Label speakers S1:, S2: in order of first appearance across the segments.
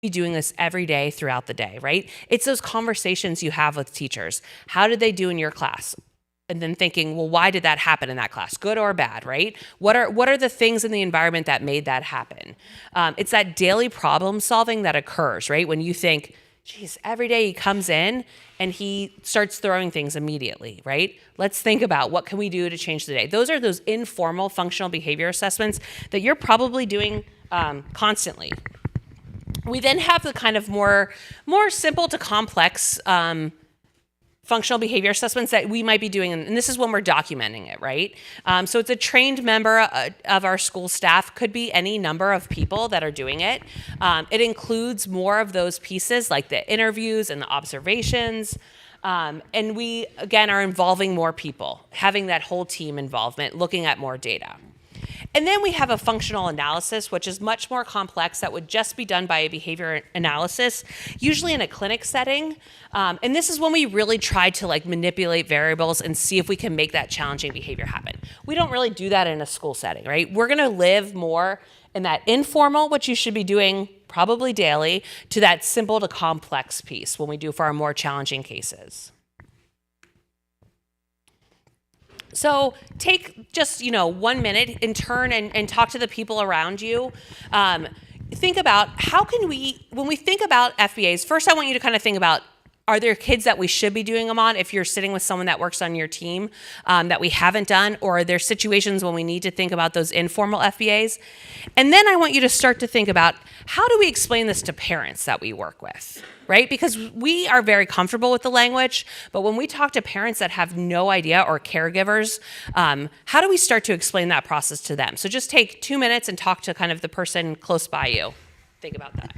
S1: be doing this every day throughout the day, right? It's those conversations you have with teachers. How did they do in your class? And then thinking, well, why did that happen in that class, good or bad, right? What are the things in the environment that made that happen? It's that daily problem solving that occurs, right? When you think, geez, every day he comes in and he starts throwing things immediately, right? Let's think about what can we do to change the day. Those are those informal functional behavior assessments that you're probably doing constantly. We then have the kind of more simple to complex functional behavior assessments that we might be doing, and this is when we're documenting it, right? So it's a trained member of our school staff, could be any number of people that are doing it. It includes more of those pieces like the interviews and the observations, and we, again, are involving more people, having that whole team involvement, looking at more data. And then we have a functional analysis, which is much more complex, that would just be done by a behavior analysis, usually in a clinic setting. And this is when we really try to manipulate variables and see if we can make that challenging behavior happen. We don't really do that in a school setting, right? We're gonna live more in that informal, which you should be doing probably daily, to that simple to complex piece when we do for our more challenging cases. So take just 1 minute and turn and talk to the people around you. Think about how can we, when we think about FBAs, first I want you to kind of think about, are there kids that we should be doing them on if you're sitting with someone that works on your team that we haven't done, or are there situations when we need to think about those informal FBAs? And then I want you to start to think about, how do we explain this to parents that we work with, right? Because we are very comfortable with the language, but when we talk to parents that have no idea, or caregivers, how do we start to explain that process to them? So just take 2 minutes and talk to kind of the person close by you. Think about that.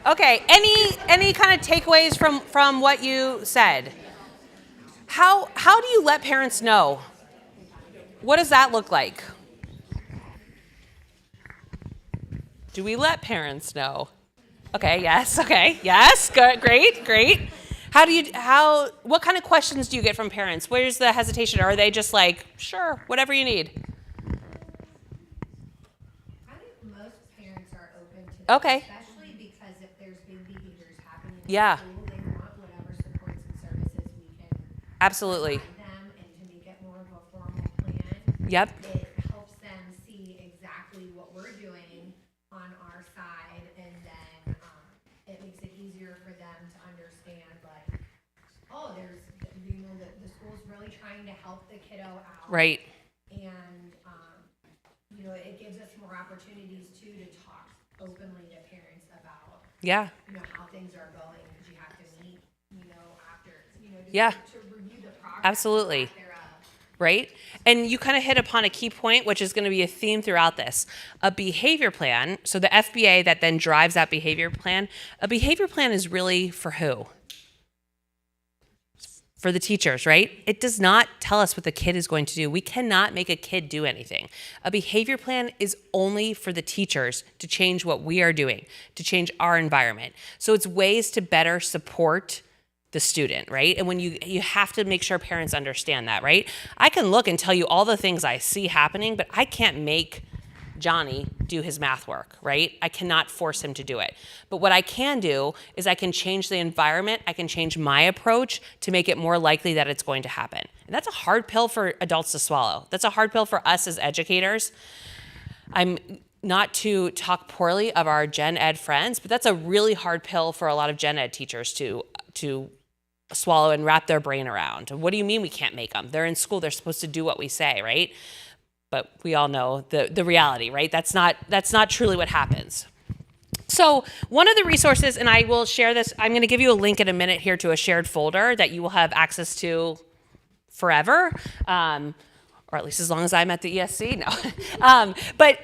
S1: Okay, any kind of takeaways from what you said? How do you let parents know? What does that look like? Do we let parents know? Okay, yes, good, great. What kind of questions do you get from parents? Where's the hesitation? Or are they just like, sure, whatever you need?
S2: I think most parents are open to that.
S1: Okay.
S2: Especially because if there's big behaviors happening in
S1: Yeah.
S2: school, they want whatever supports and services we can
S1: Absolutely.
S2: provide them, and to make it more of a formal plan.
S1: Yep.
S2: It helps them see exactly what we're doing on our side, and then it makes it easier for them to understand, like, oh, there's, the school's really trying to help the kiddo out.
S1: Right.
S2: And, it gives us more opportunities too to talk openly to parents about,
S1: Yeah.
S2: how things are going, because you have to meet, after, just
S1: Yeah.
S2: to review the progress.
S1: Absolutely.
S2: Thereof.
S1: Right? And you kind of hit upon a key point, which is going to be a theme throughout this. A behavior plan, so the FBA that then drives that behavior plan, a behavior plan is really for who? for the teachers, right? It does not tell us what the kid is going to do. We cannot make a kid do anything. A behavior plan is only for the teachers to change what we are doing, to change our environment. So it's ways to better support the student, right? And when you have to make sure parents understand that, right? I can look and tell you all the things I see happening, but I can't make Johnny do his math work, right? I cannot force him to do it. But what I can do is I can change the environment. I can change my approach to make it more likely that it's going to happen. And that's a hard pill for adults to swallow. That's a hard pill for us as educators. I'm not to talk poorly of our gen ed friends, but that's a really hard pill for a lot of gen ed teachers to swallow and wrap their brain around. What do you mean we can't make them? They're in school. They're supposed to do what we say, right? But we all know the reality, right? That's not truly what happens. So one of the resources, and I will share this, I'm going to give you a link in a minute here to a shared folder that you will have access to forever, or at least as long as I'm at the ESC. No, but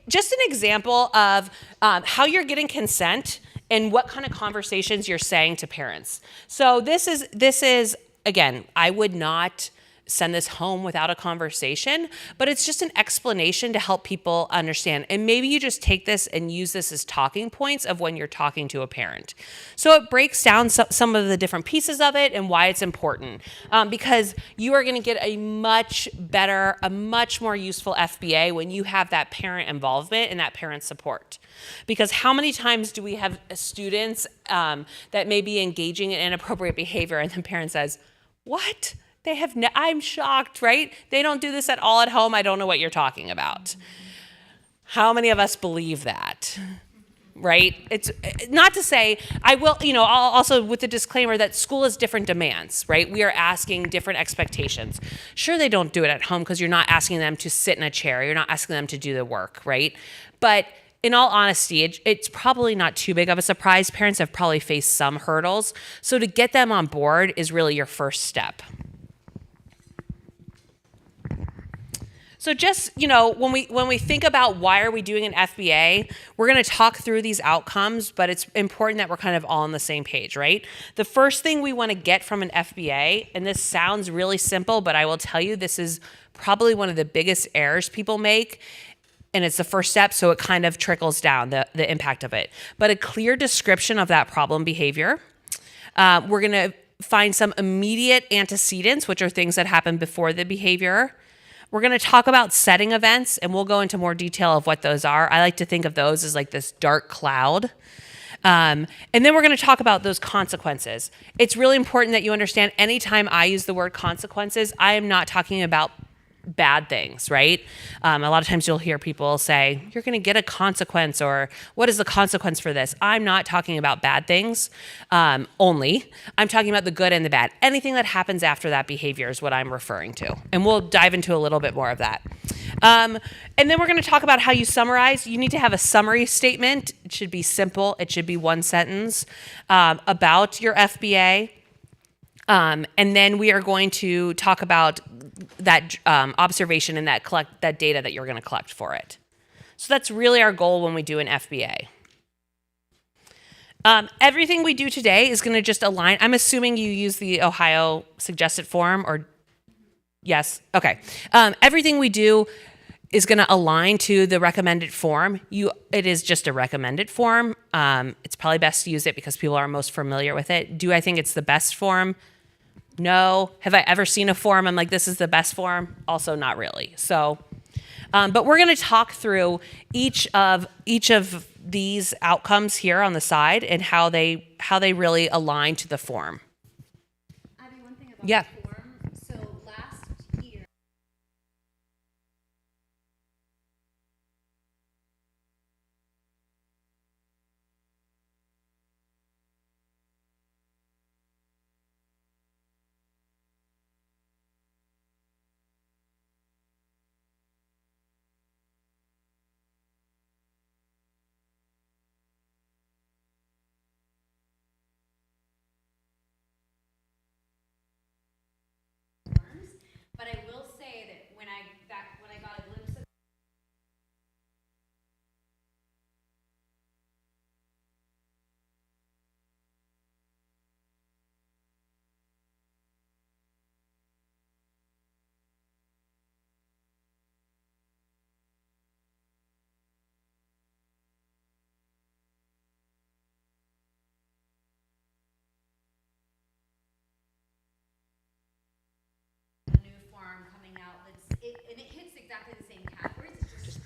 S1: just an example of how you're getting consent and what kind of conversations you're saying to parents. So this is again, I would not send this home without a conversation, but it's just an explanation to help people understand. And maybe you just take this and use this as talking points of when you're talking to a parent. So it breaks down some of the different pieces of it and why it's important, because you are going to get a much better, a much more useful FBA when you have that parent involvement and that parent support. Because how many times do we have students that may be engaging in inappropriate behavior and the parent says, "What? They have I'm shocked," right? They don't do this at all at home. I don't know what you're talking about. How many of us believe that? Right? It's not to say I will, I'll also with the disclaimer that school has different demands, right? We are asking different expectations. Sure, they don't do it at home because you're not asking them to sit in a chair. You're not asking them to do the work, right? But in all honesty, it's probably not too big of a surprise. Parents have probably faced some hurdles. So to get them on board is really your first step. So just, when we think about why are we doing an FBA, we're going to talk through these outcomes, but it's important that we're kind of all on the same page, right? The first thing we want to get from an FBA, and this sounds really simple, but I will tell you this is probably one of the biggest errors people make, and it's the first step, so it kind of trickles down, the impact of it. But a clear description of that problem behavior. We're going to find some immediate antecedents, which are things that happen before the behavior. We're going to talk about setting events, and we'll go into more detail of what those are. I like to think of those as like this dark cloud. And then we're going to talk about those consequences. It's really important that you understand anytime I use the word consequences, I am not talking about bad things, right? A lot of times you'll hear people say, "You're going to get a consequence," or "What is the consequence for this?" I'm not talking about bad things only. I'm talking about the good and the bad. Anything that happens after that behavior is what I'm referring to. And we'll dive into a little bit more of that. And then we're going to talk about how you summarize. You need to have a summary statement. It should be simple. It should be one sentence about your FBA. And then we are going to talk about that observation and that data that you're going to collect for it. So that's really our goal when we do an FBA. Everything we do today is going to just align. I'm assuming you use the Ohio suggested form, or yes? Okay. Everything we do is going to align to the recommended form. It is just a recommended form. It's probably best to use it because people are most familiar with it. Do I think it's the best form? No. Have I ever seen a form I'm like, this is the best form? Also not really. So, but we're going to talk through each of these outcomes here on the side and how they really align to the form.
S2: Abby, one thing about
S1: Yeah.
S2: the form. So last year,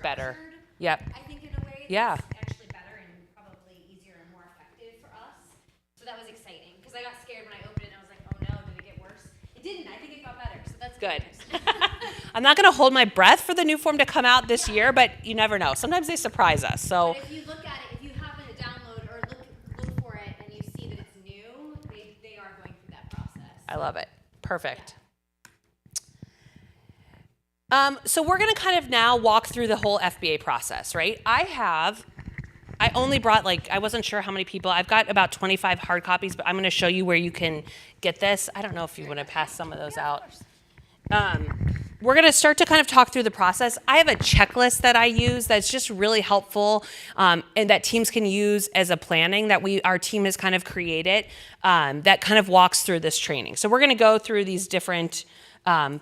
S1: better.
S3: structured.
S1: Yep.
S3: I think in a way
S1: Yeah.
S3: that's actually better and probably easier and more effective for us. So that was exciting because I got scared when I opened it and I was like, oh no, did it get worse? It didn't. I think it got better. So that's
S1: Good.
S3: good.
S1: I'm not going to hold my breath for the new form to come out this year, but you never know. Sometimes they surprise us. So
S3: But if you look at it, if you happen to download or look for it and you see that it's new, they are going through that process.
S1: I love it. Perfect. So we're going to kind of now walk through the whole FBA process, right? I only brought I wasn't sure how many people. I've got about 25 hard copies, but I'm going to show you where you can get this. I don't know if you want to pass some of those out. We're going to start to kind of talk through the process. I have a checklist that I use that's just really helpful and that teams can use as a planning that our team has kind of created that kind of walks through this training. So we're going to go through these different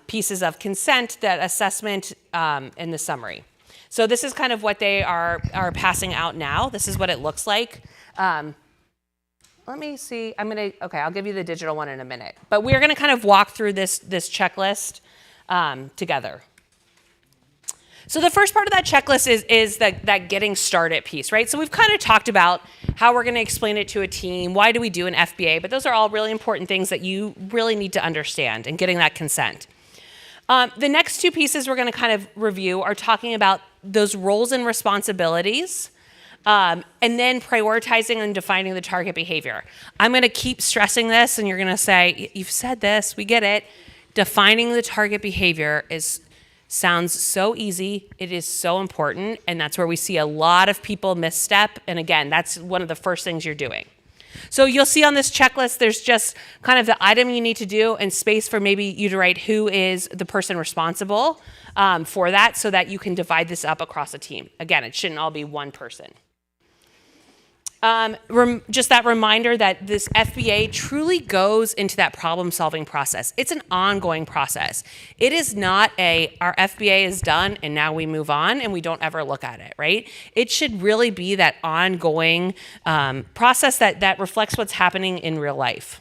S1: pieces of consent, that assessment, and the summary. So this is kind of what they are passing out now. This is what it looks like. Let me see. I'll give you the digital one in a minute. But we're going to kind of walk through this checklist together. So the first part of that checklist is that getting started piece, right? So we've kind of talked about how we're going to explain it to a team. Why do we do an FBA? But those are all really important things that you really need to understand in getting that consent. The next two pieces we're going to kind of review are talking about those roles and responsibilities, and then prioritizing and defining the target behavior. I'm going to keep stressing this, and you're going to say, you've said this, we get it. Defining the target behavior sounds so easy. It is so important, and that's where we see a lot of people misstep. And again, that's one of the first things you're doing. So you'll see on this checklist, there's just kind of the item you need to do and space for maybe you to write who is the person responsible for that so that you can divide this up across a team. Again, it shouldn't all be one person. Just that reminder that this FBA truly goes into that problem-solving process. It's an ongoing process. It is not our FBA is done and now we move on and we don't ever look at it, right? It should really be that ongoing process that reflects what's happening in real life.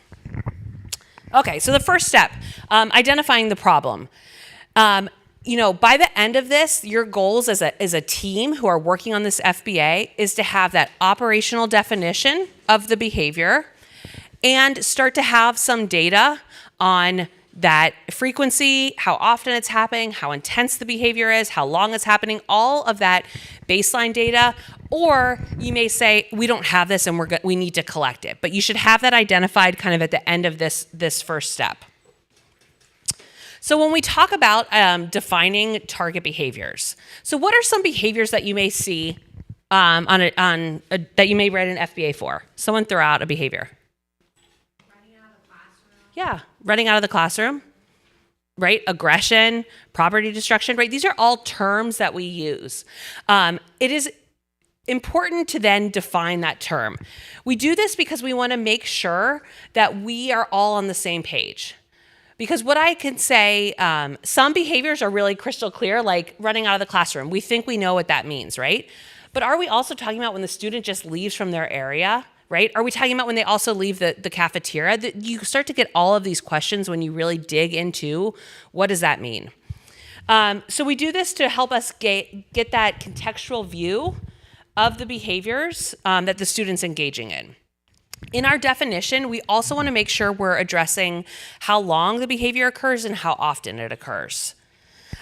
S1: Okay, so the first step, identifying the problem. By the end of this, your goals as a team who are working on this FBA is to have that operational definition of the behavior and start to have some data on that frequency, how often it's happening, how intense the behavior is, how long it's happening, all of that baseline data. Or you may say, we don't have this and we need to collect it. But you should have that identified kind of at the end of this first step. So when we talk about defining target behaviors, so what are some behaviors that you may see that you may write an FBA for? Someone throw out a behavior.
S2: Running out of the classroom.
S1: Yeah, running out of the classroom, right? Aggression, property destruction, right? These are all terms that we use. It is important to then define that term. We do this because we want to make sure that we are all on the same page. Because what I can say, some behaviors are really crystal clear, like running out of the classroom. We think we know what that means, right? But are we also talking about when the student just leaves from their area, right? Are we talking about when they also leave the cafeteria? You start to get all of these questions when you really dig into what does that mean? So we do this to help us get that contextual view of the behaviors that the student's engaging in. In our definition, we also want to make sure we're addressing how long the behavior occurs and how often it occurs.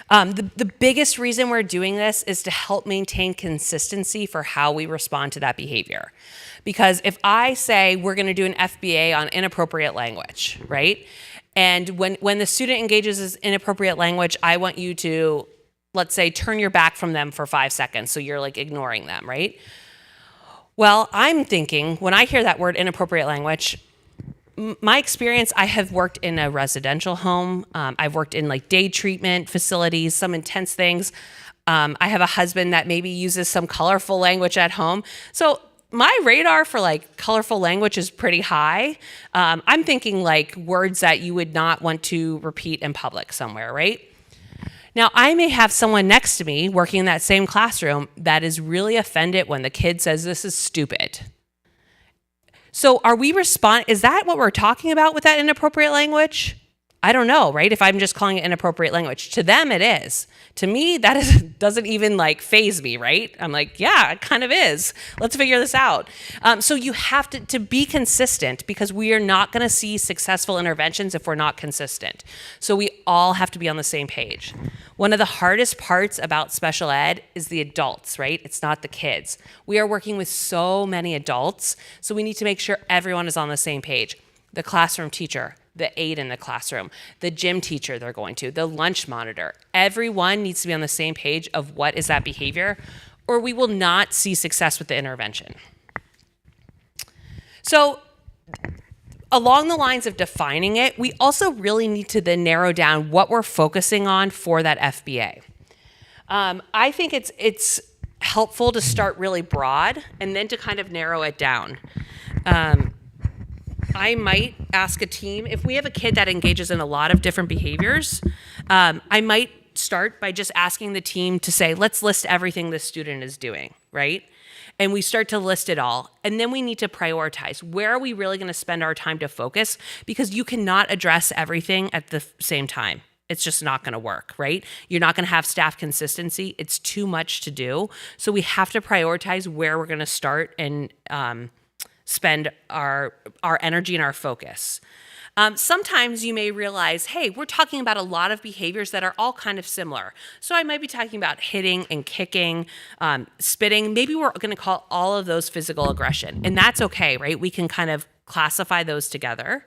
S1: The biggest reason we're doing this is to help maintain consistency for how we respond to that behavior. Because if I say we're going to do an FBA on inappropriate language, right? And when the student engages in inappropriate language, I want you to, let's say, turn your back from them for 5 seconds. So you're ignoring them, right? Well, I'm thinking, when I hear that word inappropriate language, my experience, I have worked in a residential home. I've worked in day treatment facilities, some intense things. I have a husband that maybe uses some colorful language at home. So my radar for colorful language is pretty high. I'm thinking words that you would not want to repeat in public somewhere, right? Now, I may have someone next to me working in that same classroom that is really offended when the kid says this is stupid. So is that what we're talking about with that inappropriate language? I don't know, right? If I'm just calling it inappropriate language. To them, it is. To me, doesn't even like phase me, right? I'm like, yeah, it kind of is. Let's figure this out. So you have to be consistent, because we are not going to see successful interventions if we're not consistent. So we all have to be on the same page. One of the hardest parts about special ed is the adults, right? It's not the kids. We are working with so many adults, so we need to make sure everyone is on the same page. The classroom teacher, the aide in the classroom, the gym teacher they're going to, the lunch monitor. Everyone needs to be on the same page of what is that behavior, or we will not see success with the intervention. So along the lines of defining it, we also really need to then narrow down what we're focusing on for that FBA. I think it's helpful to start really broad and then to kind of narrow it down. I might ask a team, if we have a kid that engages in a lot of different behaviors, I might start by just asking the team to say, let's list everything this student is doing, right? And we start to list it all. And then we need to prioritize. Where are we really going to spend our time to focus? Because you cannot address everything at the same time. It's just not going to work, right? You're not going to have staff consistency. It's too much to do. So we have to prioritize where we're going to start and spend our energy and our focus. Sometimes you may realize, hey, we're talking about a lot of behaviors that are all kind of similar. So I might be talking about hitting and kicking, spitting. Maybe we're going to call all of those physical aggression. And that's okay, right? We can kind of classify those together.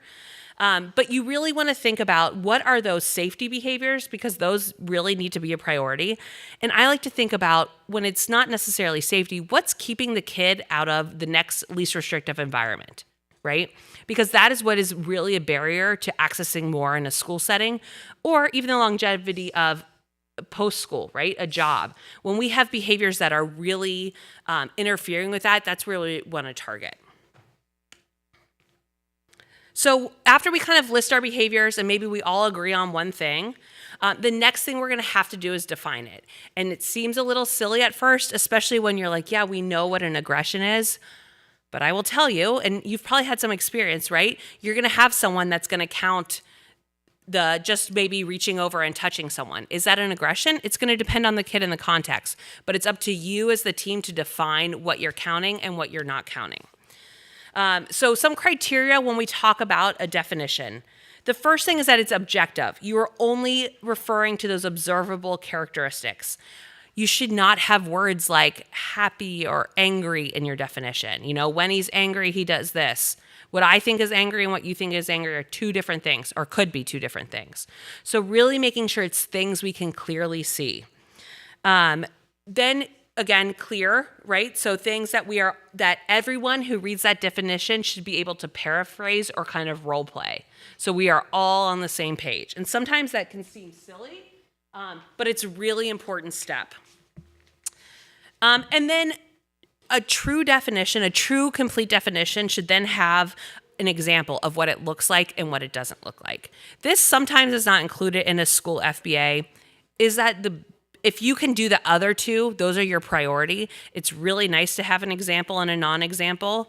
S1: But you really want to think about what are those safety behaviors, because those really need to be a priority. And I like to think about, when it's not necessarily safety, what's keeping the kid out of the next least restrictive environment, right? Because that is what is really a barrier to accessing more in a school setting, or even the longevity of post-school, right? A job. When we have behaviors that are really interfering with that, that's where we want to target. So after we kind of list our behaviors and maybe we all agree on one thing, the next thing we're going to have to do is define it. And it seems a little silly at first, especially when you're like, yeah, we know what an aggression is. But I will tell you, and you've probably had some experience, right? You're going to have someone that's going to count the just maybe reaching over and touching someone. Is that an aggression? It's going to depend on the kid and the context. But it's up to you as the team to define what you're counting and what you're not counting. So some criteria when we talk about a definition. The first thing is that it's objective. You are only referring to those observable characteristics. You should not have words like happy or angry in your definition. You know, when he's angry, he does this. What I think is angry and what you think is angry are two different things, or could be two different things. So really making sure it's things we can clearly see. Then again, clear, right? So things that everyone who reads that definition should be able to paraphrase or kind of role play. So we are all on the same page. And sometimes that can seem silly, but it's a really important step. And then a true definition, a true complete definition should then have an example of what it looks like and what it doesn't look like. This sometimes is not included in a school FBA. Is that if you can do the other two, those are your priority. It's really nice to have an example and a non-example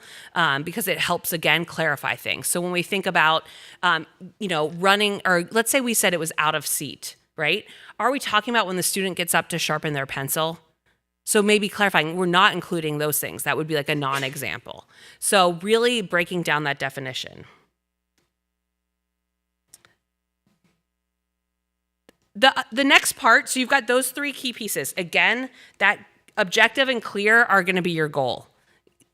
S1: because it helps, again, clarify things. So when we think about, running, or let's say we said it was out of seat, right? Are we talking about when the student gets up to sharpen their pencil? So maybe clarifying, we're not including those things. That would be like a non-example. So really breaking down that definition. The next part, so you've got those three key pieces. Again, that objective and clear are going to be your goal.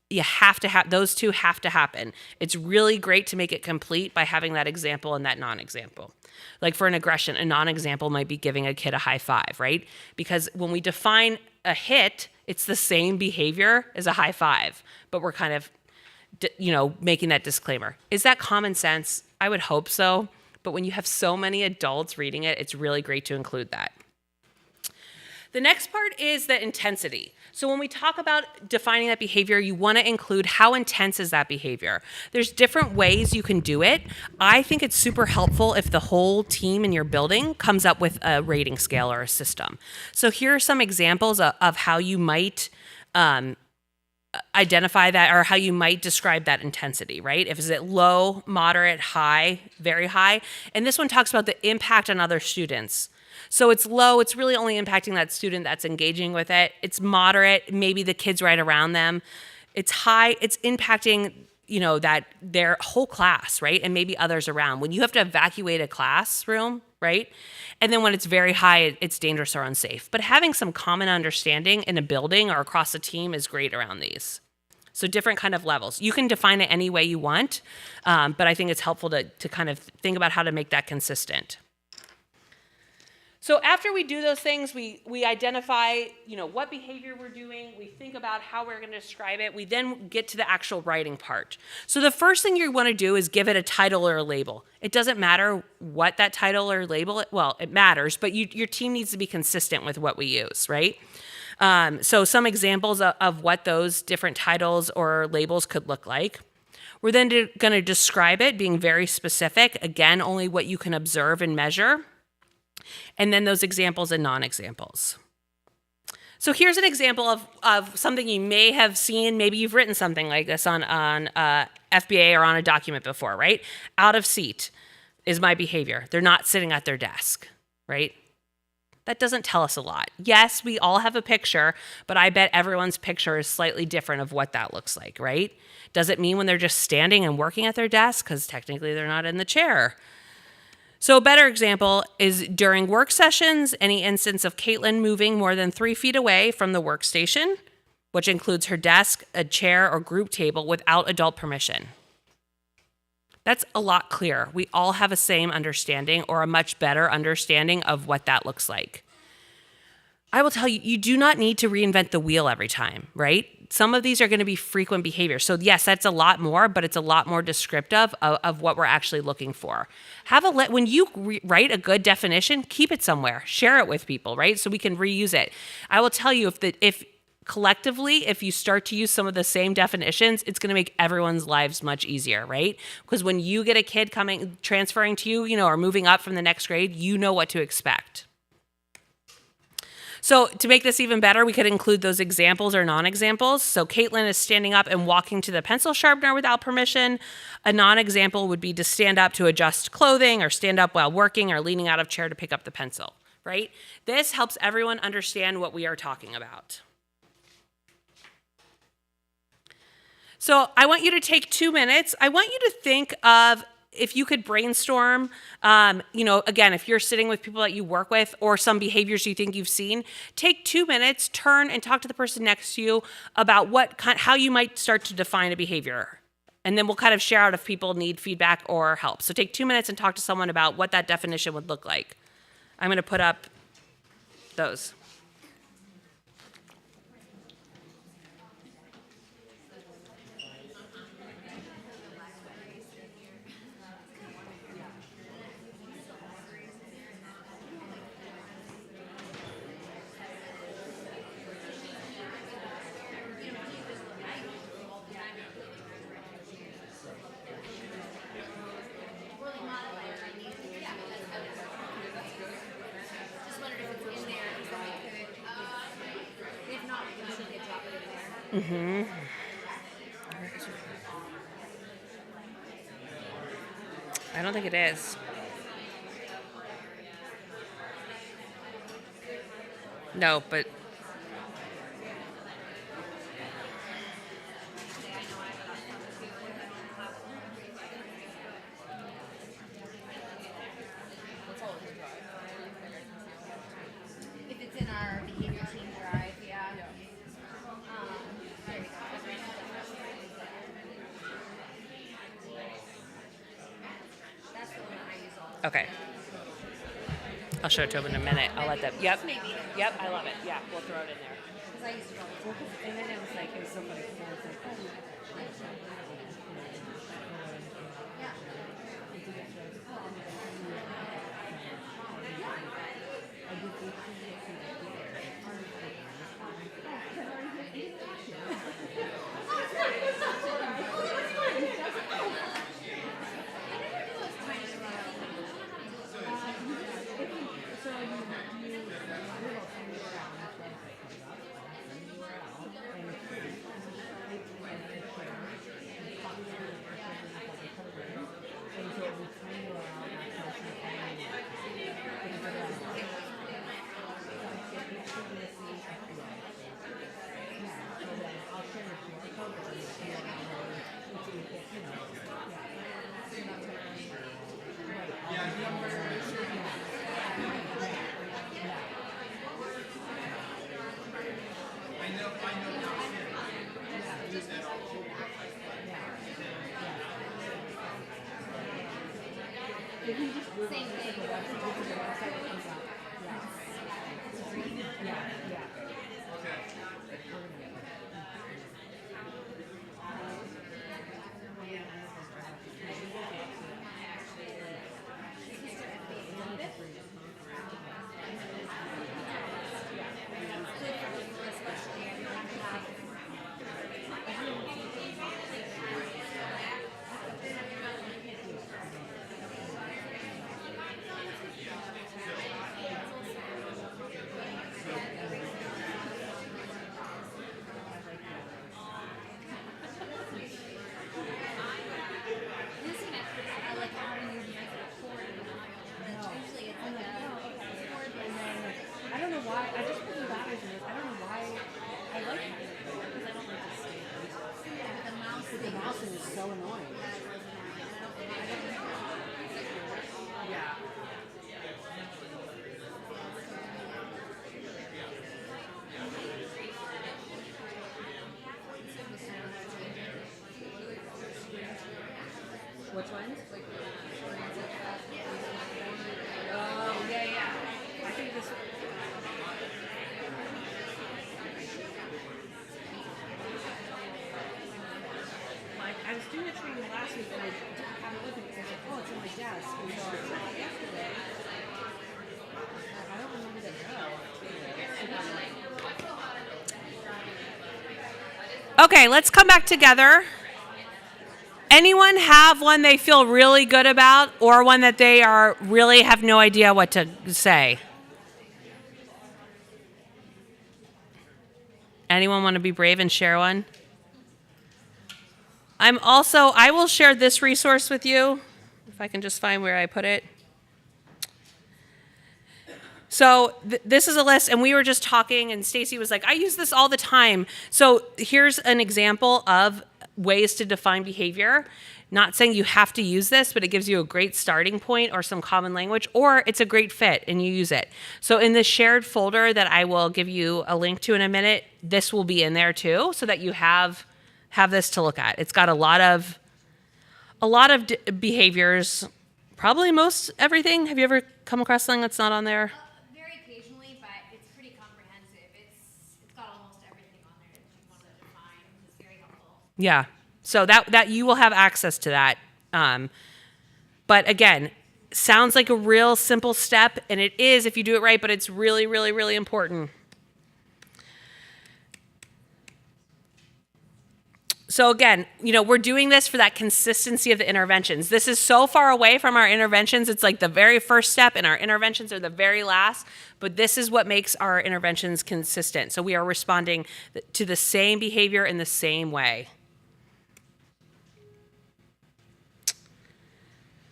S1: You have to have, those two have to happen. It's really great to make it complete by having that example and that non-example. Like for an aggression, a non-example might be giving a kid a high five, right? Because when we define a hit, it's the same behavior as a high five, but we're kind of, making that disclaimer. Is that common sense? I would hope so. But when you have so many adults reading it, it's really great to include that. The next part is the intensity. So when we talk about defining that behavior, you want to include how intense is that behavior. There's different ways you can do it. I think it's super helpful if the whole team in your building comes up with a rating scale or a system. So here are some examples of how you might identify that, or how you might describe that intensity, right? If is it low, moderate, high, very high. And this one talks about the impact on other students. So it's low, it's really only impacting that student that's engaging with it. It's moderate, maybe the kids right around them. It's high, it's impacting, that their whole class, right? And maybe others around. When you have to evacuate a classroom, right? And then when it's very high, it's dangerous or unsafe. But having some common understanding in a building or across a team is great around these. So different kind of levels. You can define it any way you want, but I think it's helpful to kind of think about how to make that consistent. So after we do those things, we identify, what behavior we're doing. We think about how we're going to describe it. We then get to the actual writing part. So the first thing you want to do is give it a title or a label. It doesn't matter what that title or label, well, it matters, but your team needs to be consistent with what we use, right? So some examples of what those different titles or labels could look like. We're then going to describe it, being very specific. Again, only what you can observe and measure. And then those examples and non-examples. So here's an example of something you may have seen. Maybe you've written something like this on FBA or on a document before, right? Out of seat is my behavior. They're not sitting at their desk, right? That doesn't tell us a lot. Yes, we all have a picture, but I bet everyone's picture is slightly different of what that looks like, right? Does it mean when they're just standing and working at their desk? Because technically they're not in the chair. So a better example is during work sessions, any instance of Caitlin moving more than 3 feet away from the workstation, which includes her desk, a chair, or group table without adult permission. That's a lot clearer. We all have a same understanding or a much better understanding of what that looks like. I will tell you, you do not need to reinvent the wheel every time, right? Some of these are going to be frequent behaviors. So yes, that's a lot more, but it's a lot more descriptive of what we're actually looking for. When you write a good definition, keep it somewhere, share it with people, right? So we can reuse it. I will tell you, if collectively, if you start to use some of the same definitions, it's going to make everyone's lives much easier, right? Because when you get a kid transferring to you, or moving up from the next grade, you know what to expect. So to make this even better, we could include those examples or non-examples. So Caitlin is standing up and walking to the pencil sharpener without permission. A non-example would be to stand up to adjust clothing, or stand up while working, or leaning out of chair to pick up the pencil, right? This helps everyone understand what we are talking about. So I want you to take 2 minutes. I want you to think of, if you could brainstorm, again, if you're sitting with people that you work with or some behaviors you think you've seen, take 2 minutes, turn and talk to the person next to you about how you might start to define a behavior. And then we'll kind of share out if people need feedback or help. So take 2 minutes and talk to someone about what that definition would look like. I'm going to put up those. Mm-hmm. I don't think it is. No, but
S2: If it's in our behavior team drive, yeah. There we go. That's the one I use all the time.
S1: okay. I'll show it to them in a minute. I'll let them. Yep. Yep. I love it. Yeah, we'll throw it in there.
S2: Because I used to all the time.
S4: And then it was like, it was so funny. 'Cause I was like, oh,
S2: Yeah.
S4: If you just Google
S3: Same
S4: it,
S3: thing.
S4: the website that comes up. Yeah. Yeah. I don't know why. I just put the batteries in this. I don't know why. I like it because I don't like to see it. The mouse is so annoying. Yeah. Which ones? Oh, yeah. I think this. Like, I was doing a training last week and I didn't have it with me because I was like, oh, it's on my desk. And so I checked it yesterday. I don't remember that no.
S1: Okay, let's come back together. Anyone have one they feel really good about or one that they are really have no idea what to say? Anyone want to be brave and share one? I will share this resource with you, if I can just find where I put it. So this is a list, and we were just talking, and Stacy was like, I use this all the time. So here's an example of ways to define behavior. Not saying you have to use this, but it gives you a great starting point or some common language, or it's a great fit and you use it. So in this shared folder that I will give you a link to in a minute, this will be in there too, so that you have this to look at. It's got a lot of behaviors, probably most everything. Have you ever come across something that's not on there?
S3: Very occasionally, but it's pretty comprehensive. It's got almost everything on there that you want to define. It's very helpful.
S1: Yeah. So that you will have access to that. But again, sounds like a real simple step, and it is if you do it right, but it's really, really, really important. So again, we're doing this for that consistency of the interventions. This is so far away from our interventions. It's like the very first step, and our interventions are the very last. But this is what makes our interventions consistent. So we are responding to the same behavior in the same way.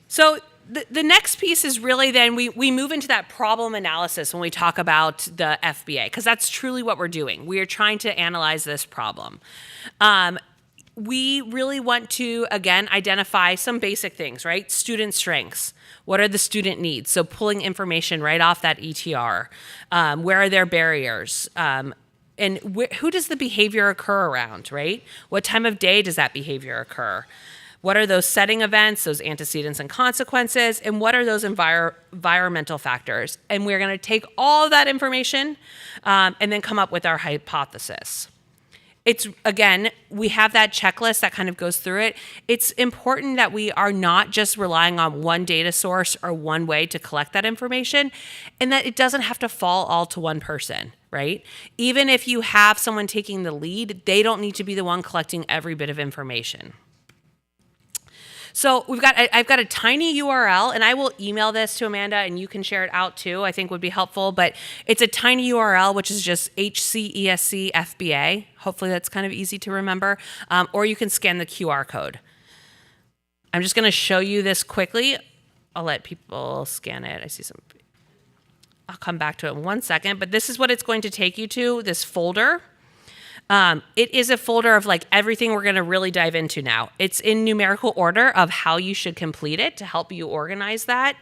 S1: So the next piece is really then we move into that problem analysis when we talk about the FBA, because that's truly what we're doing. We are trying to analyze this problem. We really want to, again, identify some basic things, right? Student strengths. What are the student needs? So pulling information right off that ETR. Where are their barriers? And who does the behavior occur around, right? What time of day does that behavior occur? What are those setting events, those antecedents and consequences, and what are those environmental factors? And we're going to take all of that information and then come up with our hypothesis. It's, again, we have that checklist that kind of goes through it. It's important that we are not just relying on one data source or one way to collect that information, and that it doesn't have to fall all to one person, right? Even if you have someone taking the lead, they don't need to be the one collecting every bit of information. So I've got a tiny URL, and I will email this to Amanda, and you can share it out too, I think would be helpful. But it's a tiny URL, which is just HCESC FBA. Hopefully that's kind of easy to remember. Or you can scan the QR code. I'm just going to show you this quickly. I'll let people scan it. I see some. I'll come back to it in 1 second. But this is what it's going to take you to, this folder. It is a folder of like everything we're going to really dive into now. It's in numerical order of how you should complete it to help you organize that.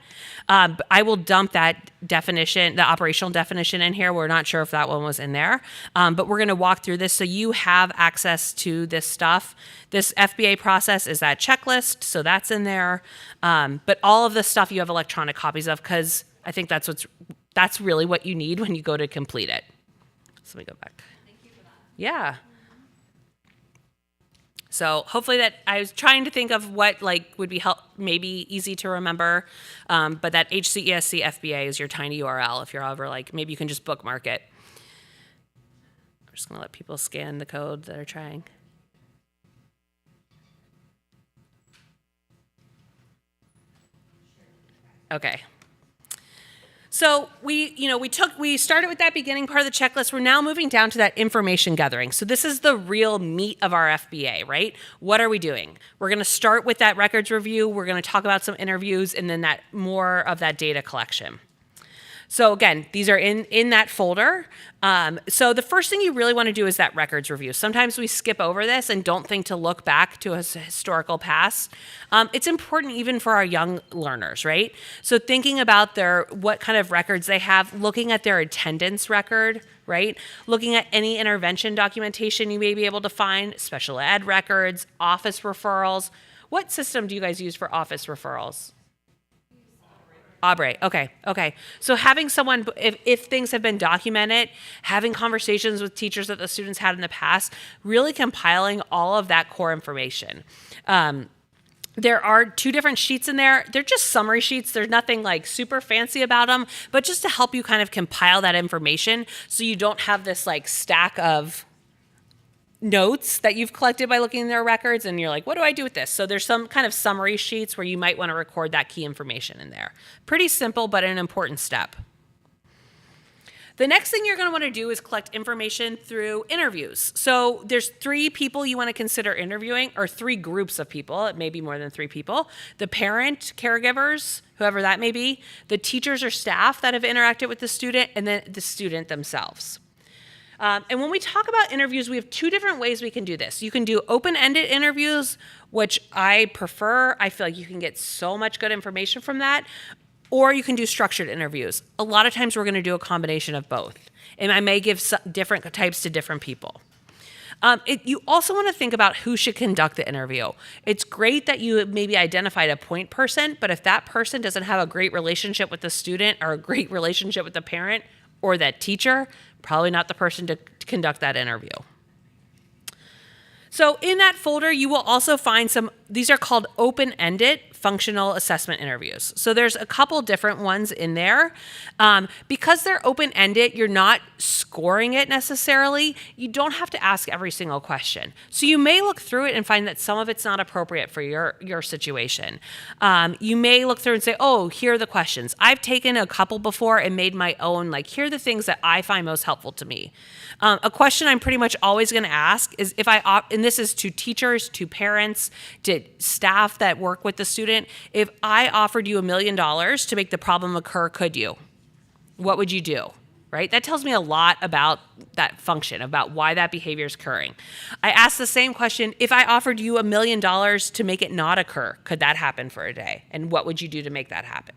S1: But I will dump that definition, the operational definition in here. We're not sure if that one was in there, but we're going to walk through this so you have access to this stuff. This FBA process is that checklist, so that's in there. But all of the stuff you have electronic copies of, because I think that's really what you need when you go to complete it. So let me go back. Yeah. So hopefully that I was trying to think of what like would be maybe easy to remember, but that HCESC FBA is your tiny URL. If you're ever like, maybe you can just bookmark it. I'm just gonna let people scan the code that are trying. Okay. So we started with that beginning part of the checklist. We're now moving down to that information gathering. So this is the real meat of our FBA, right? What are we doing? We're going to start with that records review. We're going to talk about some interviews and then that more of that data collection. So again, these are in that folder. So the first thing you really want to do is that records review. Sometimes we skip over this and don't think to look back to a historical past. It's important even for our young learners, right? So thinking about what kind of records they have, looking at their attendance record, right? Looking at any intervention documentation you may be able to find, special ed records, office referrals. What system do you guys use for office referrals? Aubrey. Okay. So having someone, if things have been documented, having conversations with teachers that the students had in the past, really compiling all of that core information. There are 2 different sheets in there. They're just summary sheets. There's nothing like super fancy about them, but just to help you kind of compile that information so you don't have this like stack of notes that you've collected by looking in their records and you're like, what do I do with this? So there's some kind of summary sheets where you might want to record that key information in there. Pretty simple, but an important step. The next thing you're going to want to do is collect information through interviews. So there's 3 people you want to consider interviewing, or 3 groups of people. It may be more than 3 people. The parent, caregivers, whoever that may be, the teachers or staff that have interacted with the student, and then the student themselves. And when we talk about interviews, we have 2 different ways we can do this. You can do open-ended interviews, which I prefer. I feel like you can get so much good information from that. Or you can do structured interviews. A lot of times we're going to do a combination of both. And I may give different types to different people. You also want to think about who should conduct the interview. It's great that you maybe identified a point person, but if that person doesn't have a great relationship with the student or a great relationship with the parent or that teacher, probably not the person to conduct that interview. So in that folder, you will also find these are called open-ended functional assessment interviews. So there's a couple different ones in there. Because they're open-ended, you're not scoring it necessarily. You don't have to ask every single question. So you may look through it and find that some of it's not appropriate for your situation. You may look through and say, oh, here are the questions. I've taken a couple before and made my own, like, here are the things that I find most helpful to me. A question I'm pretty much always going to ask is and this is to teachers, to parents, to staff that work with the student, if I offered you $1 million to make the problem occur, could you? What would you do? Right? That tells me a lot about that function, about why that behavior is occurring. I asked the same question, if I offered you $1 million to make it not occur, could that happen for a day? And what would you do to make that happen?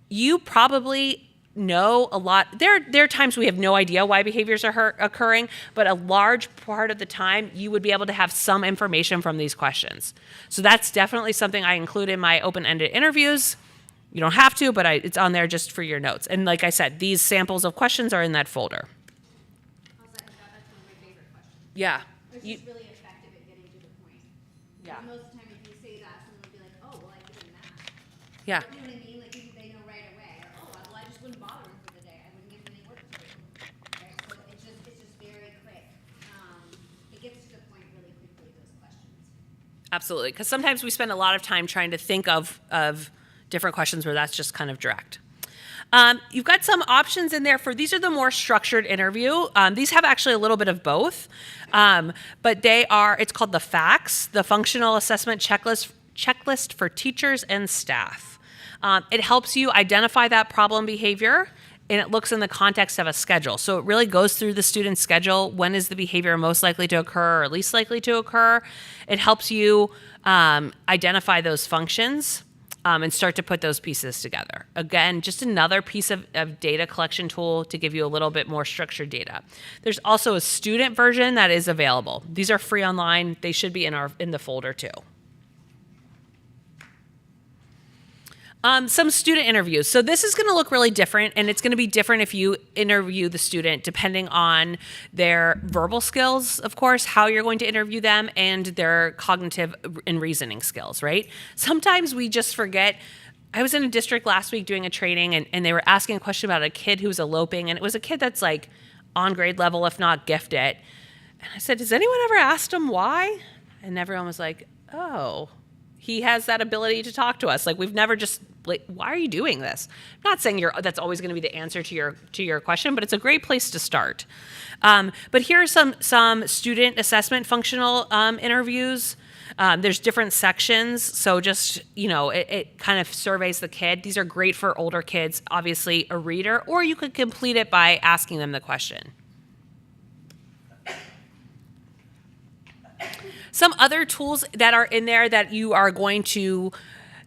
S1: You probably know a lot. There are times we have no idea why behaviors are occurring, but a large part of the time you would be able to have some information from these questions. So that's definitely something I include in my open-ended interviews. You don't have to, but it's on there just for your notes. And like I said, these samples of questions are in that folder.
S3: That's one of my favorite questions.
S1: Yeah.
S3: It's just really effective at getting to the point.
S1: Yeah.
S3: Most of the time, if you say that, someone will be like, "Oh, well, I did that."
S1: Yeah.
S3: You know what I mean? Like they know right away. Or, "Oh, well, I just wouldn't bother them for the day. I wouldn't give them any work to do." Right? So it's just very quick. It gets to the point really quickly. Those questions.
S1: Absolutely. Because sometimes we spend a lot of time trying to think of different questions where that's just kind of direct. You've got some options in there these are the more structured interview. These have actually a little bit of both, but it's called the FACS, the Functional Assessment Checklist for Teachers and Staff. It helps you identify that problem behavior and it looks in the context of a schedule. So it really goes through the student's schedule. When is the behavior most likely to occur or least likely to occur? It helps you identify those functions and start to put those pieces together. Again, just another piece of data collection tool to give you a little bit more structured data. There's also a student version that is available. These are free online. They should be in the folder too. Some student interviews. So this is going to look really different, and it's going to be different if you interview the student depending on their verbal skills, of course, how you're going to interview them, and their cognitive and reasoning skills, right? Sometimes we just forget. I was in a district last week doing a training, and they were asking a question about a kid who was eloping, and it was a kid that's like on grade level, if not gifted. And I said, has anyone ever asked him why? And everyone was like, oh, he has that ability to talk to us. Like, we've never just, like, why are you doing this? I'm not saying that's always going to be the answer to your question, but it's a great place to start. But here are some student assessment functional interviews. There's different sections, so just, it kind of surveys the kid. These are great for older kids, obviously a reader, or you could complete it by asking them the question. Some other tools that are in there that you are going to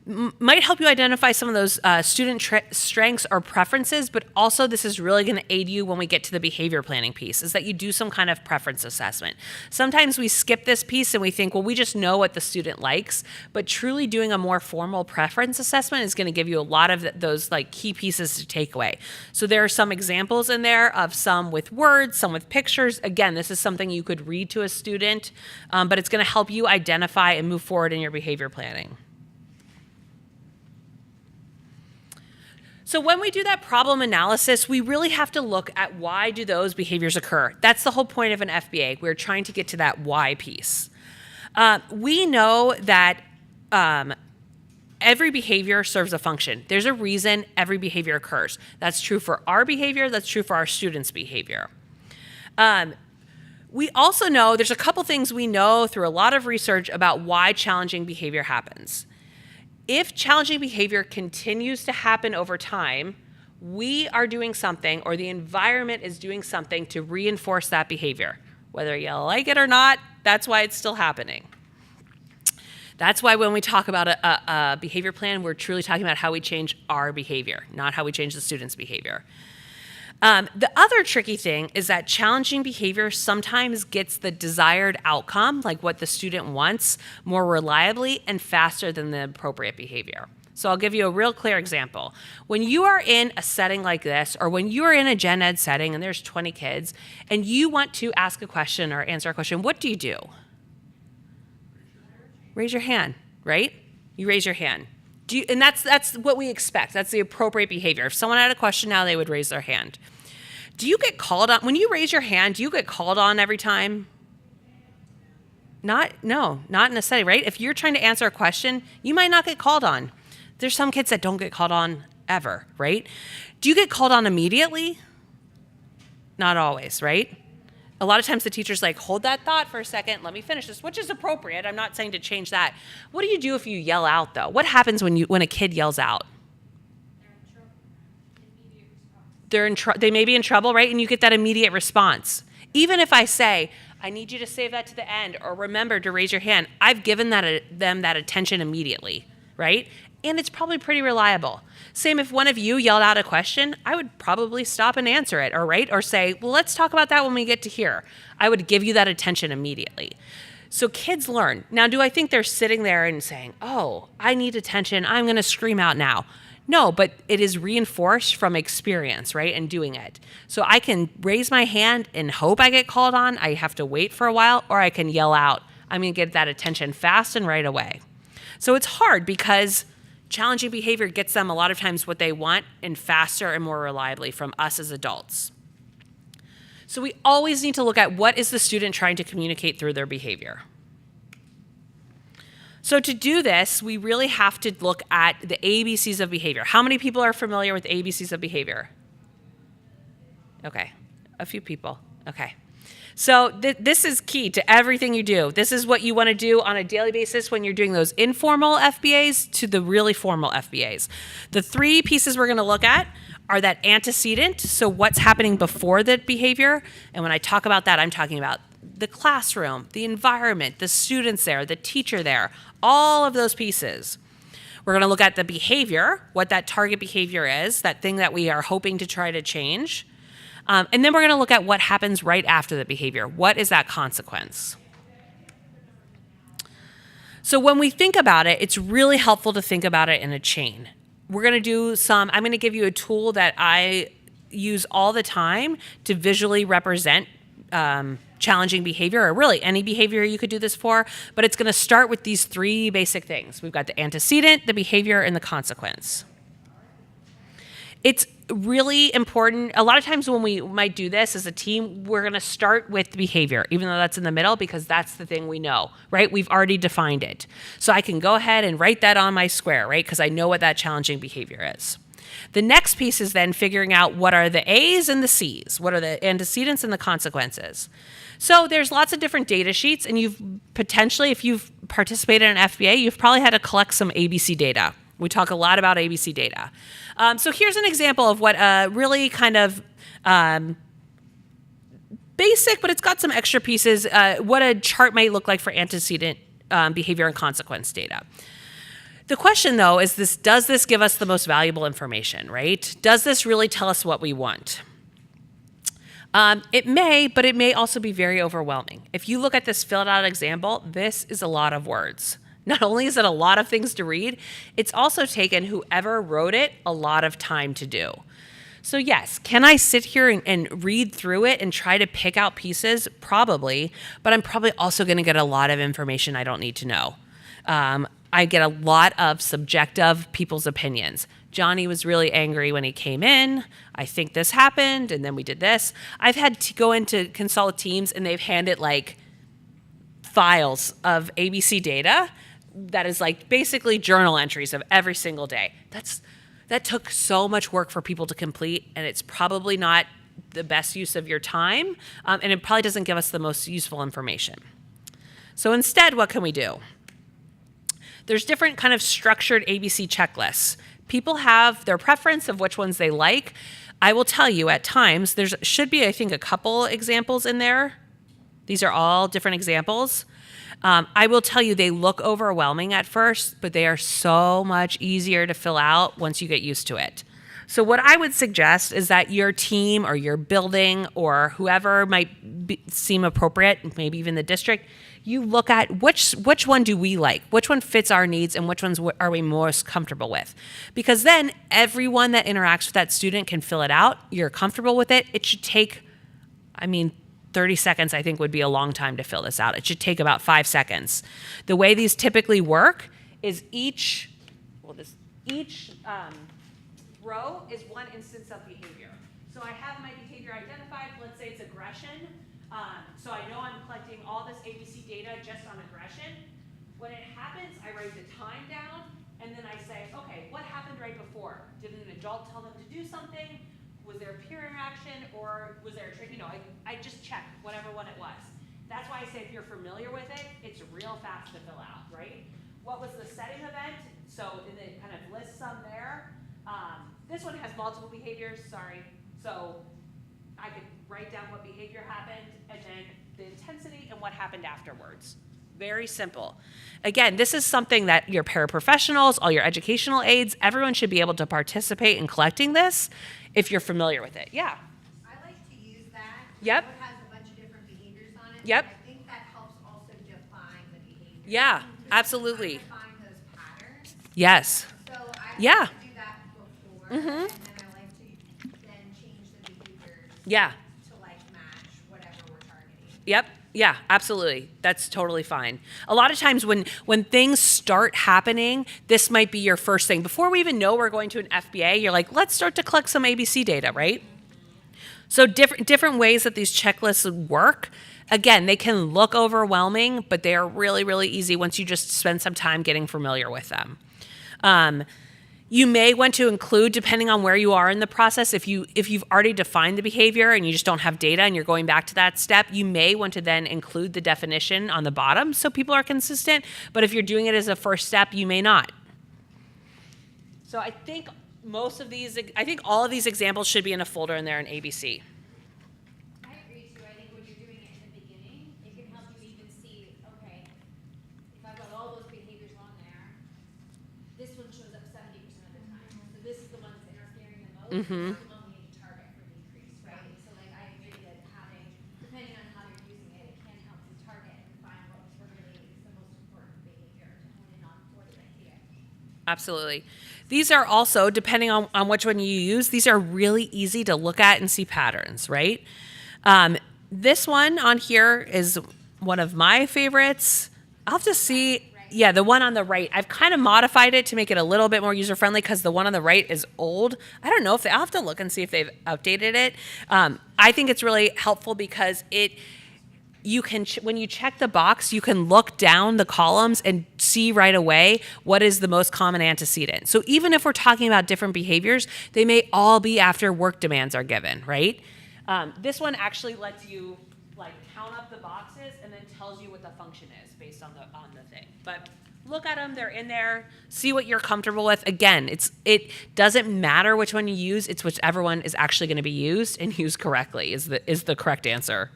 S1: might help you identify some of those student strengths or preferences, but also this is really going to aid you when we get to the behavior planning piece, is that you do some kind of preference assessment. Sometimes we skip this piece and we think, well, we just know what the student likes, but truly doing a more formal preference assessment is going to give you a lot of those like key pieces to take away. So there are some examples in there of some with words, some with pictures. Again, this is something you could read to a student, but it's going to help you identify and move forward in your behavior planning. So when we do that problem analysis, we really have to look at why do those behaviors occur. That's the whole point of an FBA. We're trying to get to that why piece. We know that every behavior serves a function. There's a reason every behavior occurs. That's true for our behavior. That's true for our students' behavior. We also know there's a couple things we know through a lot of research about why challenging behavior happens. If challenging behavior continues to happen over time, we are doing something, or the environment is doing something to reinforce that behavior. Whether you like it or not, that's why it's still happening. That's why when we talk about a behavior plan, we're truly talking about how we change our behavior, not how we change the student's behavior. The other tricky thing is that challenging behavior sometimes gets the desired outcome, like what the student wants, more reliably and faster than the appropriate behavior. So I'll give you a real clear example. When you are in a setting like this, or when you are in a gen ed setting and there's 20 kids, and you want to ask a question or answer a question, what do you do? Raise your hand, right? You raise your hand. And that's what we expect. That's the appropriate behavior. If someone had a question now, they would raise their hand. Do you get called on? When you raise your hand, do you get called on every time? Not in a setting, right? If you're trying to answer a question, you might not get called on. There's some kids that don't get called on ever, right? Do you get called on immediately? Not always, right? A lot of times the teacher's like, hold that thought for a second, let me finish this, which is appropriate. I'm not saying to change that. What do you do if you yell out, though? What happens when a kid yells out? They may be in trouble, right? And you get that immediate response. Even if I say, I need you to save that to the end, or remember to raise your hand, I've given them that attention immediately, right? And it's probably pretty reliable. Same if one of you yelled out a question, I would probably stop and answer it, or say, well, let's talk about that when we get to here. I would give you that attention immediately. So kids learn. Now, do I think they're sitting there and saying, oh, I need attention, I'm going to scream out now? No, but it is reinforced from experience, right, and doing it. So I can raise my hand and hope I get called on. I have to wait for a while, or I can yell out. I'm going to get that attention fast and right away. So it's hard because challenging behavior gets them a lot of times what they want, and faster and more reliably from us as adults. So we always need to look at what is the student trying to communicate through their behavior. So to do this, we really have to look at the ABCs of behavior. How many people are familiar with ABCs of behavior? Okay, a few people. Okay. So this is key to everything you do. This is what you want to do on a daily basis when you're doing those informal FBAs to the really formal FBAs. The three pieces we're going to look at are that antecedent, so what's happening before the behavior. And when I talk about that, I'm talking about the classroom, the environment, the students there, the teacher there, all of those pieces. We're going to look at the behavior, what that target behavior is, that thing that we are hoping to try to change. And then we're going to look at what happens right after the behavior. What is that consequence? So when we think about it, it's really helpful to think about it in a chain. We're going to do I'm going to give you a tool that I use all the time to visually represent challenging behavior, or really any behavior you could do this for, but it's going to start with these three basic things. We've got the antecedent, the behavior, and the consequence. It's really important. A lot of times when we might do this as a team, we're going to start with the behavior, even though that's in the middle, because that's the thing we know, right? We've already defined it. So I can go ahead and write that on my square, right? Because I know what that challenging behavior is. The next piece is then figuring out what are the A's and the C's, what are the antecedents and the consequences. So there's lots of different data sheets, and you've potentially, if you've participated in an FBA, you've probably had to collect some ABC data. We talk a lot about ABC data. So here's an example of what really kind of basic, but it's got some extra pieces, what a chart might look like for antecedent behavior and consequence data. The question, though, is does this give us the most valuable information, right? Does this really tell us what we want? It may, but it may also be very overwhelming. If you look at this filled out example, this is a lot of words. Not only is it a lot of things to read, it's also taken whoever wrote it a lot of time to do. So yes, can I sit here and read through it and try to pick out pieces? Probably, but I'm probably also going to get a lot of information I don't need to know. I get a lot of subjective people's opinions. Johnny was really angry when he came in. I think this happened, and then we did this. I've had to go in to consult with teams, and they've handed like files of ABC data that is like basically journal entries of every single day. That took so much work for people to complete, and it's probably not the best use of your time, and it probably doesn't give us the most useful information. So instead, what can we do? There's different kind of structured ABC checklists. People have their preference of which ones they like. I will tell you at times, there should be, I think, a couple examples in there. These are all different examples. I will tell you they look overwhelming at first, but they are so much easier to fill out once you get used to it. So what I would suggest is that your team or your building or whoever might seem appropriate, maybe even the district, you look at which one do we like, which one fits our needs, and which ones are we most comfortable with. Because then everyone that interacts with that student can fill it out. You're comfortable with it. It should take, 30 seconds I think would be a long time to fill this out. It should take about 5 seconds. The way these typically work is each row is one instance of behavior. So I have my behavior identified. Let's say it's aggression. So I know I'm collecting all this ABC data just on aggression. When it happens, I write the time down, and then I say, okay, what happened right before? Did an adult tell them to do something? Was there a peer interaction, or was there a trick? I just check whatever one it was. That's why I say if you're familiar with it, it's real fast to fill out, right? What was the setting event? So and it kind of lists some there. This one has multiple behaviors, sorry. So I could write down what behavior happened and then the intensity and what happened afterwards. Very simple. Again, this is something that your paraprofessionals, all your educational aides, everyone should be able to participate in collecting this if you're familiar with it. Yeah.
S2: I like to use that.
S1: Yep.
S2: It has a bunch of different behaviors on it.
S1: Yep.
S2: I think that helps also define the behavior.
S1: Yeah,
S2: Because
S1: absolutely.
S2: you can define those patterns.
S1: Yes.
S2: So I
S1: Yeah.
S2: like to do that before,
S1: Mhm.
S2: and then I like to then change the behaviors
S1: Yeah.
S2: to like match whatever we're targeting.
S1: Yep. Yeah, absolutely. That's totally fine. A lot of times when things start happening, this might be your first thing. Before we even know we're going to an FBA, you're like, let's start to collect some ABC data, right? So different ways that these checklists work. Again, they can look overwhelming, but they are really, really easy once you just spend some time getting familiar with them. You may want to include, depending on where you are in the process, if you've already defined the behavior and you just don't have data and you're going back to that step, you may want to then include the definition on the bottom so people are consistent. But if you're doing it as a first step, you may not. So I think most of these, I think all of these examples should be in a folder in there in ABC.
S3: I agree too. I think when you're doing it in the beginning, it can help you even see, okay, if I've got all those behaviors on there, this one shows up 70% of the time. So this is the one that's interfering the most.
S1: Mm-hmm.
S3: That's the one we need to target for decrease, right? So like I agree that having, depending on how you're using it, it can help you target and find what really is the most important behavior to hone in on for the idea.
S1: Absolutely. These are also, depending on which one you use, these are really easy to look at and see patterns, right? This one on here is one of my favorites. I'll have to see, yeah, the one on the right. I've kind of modified it to make it a little bit more user-friendly because the one on the right is old. I don't know if I'll have to look and see if they've updated it. I think it's really helpful because you can, when you check the box, you can look down the columns and see right away what is the most common antecedent. So even if we're talking about different behaviors, they may all be after work demands are given, right? This one actually lets you like count up the boxes and then tells you what the function is based on the thing. But look at them, they're in there, see what you're comfortable with. Again, it doesn't matter which one you use, it's whichever one is actually going to be used and used correctly is the correct answer.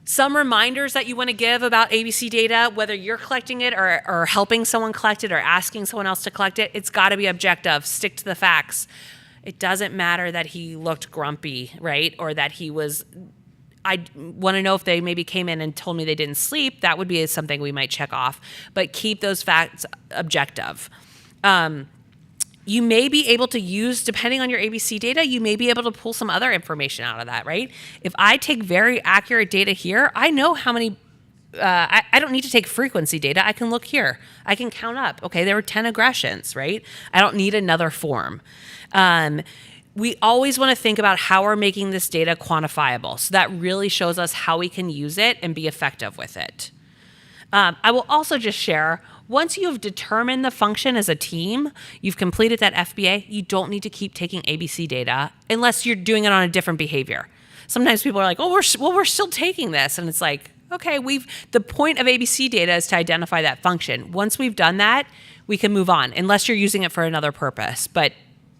S1: Some reminders that you want to give about ABC data, whether you're collecting it or helping someone collect it or asking someone else to collect it, it's got to be objective. Stick to the facts. It doesn't matter that he looked grumpy, right? Or that he was, I want to know if they maybe came in and told me they didn't sleep. That would be something we might check off. But keep those facts objective. You may be able to use, depending on your ABC data, you may be able to pull some other information out of that, right? If I take very accurate data here, I know how many, I don't need to take frequency data. I can look here. I can count up. Okay, there were 10 aggressions, right? I don't need another form. We always want to think about how we're making this data quantifiable. So that really shows us how we can use it and be effective with it. I will also just share, once you've determined the function as a team, you've completed that FBA, you don't need to keep taking ABC data unless you're doing it on a different behavior. Sometimes people are like, oh, we're still taking this. And it's like, okay, the point of ABC data is to identify that function. Once we've done that, we can move on, unless you're using it for another purpose, but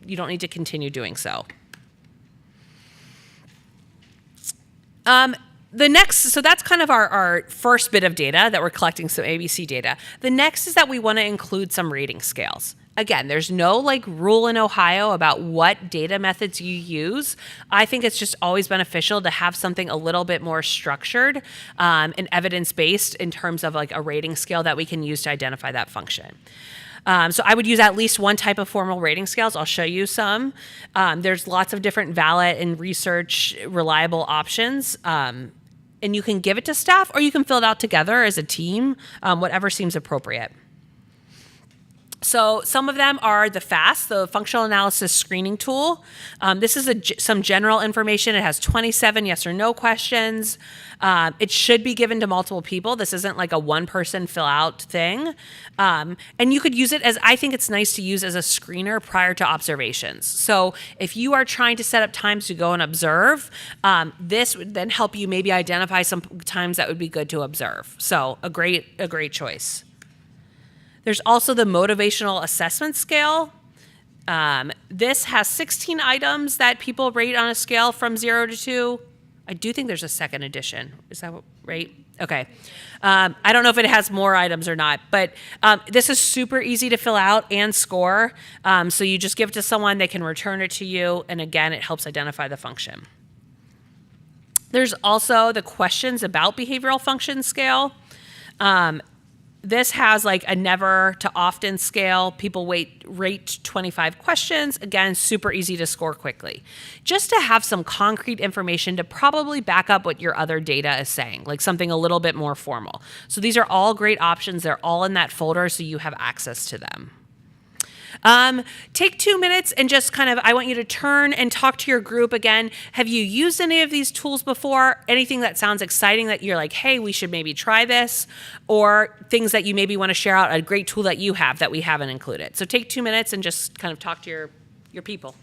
S1: you don't need to continue doing so. So that's kind of our first bit of data that we're collecting, some ABC data. The next is that we want to include some rating scales. Again, there's no like rule in Ohio about what data methods you use. I think it's just always beneficial to have something a little bit more structured and evidence-based in terms of like a rating scale that we can use to identify that function. So I would use at least one type of formal rating scales. I'll show you some. There's lots of different valid and research reliable options. And you can give it to staff or you can fill it out together as a team, whatever seems appropriate. So some of them are the FAST, the Functional Analysis Screening Tool. This is some general information. It has 27 yes or no questions. It should be given to multiple people. This isn't like a one-person fill-out thing. And you could use it as, I think it's nice to use as a screener prior to observations. So if you are trying to set up times to go and observe, this would then help you maybe identify some times that would be good to observe. So a great choice. There's also the motivational assessment scale. This has 16 items that people rate on a scale from 0 to 2. I do think there's a second edition. Is that right? Okay. I don't know if it has more items or not, but this is super easy to fill out and score. So you just give it to someone, they can return it to you, and again, it helps identify the function. There's also the questions about behavioral function scale. This has like a never to often scale. People rate 25 questions. Again, super easy to score quickly. Just to have some concrete information to probably back up what your other data is saying, like something a little bit more formal. So these are all great options. They're all in that folder, so you have access to them. Take 2 minutes and just I want you to turn and talk to your group again. Have you used any of these tools before? Anything that sounds exciting that you're like, hey, we should maybe try this? Or things that you maybe want to share out, a great tool that you have that we haven't included. So take 2 minutes and just talk to your people.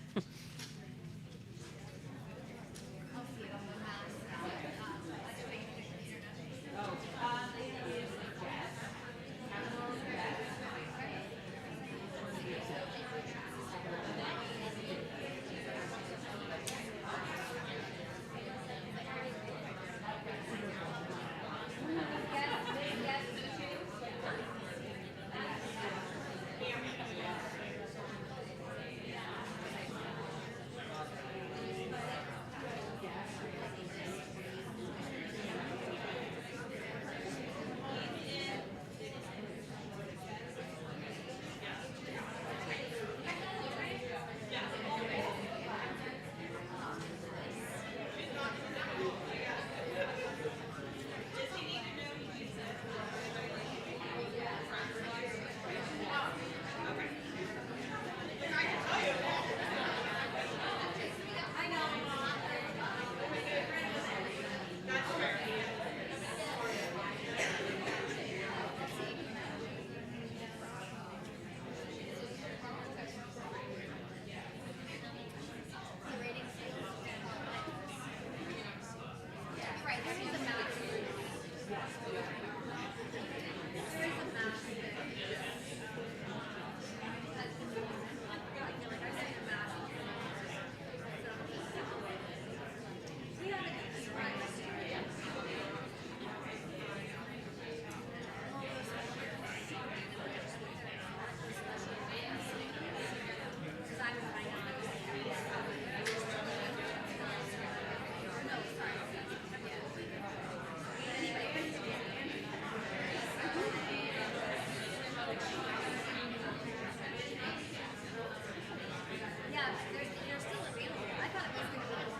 S3: Yeah, they're still available. I thought it was going to be one.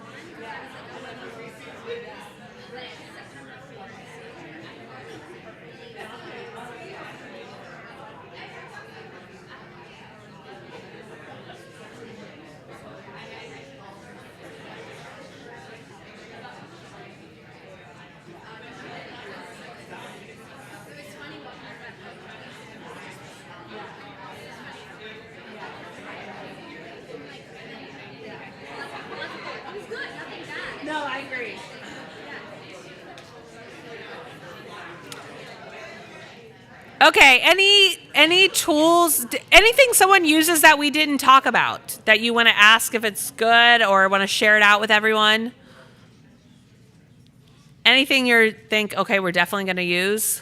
S3: Yeah. I was like, oh, I don't know. But it's September 4th. It was funny what I read. It was good, nothing bad.
S4: No, I agree.
S1: Okay, any tools, anything someone uses that we didn't talk about that you want to ask if it's good or want to share it out with everyone? Anything you think, okay, we're definitely going to use?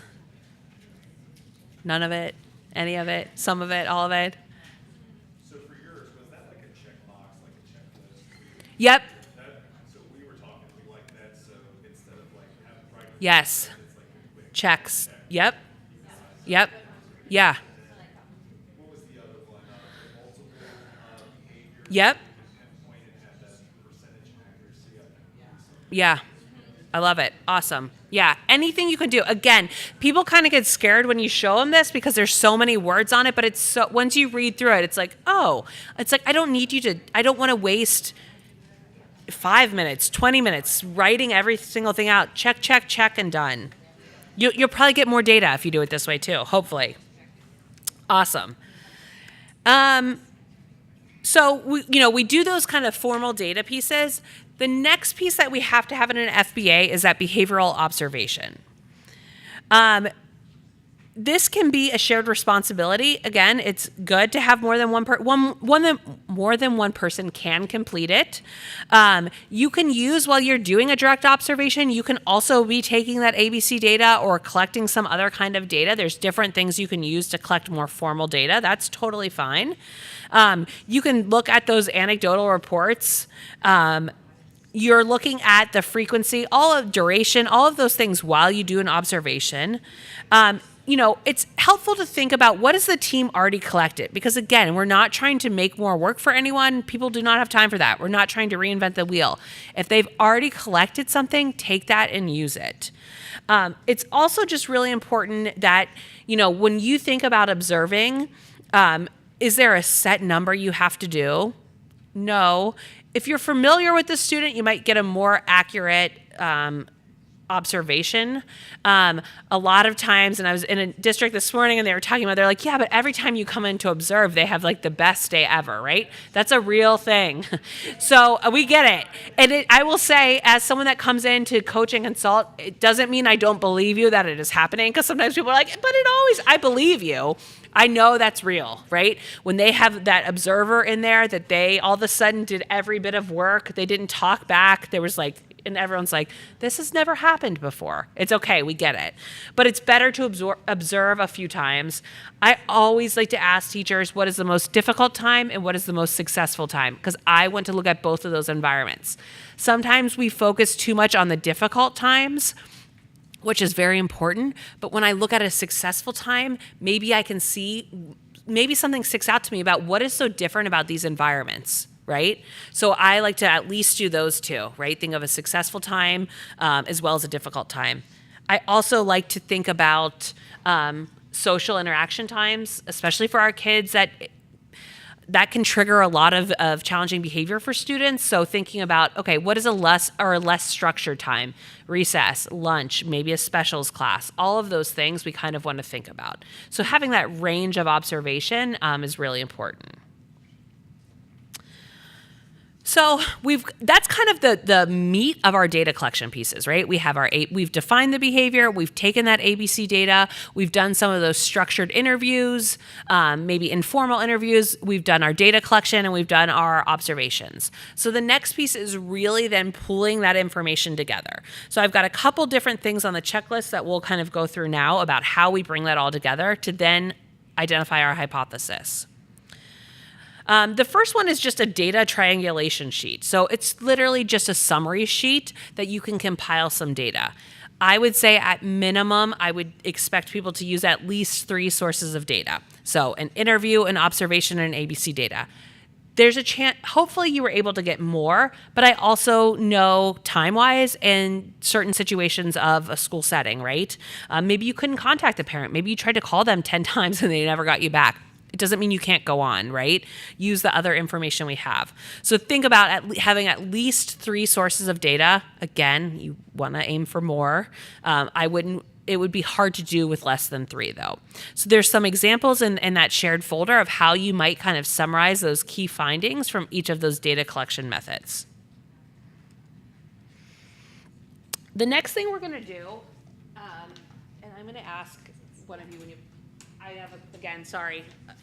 S1: None of it? Any of it? Some of it? All of it?
S5: So for yours, was that like a checkbox, like a checklist?
S1: Yep.
S5: So we were talking, we like that, so instead of like having writing,
S1: Yes.
S5: it's like a quick.
S1: Checks. Yep. Yep. Yeah.
S5: What was the other one? Multiple behaviors.
S1: Yep.
S5: Pinpoint and have that percentage accuracy of it.
S1: Yeah. I love it. Awesome. Yeah. Anything you can do. Again, people kind of get scared when you show them this because there's so many words on it, but it's so, once you read through it, it's like, oh, it's like, I don't want to waste 5 minutes, 20 minutes writing every single thing out. Check, check, check, and done. You'll probably get more data if you do it this way too, hopefully. Awesome. So we do those kind of formal data pieces. The next piece that we have to have in an FBA is that behavioral observation. This can be a shared responsibility. Again, it's good to have more than more than one person can complete it. You can use while you're doing a direct observation. You can also be taking that ABC data or collecting some other kind of data. There's different things you can use to collect more formal data. That's totally fine. You can look at those anecdotal reports. You're looking at the frequency, all of duration, all of those things while you do an observation. It's helpful to think about what has the team already collected? Because again, we're not trying to make more work for anyone. People do not have time for that. We're not trying to reinvent the wheel. If they've already collected something, take that and use it. It's also just really important that, when you think about observing, is there a set number you have to do? No. If you're familiar with the student, you might get a more accurate observation. A lot of times, and I was in a district this morning and they were talking about, they're like, yeah, but every time you come in to observe, they have like the best day ever, right? That's a real thing. So we get it. And I will say, as someone that comes in to coach and consult, it doesn't mean I don't believe you that it is happening, because sometimes people are like, but I believe you. I know that's real, right? When they have that observer in there that they all of a sudden did every bit of work, they didn't talk back, there was like, and everyone's like, this has never happened before. It's okay, we get it. But it's better to observe a few times. I always like to ask teachers, what is the most difficult time and what is the most successful time? Because I want to look at both of those environments. Sometimes we focus too much on the difficult times, which is very important. But when I look at a successful time, maybe I can see, maybe something sticks out to me about what is so different about these environments, right? So I like to at least do those two, right? Think of a successful time as well as a difficult time. I also like to think about social interaction times, especially for our kids, that can trigger a lot of challenging behavior for students. So thinking about, okay, what is a less structured time? Recess, lunch, maybe a specials class, all of those things we kind of want to think about. So having that range of observation is really important. So that's kind of the meat of our data collection pieces, right? We've defined the behavior, we've taken that ABC data, we've done some of those structured interviews, maybe informal interviews, we've done our data collection, and we've done our observations. So the next piece is really then pulling that information together. So I've got a couple different things on the checklist that we'll kind of go through now about how we bring that all together to then identify our hypothesis. The first one is just a data triangulation sheet. So it's literally just a summary sheet that you can compile some data. I would say at minimum, I would expect people to use at least 3 sources of data. So an interview, an observation, and an ABC data. There's a chance, hopefully you were able to get more, but I also know time-wise in certain situations of a school setting, right? Maybe you couldn't contact the parent. Maybe you tried to call them 10 times and they never got you back. It doesn't mean you can't go on, right? Use the other information we have. So think about having at least 3 sources of data. Again, you want to aim for more. It would be hard to do with less than 3 though. So there's some examples in that shared folder of how you might kind of summarize those key findings from each of those data collection methods. The next thing we're going to do, and I'm going to ask one of you when you, I have,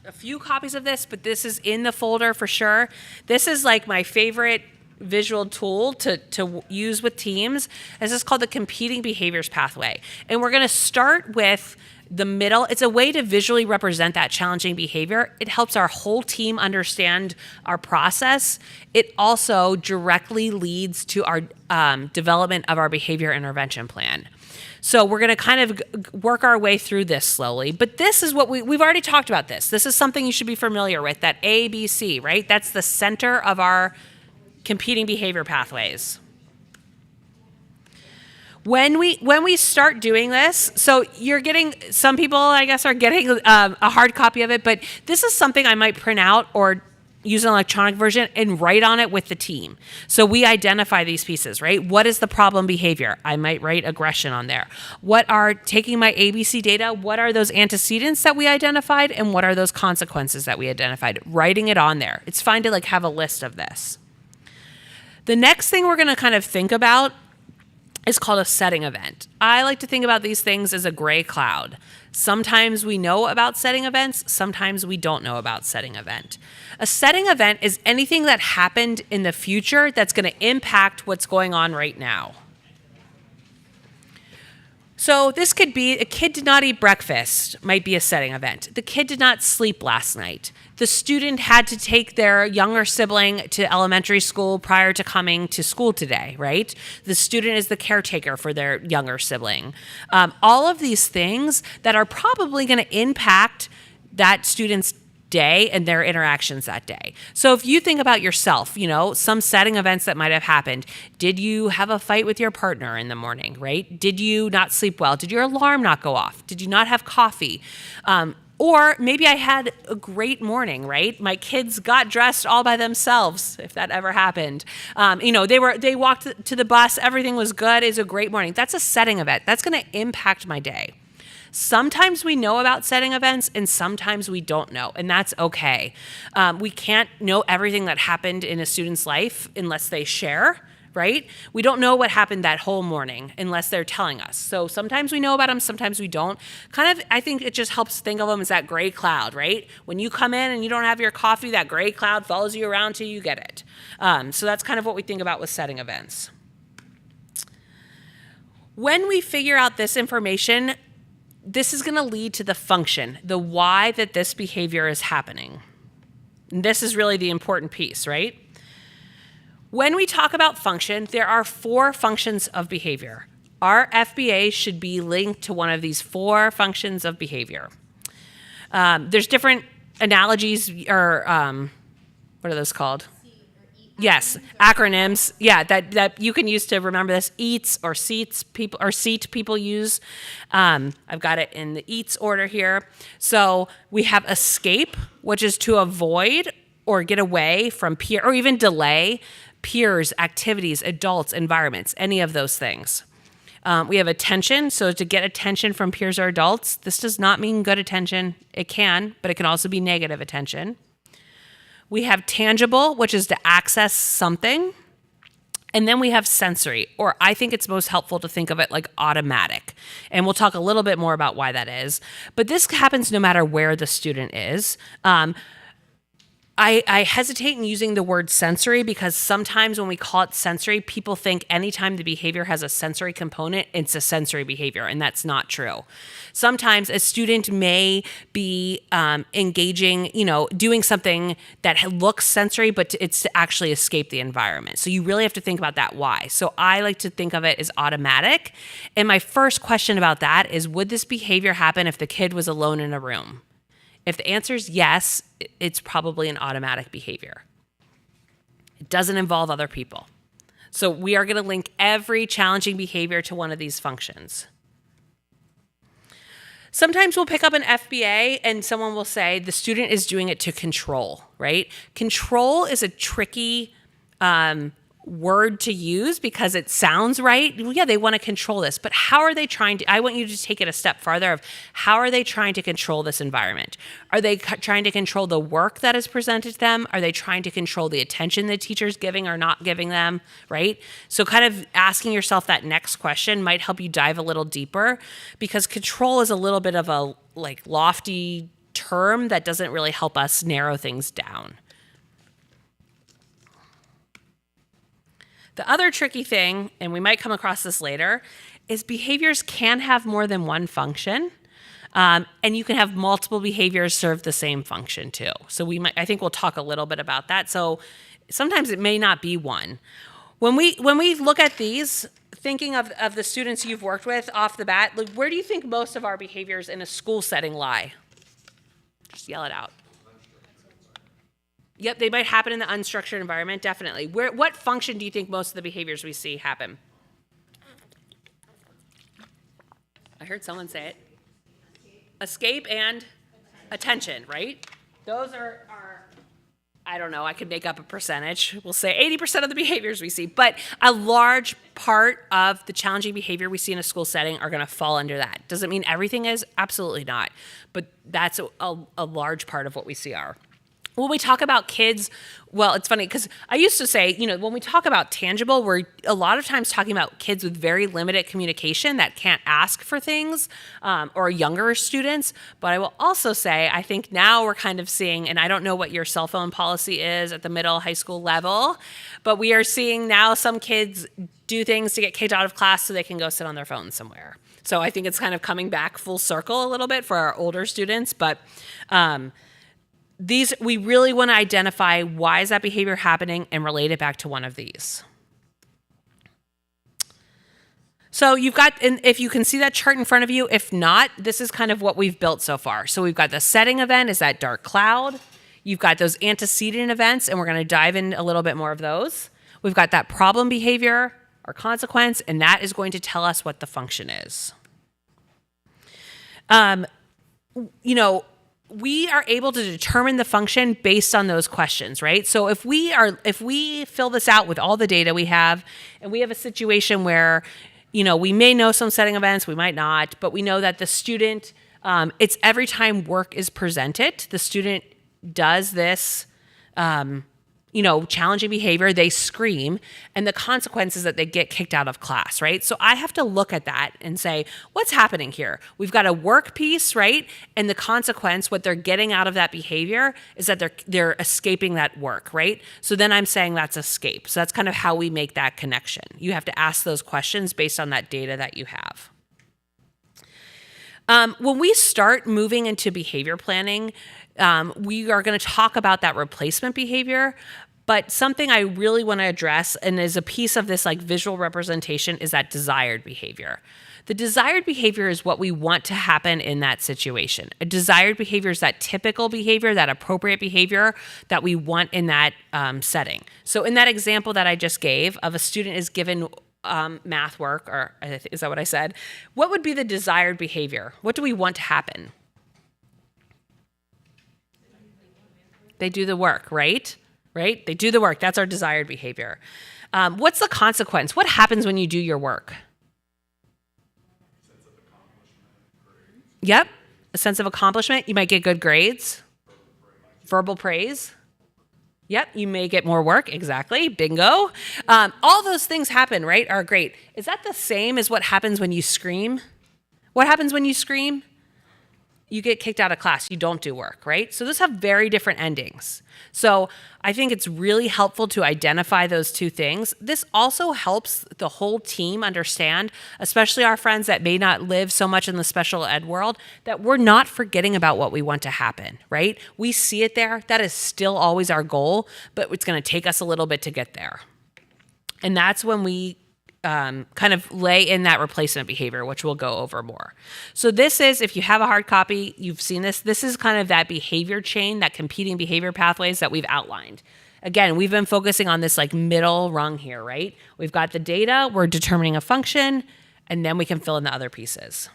S1: a few copies of this, but this is in the folder for sure. This is like my favorite visual tool to use with teams. This is called the competing behaviors pathway. And we're going to start with the middle. It's a way to visually represent that challenging behavior. It helps our whole team understand our process. It also directly leads to our development of our behavior intervention plan. So we're going to kind of work our way through this slowly. But this is what we've already talked about this. This is something you should be familiar with, that ABC, right? That's the center of our competing behavior pathways. When we start doing this, so you're getting, some people I guess are getting a hard copy of it, but this is something I might print out or use an electronic version and write on it with the team. So we identify these pieces, right? What is the problem behavior? I might write aggression on there. What are, taking my ABC data, what are those antecedents that we identified and what are those consequences that we identified? Writing it on there. It's fine to like have a list of this. The next thing we're going to kind of think about is called a setting event. I like to think about these things as a gray cloud. Sometimes we know about setting events, sometimes we don't know about setting event. A setting event is anything that happened in the future that's going to impact what's going on right now. So this could be a kid did not eat breakfast, might be a setting event. The kid did not sleep last night. The student had to take their younger sibling to elementary school prior to coming to school today, right? The student is the caretaker for their younger sibling. All of these things that are probably going to impact that student's day and their interactions that day. So if you think about yourself, you know, some setting events that might have happened. Did you have a fight with your partner in the morning, right? Did you not sleep well? Did your alarm not go off? Did you not have coffee? Or maybe I had a great morning, right? My kids got dressed all by themselves, if that ever happened. They walked to the bus, everything was good, it's a great morning. That's a setting event. That's gonna impact my day. Sometimes we know about setting events and sometimes we don't know, and that's okay. We can't know everything that happened in a student's life unless they share, right? We don't know what happened that whole morning unless they're telling us. So sometimes we know about them, sometimes we don't. Kind of, I think it just helps think of them as that gray cloud, right? When you come in and you don't have your coffee, that gray cloud follows you around till you get it. So that's kind of what we think about with setting events. When we figure out this information, this is going to lead to the function, the why that this behavior is happening. And this is really the important piece, right? When we talk about function, there are 4 functions of behavior. Our FBA should be linked to one of these 4 functions of behavior. There's different analogies or what are those called? Yes, acronyms. Yeah, that you can use to remember this. EATS or SEATS people use. I've got it in the EATS order here. So we have escape, which is to avoid or get away from peer or even delay peers, activities, adults, environments, any of those things. We have attention, so to get attention from peers or adults. This does not mean good attention. It can, but it can also be negative attention. We have tangible, which is to access something. And then we have sensory, or I think it's most helpful to think of it like automatic. And we'll talk a little bit more about why that is. But this happens no matter where the student is. I hesitate in using the word sensory because sometimes when we call it sensory, people think anytime the behavior has a sensory component, it's a sensory behavior, and that's not true. Sometimes a student may be engaging, doing something that looks sensory, but it's to actually escape the environment. So you really have to think about that why. So I like to think of it as automatic. And my first question about that is, would this behavior happen if the kid was alone in a room? If the answer is yes, it's probably an automatic behavior. It doesn't involve other people. So we are going to link every challenging behavior to one of these functions. Sometimes we'll pick up an FBA and someone will say the student is doing it to control, right? Control is a tricky word to use because it sounds right. Well, yeah, they want to control this, but how are they trying to? I want you to take it a step farther of how are they trying to control this environment? Are they trying to control the work that is presented to them? Are they trying to control the attention the teacher's giving or not giving them, right? So kind of asking yourself that next question might help you dive a little deeper, because control is a little bit of a lofty term that doesn't really help us narrow things down. The other tricky thing, and we might come across this later, is behaviors can have more than one function, and you can have multiple behaviors serve the same function too. So I think we'll talk a little bit about that. So sometimes it may not be one. When we look at these, thinking of the students you've worked with off the bat, where do you think most of our behaviors in a school setting lie? Just yell it out. Yep, they might happen in the unstructured environment, definitely. What function do you think most of the behaviors we see happen? I heard someone say it. Escape and attention, right? Those are I don't know, I could make up a percentage. We'll say 80% of the behaviors we see, but a large part of the challenging behavior we see in a school setting are going to fall under that. Does it mean everything is? Absolutely not. But that's a large part of what we see are. When we talk about kids, well, it's funny because I used to say, when we talk about tangible, we're a lot of times talking about kids with very limited communication that can't ask for things, or younger students. But I will also say, I think now we're kind of seeing, and I don't know what your cell phone policy is at the middle high school level, but we are seeing now some kids do things to get kicked out of class so they can go sit on their phone somewhere. So I think it's kind of coming back full circle a little bit for our older students, but we really want to identify why is that behavior happening and relate it back to one of these. So you've got, and if you can see that chart in front of you, if not, this is kind of what we've built so far. So we've got the setting event is that dark cloud. You've got those antecedent events, and we're going to dive in a little bit more of those. We've got that problem behavior or consequence, and that is going to tell us what the function is. We are able to determine the function based on those questions, right? So if we fill this out with all the data we have, and we have a situation where, we may know some setting events, we might not, but we know that the student, it's every time work is presented, the student does this, challenging behavior, they scream, and the consequence is that they get kicked out of class, right? So I have to look at that and say, what's happening here? We've got a work piece, right? And the consequence, what they're getting out of that behavior is that they're escaping that work, right? So then I'm saying that's escape. So that's kind of how we make that connection. You have to ask those questions based on that data that you have. When we start moving into behavior planning, we are going to talk about that replacement behavior, but something I really want to address, and is a piece of this visual representation, is that desired behavior. The desired behavior is what we want to happen in that situation. A desired behavior is that typical behavior, that appropriate behavior that we want in that setting. So in that example that I just gave of a student is given math work, or is that what I said? What would be the desired behavior? What do we want to happen? They do the work, right? Right? They do the work. That's our desired behavior. What's the consequence? What happens when you do your work? Yep. A sense of accomplishment. You might get good grades. Verbal praise. Yep, you may get more work. Exactly. Bingo. All those things happen, right? Are great. Is that the same as what happens when you scream? What happens when you scream? You get kicked out of class. You don't do work, right? So those have very different endings. So I think it's really helpful to identify those two things. This also helps the whole team understand, especially our friends that may not live so much in the special ed world, that we're not forgetting about what we want to happen, right? We see it there. That is still always our goal, but it's going to take us a little bit to get there. And that's when we kind of lay in that replacement behavior, which we'll go over more. So this is, if you have a hard copy, you've seen this. This is kind of that behavior chain, that competing behavior pathways that we've outlined. Again, we've been focusing on this like middle rung here, right? We've got the data, we're determining a function, and then we can fill in the other pieces.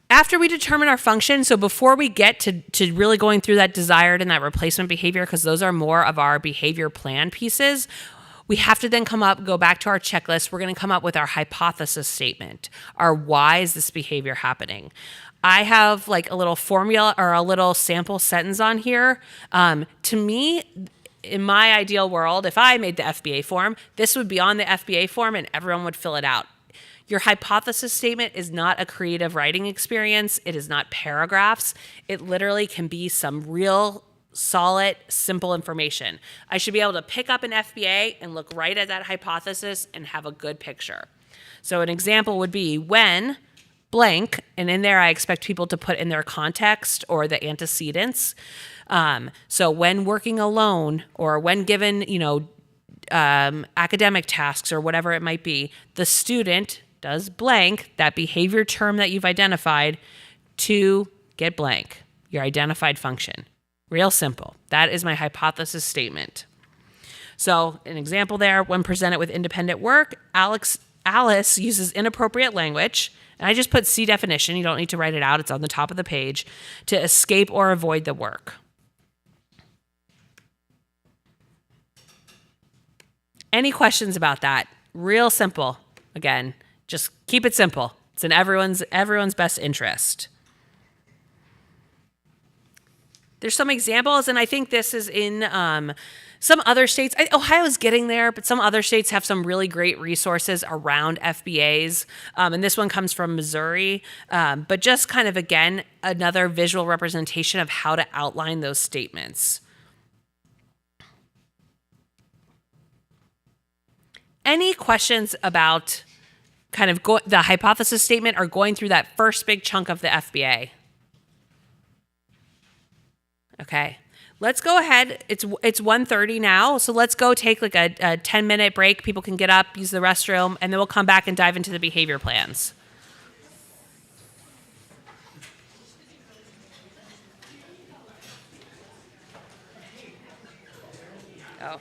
S1: After we determine our function, so before we get to really going through that desired and that replacement behavior, because those are more of our behavior plan pieces, we have to then go back to our checklist. We're going to come up with our hypothesis statement, our why is this behavior happening? I have like a little formula or a little sample sentence on here. To me, in my ideal world, if I made the FBA form, this would be on the FBA form and everyone would fill it out. Your hypothesis statement is not a creative writing experience. It is not paragraphs. It literally can be some real solid, simple information. I should be able to pick up an FBA and look right at that hypothesis and have a good picture. So an example would be when blank, and in there I expect people to put in their context or the antecedents. So when working alone or when given, academic tasks or whatever it might be, the student does blank, that behavior term that you've identified, to get blank, your identified function. Real simple. That is my hypothesis statement. So an example there, when presented with independent work, Alice uses inappropriate language, and I just put C definition, you don't need to write it out, it's on the top of the page, to escape or avoid the work. Any questions about that? Real simple. Again, just keep it simple. It's in everyone's best interest. There's some examples, and I think this is in some other states. Ohio's getting there, but some other states have some really great resources around FBAs, and this one comes from Missouri. But just kind of, again, another visual representation of how to outline those statements. Any questions about kind of the hypothesis statement or going through that first big chunk of the FBA? Okay, let's go ahead. It's 1:30 now, so let's go take like a 10-minute break. People can get up, use the restroom, and then we'll come back and dive into the behavior plans. Oh.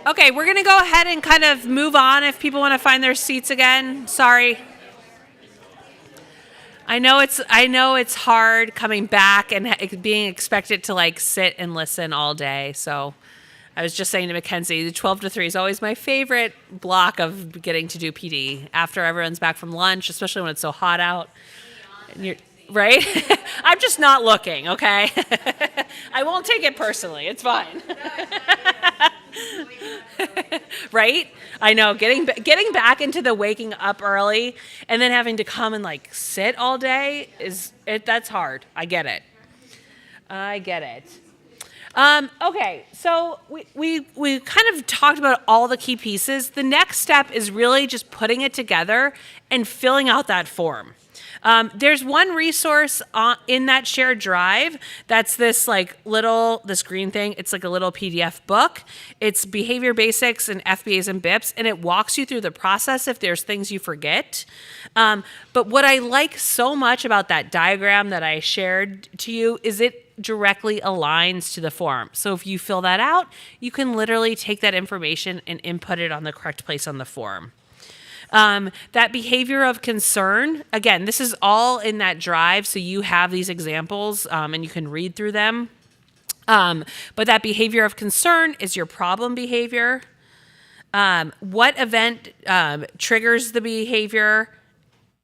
S1: Okay, we're going to go ahead and kind of move on if people want to find their seats again. Sorry. I know it's hard coming back and being expected to like sit and listen all day. So I was just saying to Mackenzie, the 12 to 3 is always my favorite block of getting to do PD after everyone's back from lunch, especially when it's so hot out. And you're, right? I'm just not looking, okay? I won't take it personally. It's fine. Right? I know getting back into the waking up early and then having to come and like sit all day that's hard. I get it. Okay, so we kind of talked about all the key pieces. The next step is really just putting it together and filling out that form. There's one resource in that shared drive that's this green thing. It's like a little PDF book. It's behavior basics and FBAs and BIPs, and it walks you through the process if there's things you forget. But what I like so much about that diagram that I shared to you is it directly aligns to the form. So if you fill that out, you can literally take that information and input it on the correct place on the form. That behavior of concern, again, this is all in that drive, so you have these examples and you can read through them. But that behavior of concern is your problem behavior. What event triggers the behavior?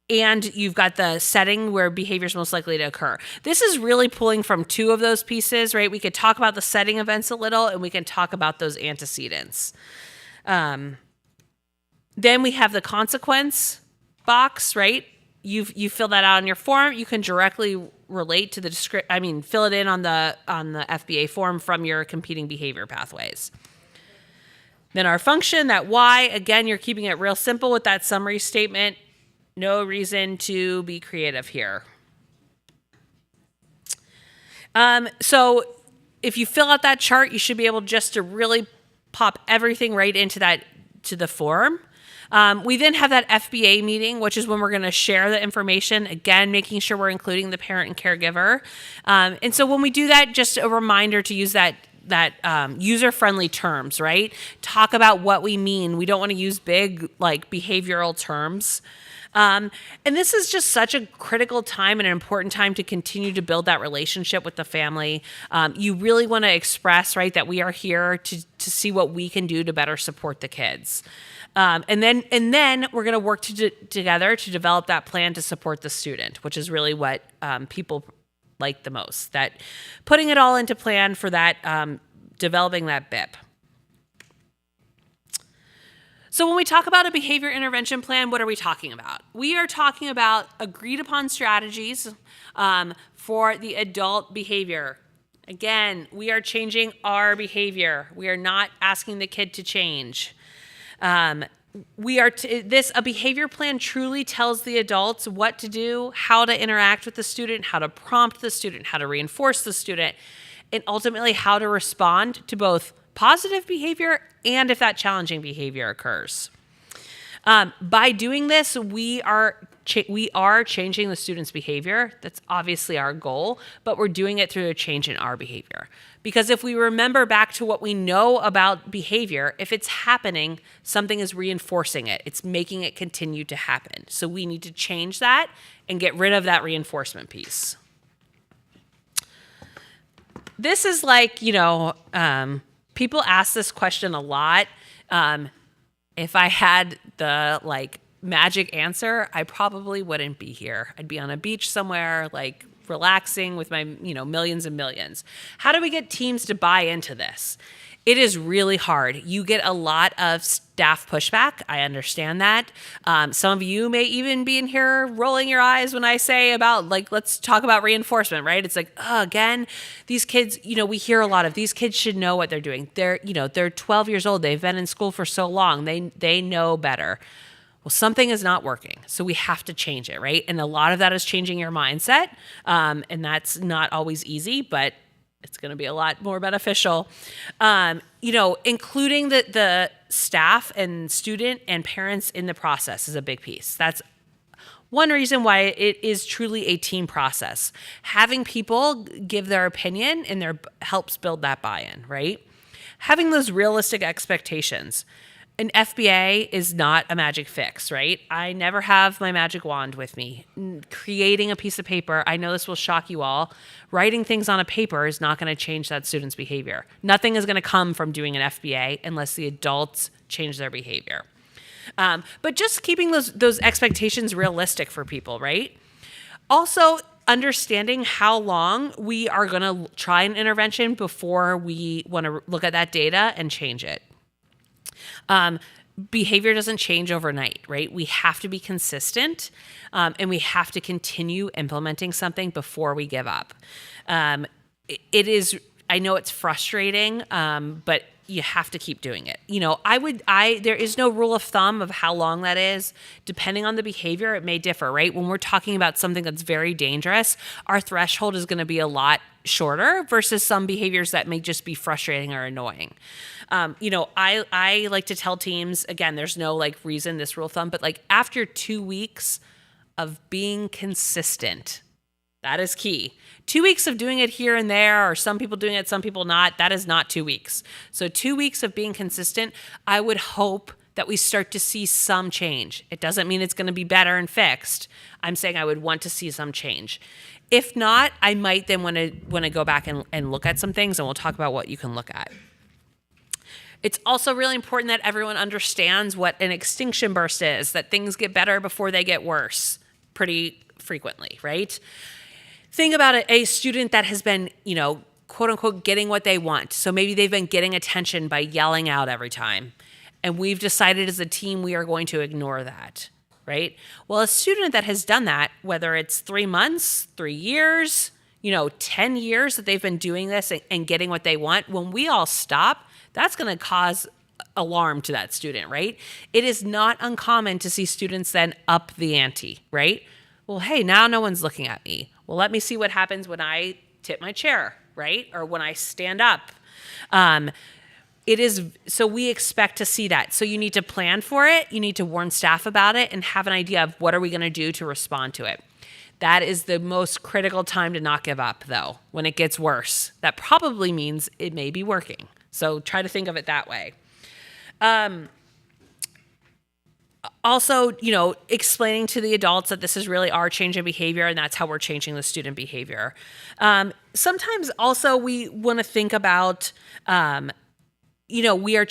S1: And you've got the setting where behavior is most likely to occur. This is really pulling from two of those pieces, right? We could talk about the setting events a little, and we can talk about those antecedents. Then we have the consequence box, right? You fill that out on your form. You can directly relate to fill it in on the FBA form from your competing behavior pathways. Then our function, that Y, again, you're keeping it real simple with that summary statement. No reason to be creative here. So if you fill out that chart, you should be able just to really pop everything right into the form. We then have that FBA meeting, which is when we're going to share the information, again, making sure we're including the parent and caregiver. And so when we do that, just a reminder to use that user-friendly terms, right? Talk about what we mean. We don't want to use big, like, behavioral terms. And this is just such a critical time and an important time to continue to build that relationship with the family. You really want to express, right, that we are here to see what we can do to better support the kids. And then we're going to work together to develop that plan to support the student, which is really what people like the most. That putting it all into plan for that, developing that BIP. So when we talk about a behavior intervention plan, what are we talking about? We are talking about agreed upon strategies for the adult behavior. Again, we are changing our behavior. We are not asking the kid to change. A behavior plan truly tells the adults what to do, how to interact with the student, how to prompt the student, how to reinforce the student, and ultimately how to respond to both positive behavior and if that challenging behavior occurs. By doing this, we are changing the student's behavior. That's obviously our goal, but we're doing it through a change in our behavior. Because if we remember back to what we know about behavior, if it's happening, something is reinforcing it. It's making it continue to happen. So we need to change that and get rid of that reinforcement piece. This is like, people ask this question a lot. If I had the magic answer, I probably wouldn't be here. I'd be on a beach somewhere, relaxing with my, millions and millions. How do we get teams to buy into this? It is really hard. You get a lot of staff pushback. I understand that. Some of you may even be in here rolling your eyes when I say about let's talk about reinforcement, right? It's again, these kids, we hear a lot of these kids should know what they're doing. They're 12 years old. They've been in school for so long. They know better. Well, something is not working. So we have to change it, right? And a lot of that is changing your mindset. And that's not always easy, but it's going to be a lot more beneficial. Including the staff and student and parents in the process is a big piece. That's one reason why it is truly a team process. Having people give their opinion and helps build that buy-in, right? having those realistic expectations. An FBA is not a magic fix, right? I never have my magic wand with me. Creating a piece of paper, I know this will shock you all. Writing things on a paper is not going to change that student's behavior. Nothing is going to come from doing an FBA unless the adults change their behavior. But just keeping those expectations realistic for people, right? Also, understanding how long we are going to try an intervention before we want to look at that data and change it. Behavior doesn't change overnight, right? We have to be consistent, and we have to continue implementing something before we give up. It is, I know it's frustrating, but you have to keep doing it. There is no rule of thumb of how long that is. Depending on the behavior, it may differ, right? When we're talking about something that's very dangerous, our threshold is going to be a lot shorter versus some behaviors that may just be frustrating or annoying. I like to tell teams, again, there's no reason, this rule of thumb, but after 2 weeks of being consistent, that is key. 2 weeks of doing it here and there, or some people doing it, some people not, that is not 2 weeks. So 2 weeks of being consistent, I would hope that we start to see some change. It doesn't mean it's going to be better and fixed. I'm saying I would want to see some change. If not, I might then want to go back and look at some things, and we'll talk about what you can look at. It's also really important that everyone understands what an extinction burst is, that things get better before they get worse pretty frequently, right? Think about a student that has been, quote unquote, getting what they want. So maybe they've been getting attention by yelling out every time. And we've decided as a team we are going to ignore that, right? Well, a student that has done that, whether it's 3 months, 3 years, 10 years that they've been doing this and getting what they want, when we all stop, that's going to cause alarm to that student, right? It is not uncommon to see students then up the ante, right? Well, hey, now no one's looking at me. Well, let me see what happens when I tip my chair, right? Or when I stand up. So we expect to see that. So you need to plan for it. You need to warn staff about it and have an idea of what are we going to do to respond to it. That is the most critical time to not give up, though, when it gets worse. That probably means it may be working. So try to think of it that way. Also, explaining to the adults that this is really our change in behavior and that's how we're changing the student behavior. Sometimes also we want to think about, we are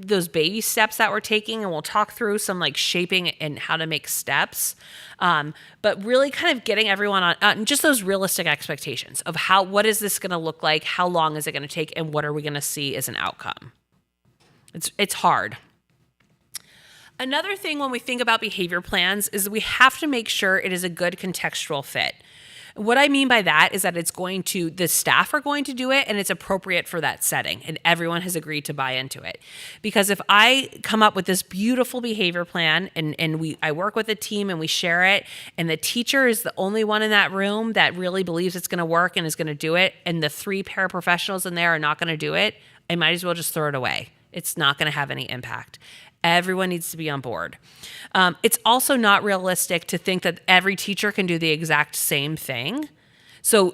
S1: those baby steps that we're taking, and we'll talk through some shaping and how to make steps. But really kind of getting everyone on just those realistic expectations of what is this going to look like? How long is it going to take? And what are we going to see as an outcome? It's hard. Another thing when we think about behavior plans is we have to make sure it is a good contextual fit. What I mean by that is that the staff are going to do it and it's appropriate for that setting and everyone has agreed to buy into it. Because if I come up with this beautiful behavior plan and I work with a team and we share it and the teacher is the only one in that room that really believes it's going to work and is going to do it and the 3 paraprofessionals in there are not going to do it, I might as well just throw it away. It's not going to have any impact. Everyone needs to be on board. It's also not realistic to think that every teacher can do the exact same thing. So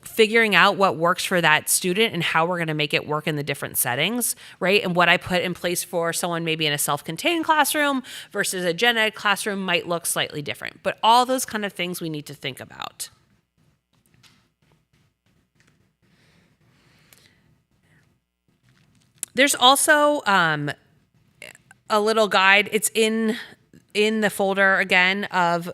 S1: figuring out what works for that student and how we're going to make it work in the different settings, right? And what I put in place for someone maybe in a self-contained classroom versus a gen ed classroom might look slightly different. But all those kind of things we need to think about. There's also a little guide. It's in the folder again of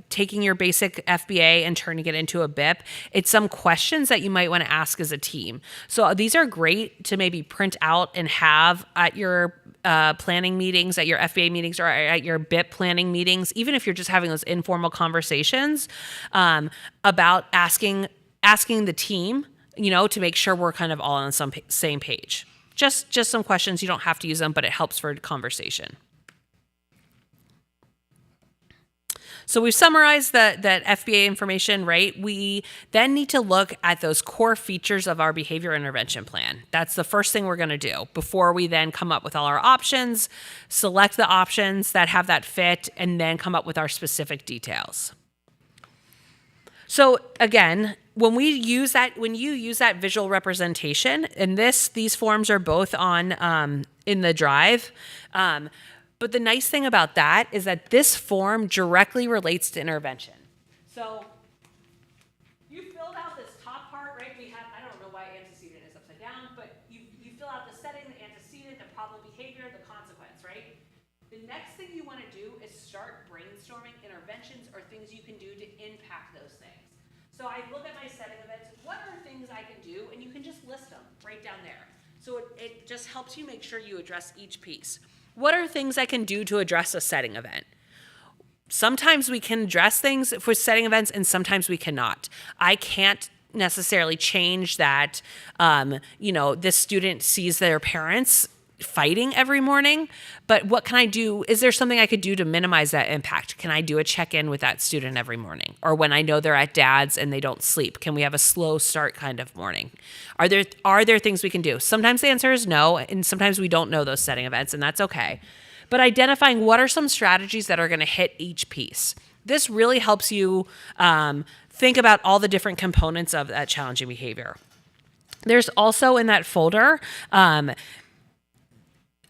S1: taking your basic FBA and turning it into a BIP. It's some questions that you might want to ask as a team. So these are great to maybe print out and have at your planning meetings, at your FBA meetings, or at your BIP planning meetings, even if you're just having those informal conversations about asking the team, to make sure we're kind of all on some same page. Just some questions. You don't have to use them, but it helps for conversation. So we've summarized that FBA information, right? We then need to look at those core features of our behavior intervention plan. That's the first thing we're going to do before we then come up with all our options, select the options that have that fit, and then come up with our specific details. So again, when you use that visual representation, and these forms are both on in the drive. But the nice thing about that is that this form directly relates to intervention. So you filled out this top part, right? I don't know why antecedent is upside down, but you fill out the setting, the antecedent, the problem behavior, the consequence, right? The next thing you want to do is start brainstorming interventions or things you can do to impact those things. So I look at my setting events, what are things I can do? And you can just list them right down there. So it just helps you make sure you address each piece. What are things I can do to address a setting event? Sometimes we can address things for setting events and sometimes we cannot. I can't necessarily change that, this student sees their parents fighting every morning, but what can I do? Is there something I could do to minimize that impact? Can I do a check-in with that student every morning? Or when I know they're at dad's and they don't sleep, can we have a slow start kind of morning? Are there things we can do? Sometimes the answer is no, and sometimes we don't know those setting events, and that's okay. But identifying what are some strategies that are going to hit each piece. This really helps you think about all the different components of that challenging behavior. There's also in that folder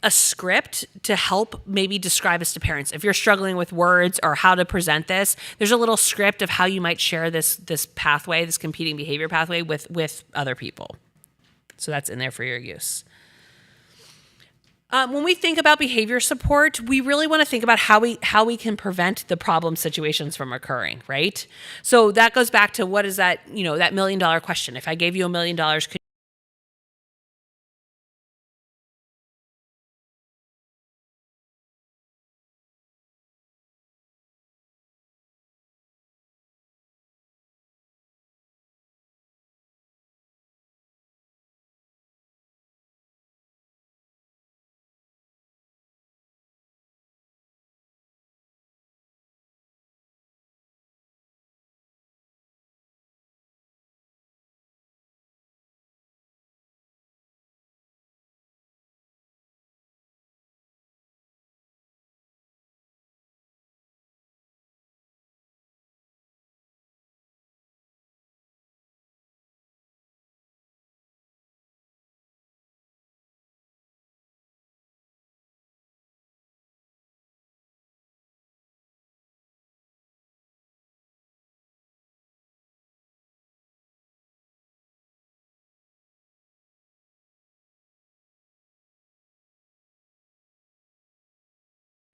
S1: a script to help maybe describe this to parents. If you're struggling with words or how to present this, there's a little script of how you might share this pathway, this competing behavior pathway with other people. So that's in there for your use. When we think about behavior support, we really want to think about how we can prevent the problem situations from occurring, right? So that goes back to what is that, that $1 million question. If I gave you $1 million, could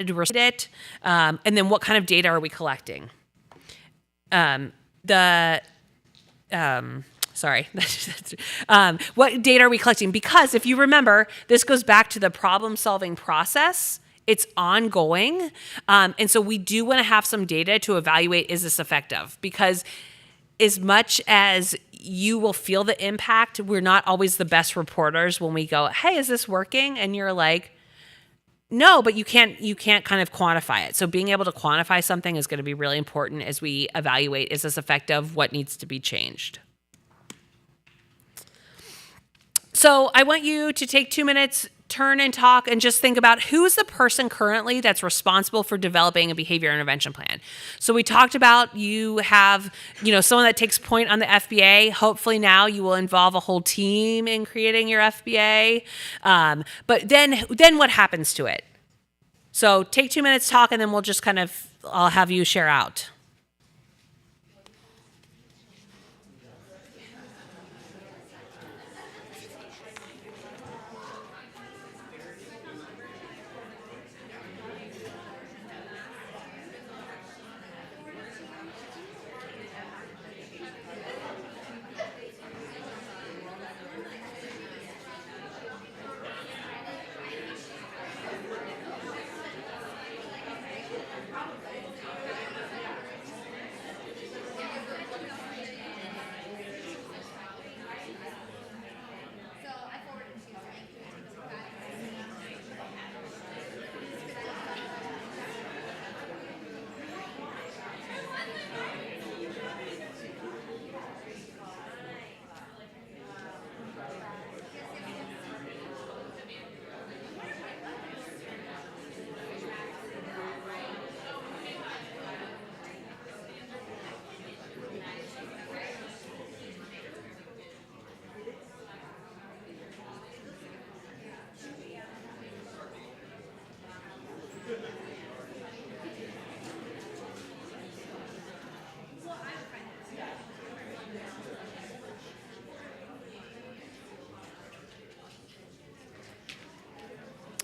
S1: it, and then what kind of data are we collecting? What data are we collecting? Because if you remember, this goes back to the problem-solving process. It's ongoing, and so we do want to have some data to evaluate, is this effective? Because as much as you will feel the impact, we're not always the best reporters when we go, hey, is this working? And you're like, no, but you can't kind of quantify it. So being able to quantify something is going to be really important as we evaluate, is this effective? What needs to be changed? So I want you to take 2 minutes, turn and talk, and just think about who's the person currently that's responsible for developing a behavior intervention plan. So we talked about you have, someone that takes point on the FBA. Hopefully now you will involve a whole team in creating your FBA. But then what happens to it? So take 2 minutes, talk, and then we'll just I'll have you share out.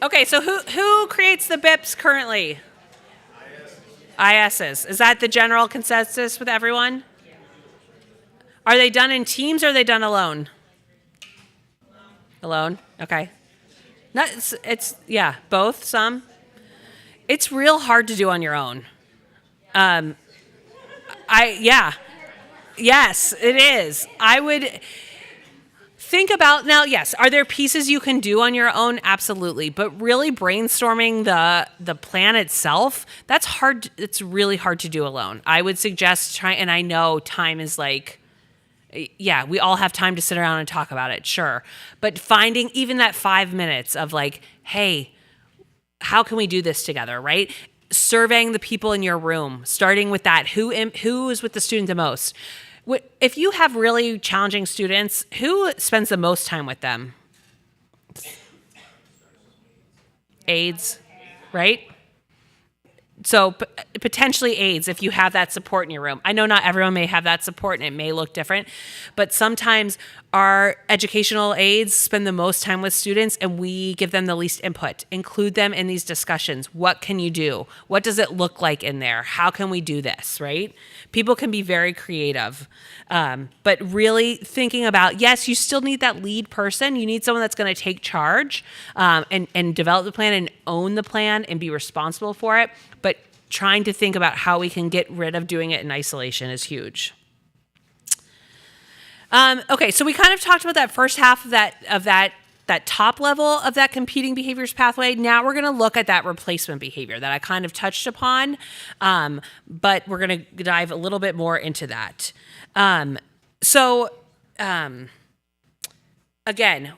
S1: Okay, so who creates the BIPs currently? ISs. Is that the general consensus with everyone? Are they done in teams or are they done alone? Alone. Okay. Not, yeah, both, some. It's real hard to do on your own. Yeah. Yes, it is. I would think about now, yes, are there pieces you can do on your own? Absolutely. But really brainstorming the plan itself, that's hard. It's really hard to do alone. I would suggest try, and I know time is like, yeah, we all have time to sit around and talk about it, sure. But finding even that 5 minutes of like, hey, how can we do this together, right? Surveying the people in your room, starting with that. Who is with the student the most? If you have really challenging students, who spends the most time with them? Aides, right? So potentially aides if you have that support in your room. I know not everyone may have that support and it may look different, but sometimes our educational aides spend the most time with students and we give them the least input. Include them in these discussions. What can you do? What does it look like in there? How can we do this, right? People can be very creative, but really thinking about, yes, you still need that lead person. You need someone that's going to take charge and develop the plan and own the plan and be responsible for it. But trying to think about how we can get rid of doing it in isolation is huge. Okay, so we kind of talked about that first half of that top level of that competing behaviors pathway. Now we're going to look at that replacement behavior that I kind of touched upon, but we're going to dive a little bit more into that. Again,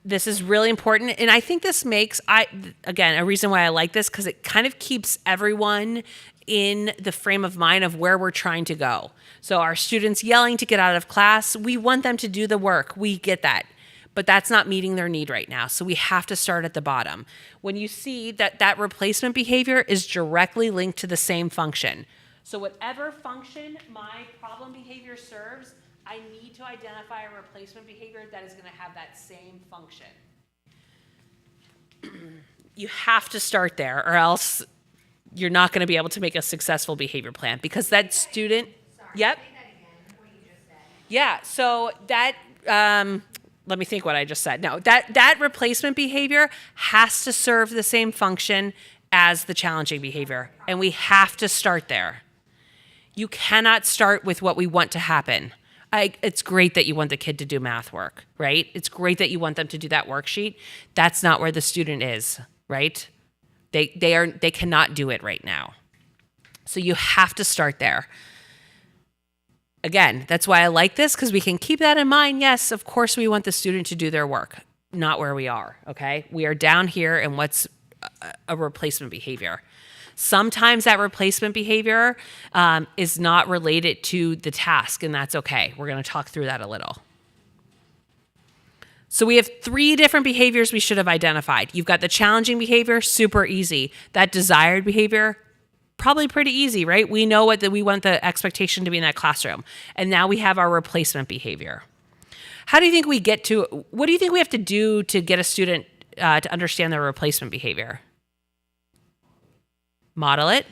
S1: this is really important, and I think this makes, a reason why I like this, because it kind of keeps everyone in the frame of mind of where we're trying to go. So our students yelling to get out of class, we want them to do the work. We get that. But that's not meeting their need right now. So we have to start at the bottom. When you see that replacement behavior is directly linked to the same function. So whatever function my problem behavior serves, I need to identify a replacement behavior that is going to have that same function. You have to start there, or else you're not going to be able to make a successful behavior plan, because that student, yep.
S2: Say that again, what you just said.
S1: Yeah, so that, let me think what I just said. No, that replacement behavior has to serve the same function as the challenging behavior, and we have to start there. You cannot start with what we want to happen. It's great that you want the kid to do math work, right? It's great that you want them to do that worksheet. That's not where the student is, right? They cannot do it right now. So you have to start there. Again, that's why I like this, because we can keep that in mind. Yes, of course we want the student to do their work, not where we are, okay? We are down here in what's a replacement behavior. Sometimes that replacement behavior is not related to the task, and that's okay. We're going to talk through that a little. So we have 3 different behaviors we should have identified. You've got the challenging behavior, super easy. That desired behavior, probably pretty easy, right? We know we want the expectation to be in that classroom. And now we have our replacement behavior. What do you think we have to do to get a student to understand their replacement behavior? Model it,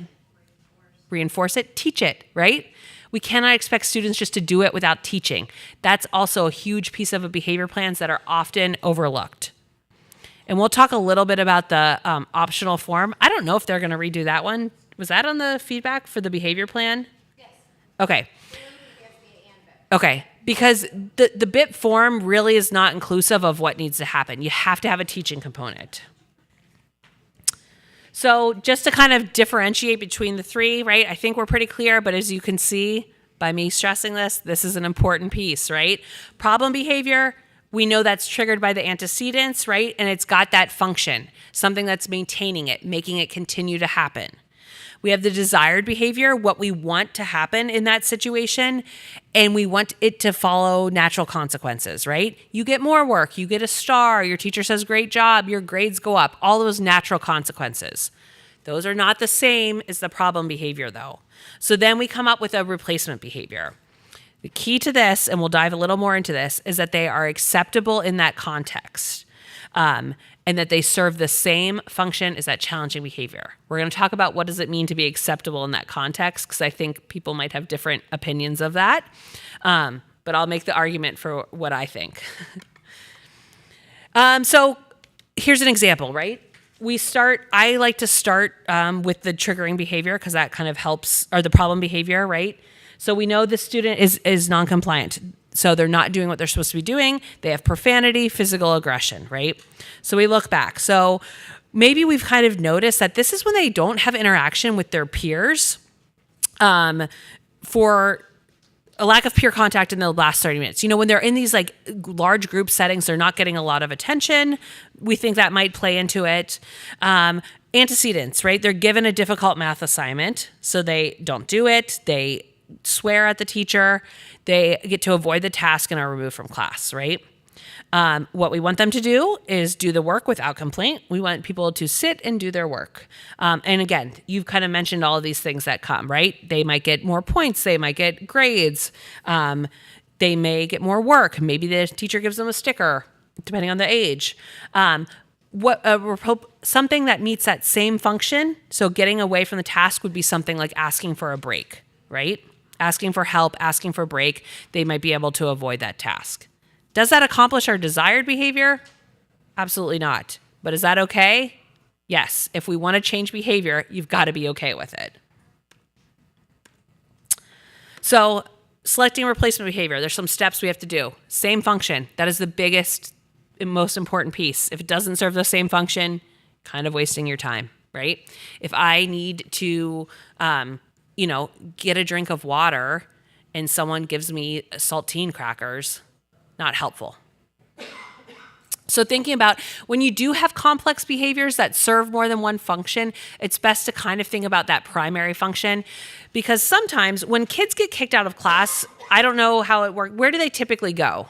S1: reinforce it, teach it, right? We cannot expect students just to do it without teaching. That's also a huge piece of a behavior plans that are often overlooked. And we'll talk a little bit about the optional form. I don't know if they're going to redo that one. Was that on the feedback for the behavior plan?
S2: Yes.
S1: Okay. Okay. Because the BIP form really is not inclusive of what needs to happen. You have to have a teaching component. So just to kind of differentiate between the 3, right? I think we're pretty clear, but as you can see by me stressing this is an important piece, right? Problem behavior, we know that's triggered by the antecedents, right? And it's got that function, something that's maintaining it, making it continue to happen. We have the desired behavior, what we want to happen in that situation, and we want it to follow natural consequences, right? You get more work, you get a star, your teacher says great job, your grades go up, all those natural consequences. Those are not the same as the problem behavior though. So then we come up with a replacement behavior. The key to this, and we'll dive a little more into this, is that they are acceptable in that context. and that they serve the same function as that challenging behavior. We're going to talk about what does it mean to be acceptable in that context, because I think people might have different opinions of that. But I'll make the argument for what I think. So here's an example, right? I like to start with the triggering behavior because that kind of helps, or the problem behavior, right? So we know the student is non-compliant. So they're not doing what they're supposed to be doing. They have profanity, physical aggression, right? So we look back. So maybe we've kind of noticed that this is when they don't have interaction with their peers for a lack of peer contact in the last 30 minutes. You know, when they're in these like large group settings, they're not getting a lot of attention. We think that might play into it. Antecedents, right? They're given a difficult math assignment, so they don't do it. They swear at the teacher. They get to avoid the task and are removed from class, right? What we want them to do is do the work without complaint. We want people to sit and do their work. And again, you've kind of mentioned all of these things that come, right? They might get more points. They might get grades. They may get more work. Maybe the teacher gives them a sticker, depending on the age. Something that meets that same function, so getting away from the task would be something like asking for a break, right? Asking for help, asking for a break. They might be able to avoid that task. Does that accomplish our desired behavior? Absolutely not. But is that okay? Yes. If we want to change behavior, you've got to be okay with it. So selecting replacement behavior, there's some steps we have to do. Same function. That is the biggest and most important piece. If it doesn't serve the same function, kind of wasting your time, right? If I need to, get a drink of water and someone gives me saltine crackers, not helpful. So thinking about when you do have complex behaviors that serve more than one function, it's best to kind of think about that primary function, because sometimes when kids get kicked out of class, I don't know how it works. Where do they typically go?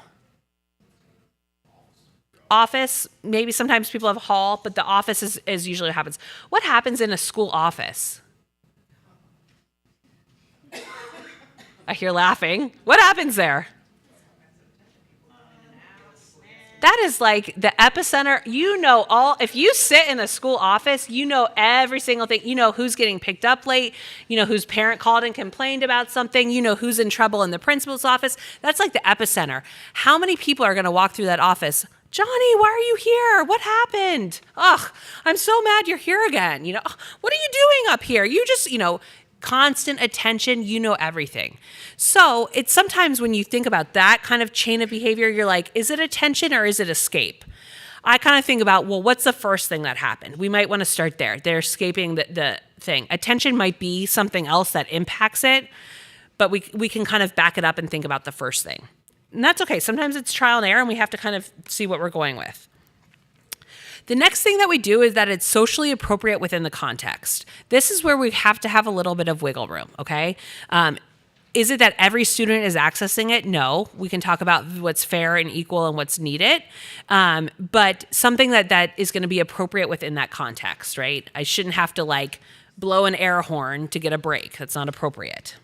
S1: Office. Maybe sometimes people have hall, but the office is usually what happens. What happens in a school office? I hear laughing. What happens there? That is like the epicenter. If you sit in a school office, you know every single thing. You know who's getting picked up late. You know whose parent called and complained about something. You know who's in trouble in the principal's office. That's like the epicenter. How many people are going to walk through that office? Johnny, why are you here? What happened? Ugh, I'm so mad you're here again. What are you doing up here? You just, constant attention, everything. So it's sometimes when you think about that kind of chain of behavior, you're like, is it attention or is it escape? I kind of think about, well, what's the first thing that happened? We might want to start there. They're escaping the thing. Attention might be something else that impacts it, but we can kind of back it up and think about the first thing. And that's okay. Sometimes it's trial and error and we have to kind of see what we're going with. The next thing that we do is that it's socially appropriate within the context. This is where we have to have a little bit of wiggle room, okay? Is it that every student is accessing it? No. We can talk about what's fair and equal and what's needed, but something that is going to be appropriate within that context, right? I shouldn't have to blow an air horn to get a break. That's not appropriate.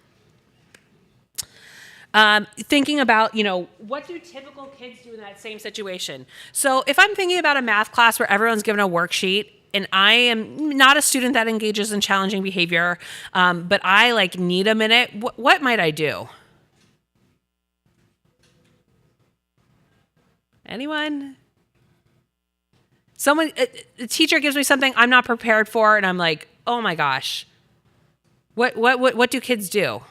S1: Thinking about, what do typical kids do in that same situation? So if I'm thinking about a math class where everyone's given a worksheet and I am not a student that engages in challenging behavior, but I need a minute, what might I do? Anyone? A teacher gives me something I'm not prepared for and I'm like, oh my gosh, what do kids do?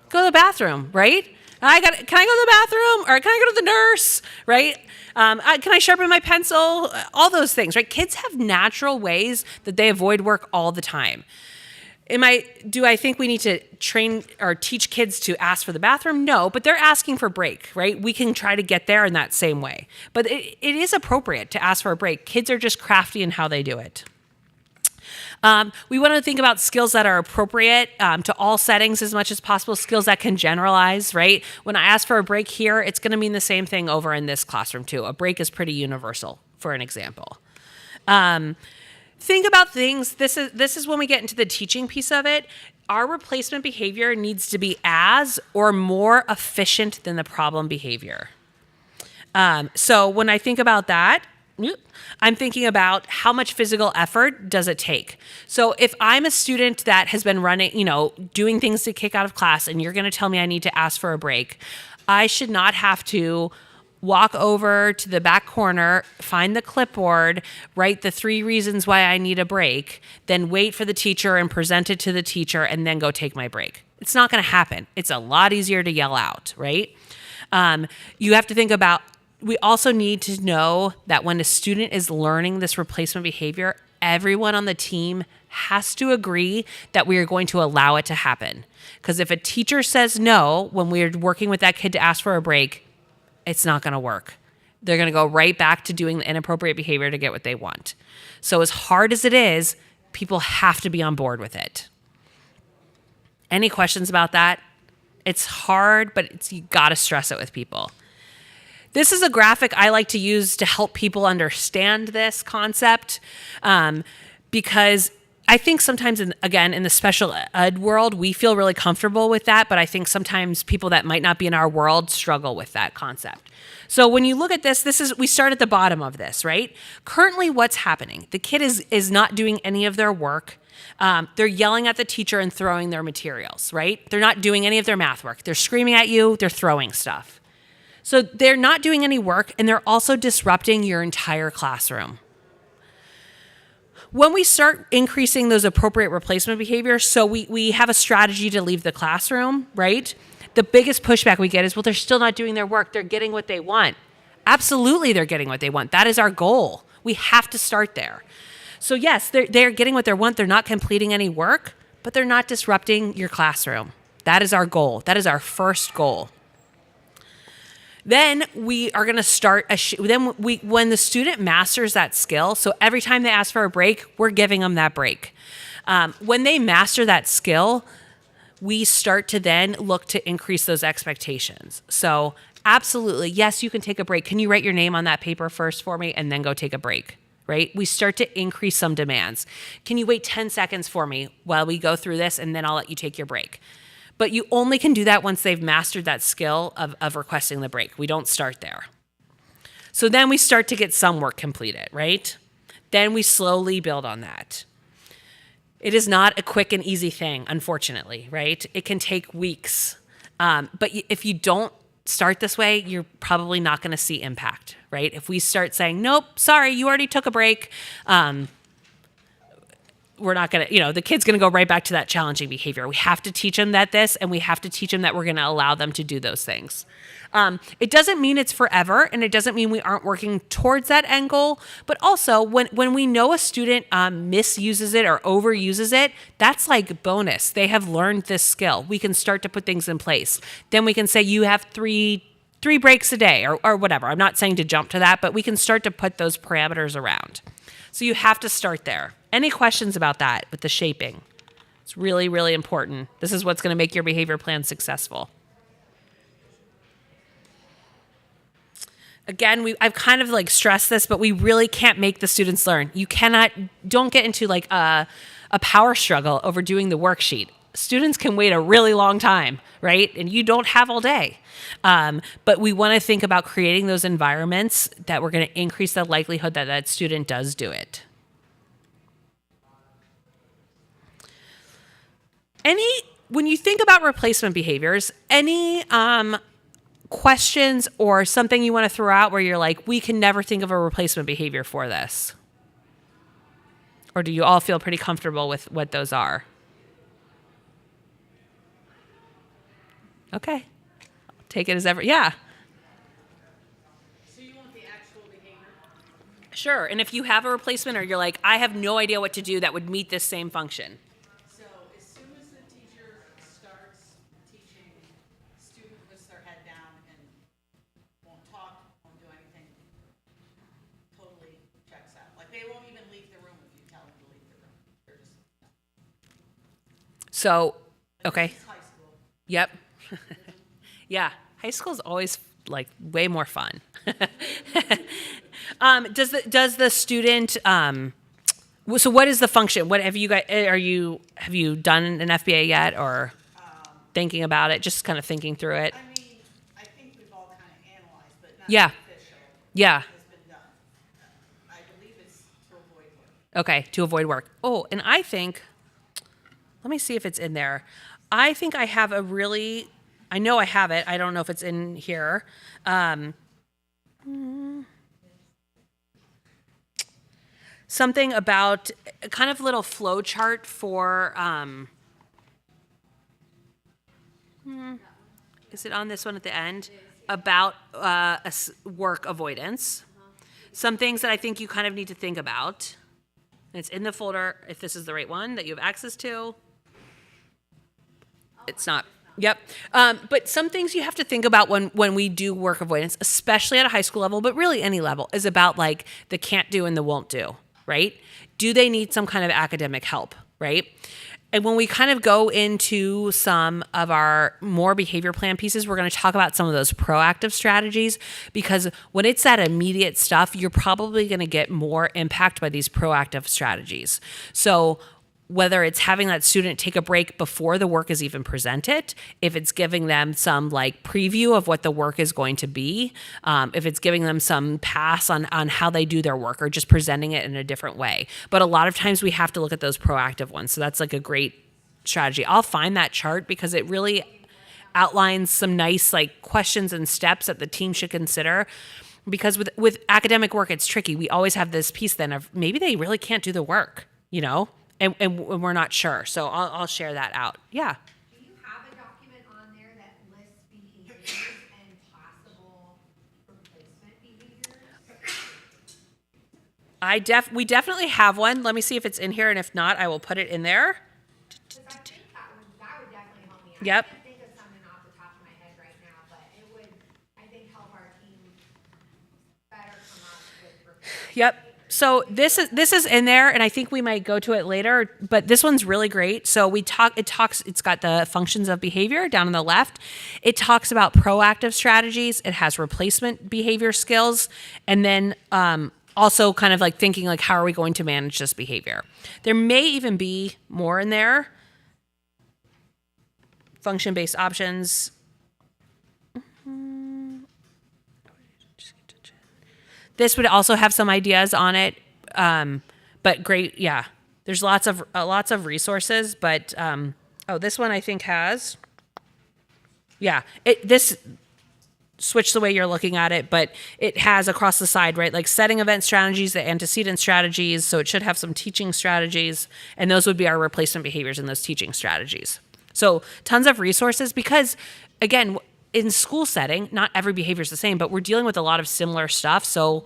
S1: Go to the bathroom, right? Can I go to the bathroom? Or can I go to the nurse, right? Can I sharpen my pencil? All those things, right? Kids have natural ways that they avoid work all the time. Do I think we need to train or teach kids to ask for the bathroom? No, but they're asking for a break, right? We can try to get there in that same way. But it is appropriate to ask for a break. Kids are just crafty in how they do it. We want to think about skills that are appropriate to all settings as much as possible, skills that can generalize, right? When I ask for a break here, it's going to mean the same thing over in this classroom too. A break is pretty universal, for an example. Think about things. This is when we get into the teaching piece of it. Our replacement behavior needs to be as or more efficient than the problem behavior. So when I think about that, I'm thinking about how much physical effort does it take. So if I'm a student that has been running, doing things to kick out of class, and you're going to tell me I need to ask for a break, I should not have to walk over to the back corner, find the clipboard, write the 3 reasons why I need a break, then wait for the teacher and present it to the teacher, and then go take my break. It's not going to happen. It's a lot easier to yell out, right? You have to think about, we also need to know that when a student is learning this replacement behavior, everyone on the team has to agree that we are going to allow it to happen. Because if a teacher says no when we're working with that kid to ask for a break, it's not going to work. They're going to go right back to doing the inappropriate behavior to get what they want. So as hard as it is, people have to be on board with it. Any questions about that? It's hard, but you got to stress it with people. This is a graphic I like to use to help people understand this concept, because I think sometimes, in the special ed world, we feel really comfortable with that, but I think sometimes people that might not be in our world struggle with that concept. So when you look at this, we start at the bottom of this, right? Currently, what's happening? The kid is not doing any of their work. They're yelling at the teacher and throwing their materials, right? They're not doing any of their math work. They're screaming at you. They're throwing stuff. So they're not doing any work, and they're also disrupting your entire classroom. When we start increasing those appropriate replacement behaviors, so we have a strategy to leave the classroom, right? The biggest pushback we get is, well, they're still not doing their work. They're getting what they want. Absolutely, they're getting what they want. That is our goal. We have to start there. So yes, they're getting what they want. They're not completing any work, but they're not disrupting your classroom. That is our goal. That is our first goal. Then we are going to start when the student masters that skill. So every time they ask for a break, we're giving them that break. When they master that skill, we start to then look to increase those expectations. So absolutely, yes, you can take a break. Can you write your name on that paper first for me and then go take a break? Right? We start to increase some demands. Can you wait 10 seconds for me while we go through this, and then I'll let you take your break? But you only can do that once they've mastered that skill of requesting the break. We don't start there. So then we start to get some work completed, right? Then we slowly build on that. It is not a quick and easy thing, unfortunately, right? It can take weeks. But if you don't start this way, you're probably not going to see impact, right? If we start saying, nope, sorry, you already took a break, we're not going to, the kid's going to go right back to that challenging behavior. We have to teach them and we have to teach them that we're going to allow them to do those things. It doesn't mean it's forever, and it doesn't mean we aren't working towards that end goal. But also, when we know a student misuses it or overuses it, that's like bonus. They have learned this skill. We can start to put things in place. Then we can say you have three breaks a day or whatever. I'm not saying to jump to that, but we can start to put those parameters around. So you have to start there. Any questions about that with the shaping? It's really, really important. This is what's going to make your behavior plan successful. Again, I've kind of stressed this, but we really can't make the students learn. Don't get into a power struggle over doing the worksheet. Students can wait a really long time, right? And you don't have all day. But we want to think about creating those environments that we're going to increase the likelihood that that student does do it. When you think about replacement behaviors, any questions or something you want to throw out where you're like, we can never think of a replacement behavior for this? Or do you all feel pretty comfortable with what those are? Okay. I'll take it as ever. Yeah.
S4: So you want the actual behavior?
S1: Sure. And if you have a replacement or you're like, I have no idea what to do that would meet this same function.
S4: So as soon as the teacher starts teaching, student puts their head down and won't talk, won't do anything, totally checks out. Like they won't even leave the room if you tell them to leave the room. They're just, no.
S1: So, okay.
S4: This is high school.
S1: Yep. Yeah. High school is always way more fun. Does the student, so what is the function? What have you guys, have you done an FBA yet or thinking about it? Just kind of thinking through it.
S4: I mean, I think we've all kind of analyzed, but
S1: Yeah.
S4: nothing official
S1: Yeah.
S4: has been done.
S1: Okay, to avoid work. Oh, and I think, let me see if it's in there. I think I have I know I have it. I don't know if it's in here. Something about a kind of little flow chart for, is it on this one at the end? About work avoidance. Some things that I think you kind of need to think about. It's in the folder, if this is the right one that you have access to. It's not. Yep. But some things you have to think about when we do work avoidance, especially at a high school level, but really any level, is about like the can't do and the won't do, right? Do they need some kind of academic help, right? And when we kind of go into some of our more behavior plan pieces, we're going to talk about some of those proactive strategies, because when it's that immediate stuff, you're probably going to get more impact by these proactive strategies. So whether it's having that student take a break before the work is even presented, if it's giving them some like preview of what the work is going to be, if it's giving them some pass on how they do their work, or just presenting it in a different way. But a lot of times we have to look at those proactive ones. So that's like a great strategy. I'll find that chart because it really outlines some nice like questions and steps that the team should consider. Because with academic work, it's tricky. We always have this piece then of maybe they really can't do the work, you know? And we're not sure. So I'll share that out. Yeah.
S2: Do you have a document on there that lists behaviors and possible replacement behaviors?
S1: We definitely have one. Let me see if it's in here, and if not, I will put it in there.
S2: Because I think that would definitely help me.
S1: Yep.
S2: I can't think of something off the top of my head right now, but it would, I think, help our team better come up with replacement.
S1: Yep. So this is in there, and I think we might go to it later, but this one's really great. So it's got the functions of behavior down on the left. It talks about proactive strategies. It has replacement behavior skills, and then also kind of like thinking like, how are we going to manage this behavior? There may even be more in there. Function-based options. This would also have some ideas on it, but great, yeah. There's lots of resources, but this one I think has, yeah. This switch the way you're looking at it, but it has across the side, right? Like setting event strategies, the antecedent strategies. So it should have some teaching strategies, and those would be our replacement behaviors in those teaching strategies. So tons of resources, because again, in school setting, not every behavior is the same, but we're dealing with a lot of similar stuff. So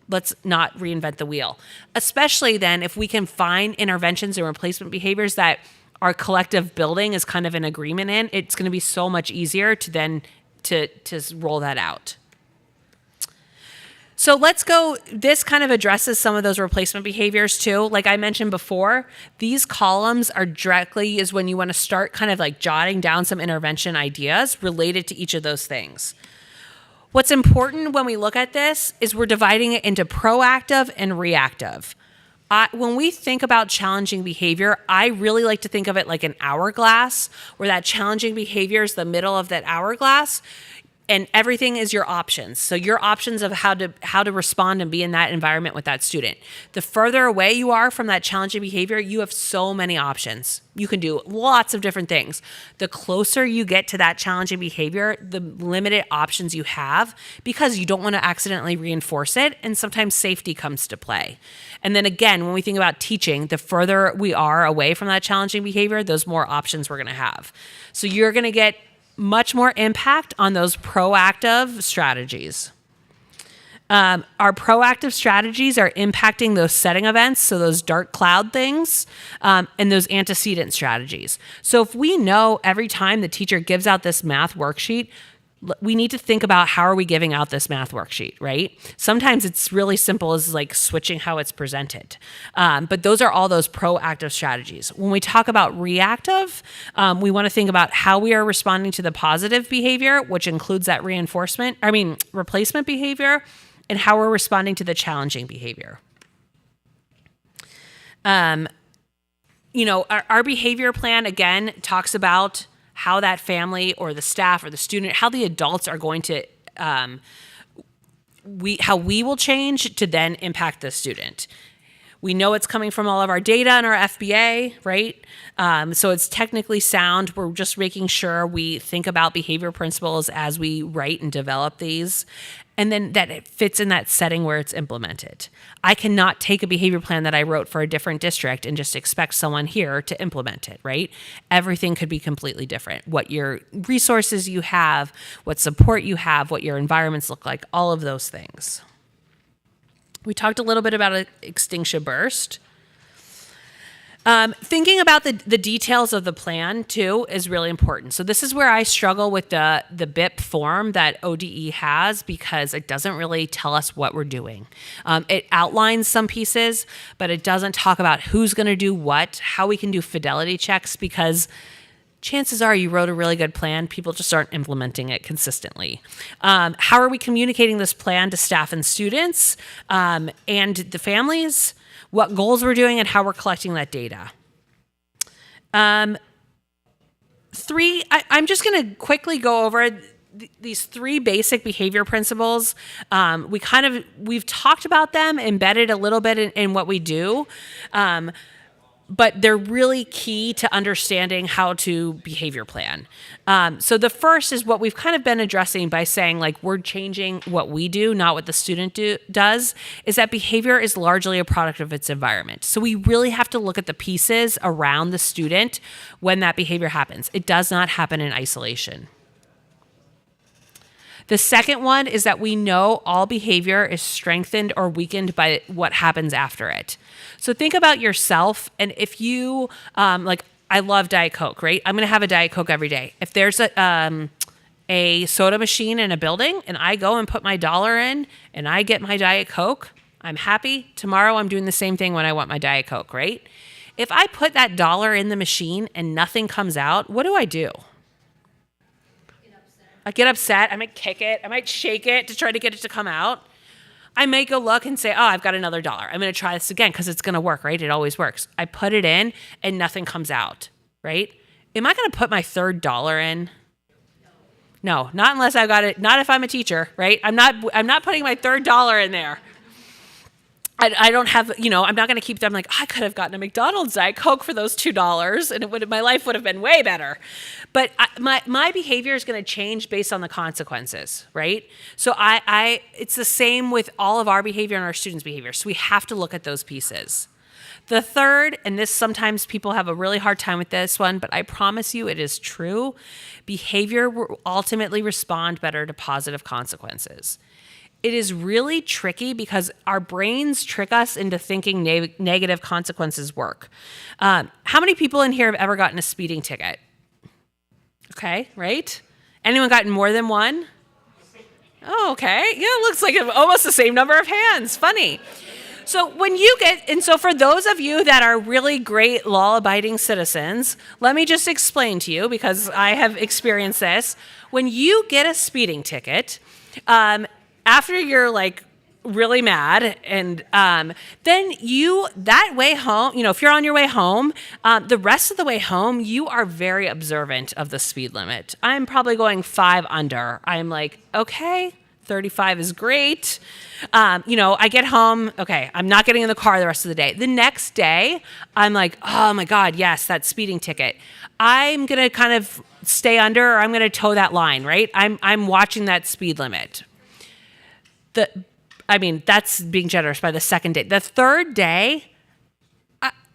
S1: let's not reinvent the wheel, especially then if we can find interventions and replacement behaviors that our collective building is kind of in agreement in. It's going to be so much easier to then to roll that out. So let's go, this kind of addresses some of those replacement behaviors too. Like I mentioned before, these columns are directly is when you want to start kind of like jotting down some intervention ideas related to each of those things. What's important when we look at this is we're dividing it into proactive and reactive. When we think about challenging behavior, I really like to think of it like an hourglass, where that challenging behavior is the middle of that hourglass. And everything is your options. So your options of how to respond and be in that environment with that student. The further away you are from that challenging behavior, you have so many options. You can do lots of different things. The closer you get to that challenging behavior, the limited options you have, because you don't want to accidentally reinforce it, and sometimes safety comes to play. And then again, when we think about teaching, the further we are away from that challenging behavior, those more options we're going to have. So you're going to get much more impact on those proactive strategies. Our proactive strategies are impacting those setting events, so those dark cloud things, and those antecedent strategies. So if we know every time the teacher gives out this math worksheet, we need to think about how are we giving out this math worksheet, right? Sometimes it's really simple as like switching how it's presented. But those are all those proactive strategies. When we talk about reactive, we want to think about how we are responding to the positive behavior, which includes that replacement behavior, and how we're responding to the challenging behavior. Our behavior plan, again, talks about how that family or the staff or the student, how the adults are going to, how we will change to then impact the student. We know it's coming from all of our data and our FBA, right? So it's technically sound. We're just making sure we think about behavior principles as we write and develop these. And then that it fits in that setting where it's implemented. I cannot take a behavior plan that I wrote for a different district and just expect someone here to implement it, right? Everything could be completely different. What your resources you have, what support you have, what your environments look like, all of those things. We talked a little bit about an extinction burst. Thinking about the details of the plan too is really important. So this is where I struggle with the BIP form that ODE has because it doesn't really tell us what we're doing. It outlines some pieces, but it doesn't talk about who's going to do what, how we can do fidelity checks because chances are you wrote a really good plan, people just aren't implementing it consistently. How are we communicating this plan to staff and students and the families? What goals we're doing and how we're collecting that data. I'm just going to quickly go over these 3 basic behavior principles. We've talked about them, embedded a little bit in what we do. But they're really key to understanding how to behavior plan. So the first is what we've kind of been addressing by saying like we're changing what we do, not what the student does, is that behavior is largely a product of its environment. So we really have to look at the pieces around the student when that behavior happens. It does not happen in isolation. The second one is that we know all behavior is strengthened or weakened by what happens after it. So think about yourself, and if you, I love Diet Coke, right? I'm going to have a Diet Coke every day. If there's a soda machine in a building, and I go and put my dollar in, and I get my Diet Coke, I'm happy. Tomorrow I'm doing the same thing when I want my Diet Coke, right? If I put that dollar in the machine and nothing comes out, what do? I get upset. I might kick it. I might shake it to try to get it to come out. I may go look and say, oh, I've got another dollar. I'm going to try this again because it's going to work, right? It always works. I put it in and nothing comes out, right? Am I going to put my third dollar in? No, not unless I've got it. Not if I'm a teacher, right? I'm not putting my third dollar in there. I don't have, I'm not going to keep them like, I could have gotten a McDonald's Diet Coke for those $2 and my life would have been way better. But my behavior is going to change based on the consequences, right? So it's the same with all of our behavior and our students' behavior. So we have to look at those pieces. The third, and this sometimes people have a really hard time with this one, but I promise you it is true, behavior will ultimately respond better to positive consequences. It is really tricky because our brains trick us into thinking negative consequences work. How many people in here have ever gotten a speeding ticket? Okay, right? Anyone gotten more than one? Oh, okay. Yeah, it looks like almost the same number of hands. Funny. So so for those of you that are really great law-abiding citizens, let me just explain to you because I have experienced this. When you get a speeding ticket, after you're like really mad and then that way home, if you're on your way home, the rest of the way home, you are very observant of the speed limit. I'm probably going 5 under. I'm like, okay, 35 is great. I get home. Okay, I'm not getting in the car the rest of the day. The next day, I'm like, oh my God, yes, that speeding ticket. I'm going to kind of stay under or I'm going to toe that line, right? I'm watching that speed limit. That's being generous by the second day. The third day,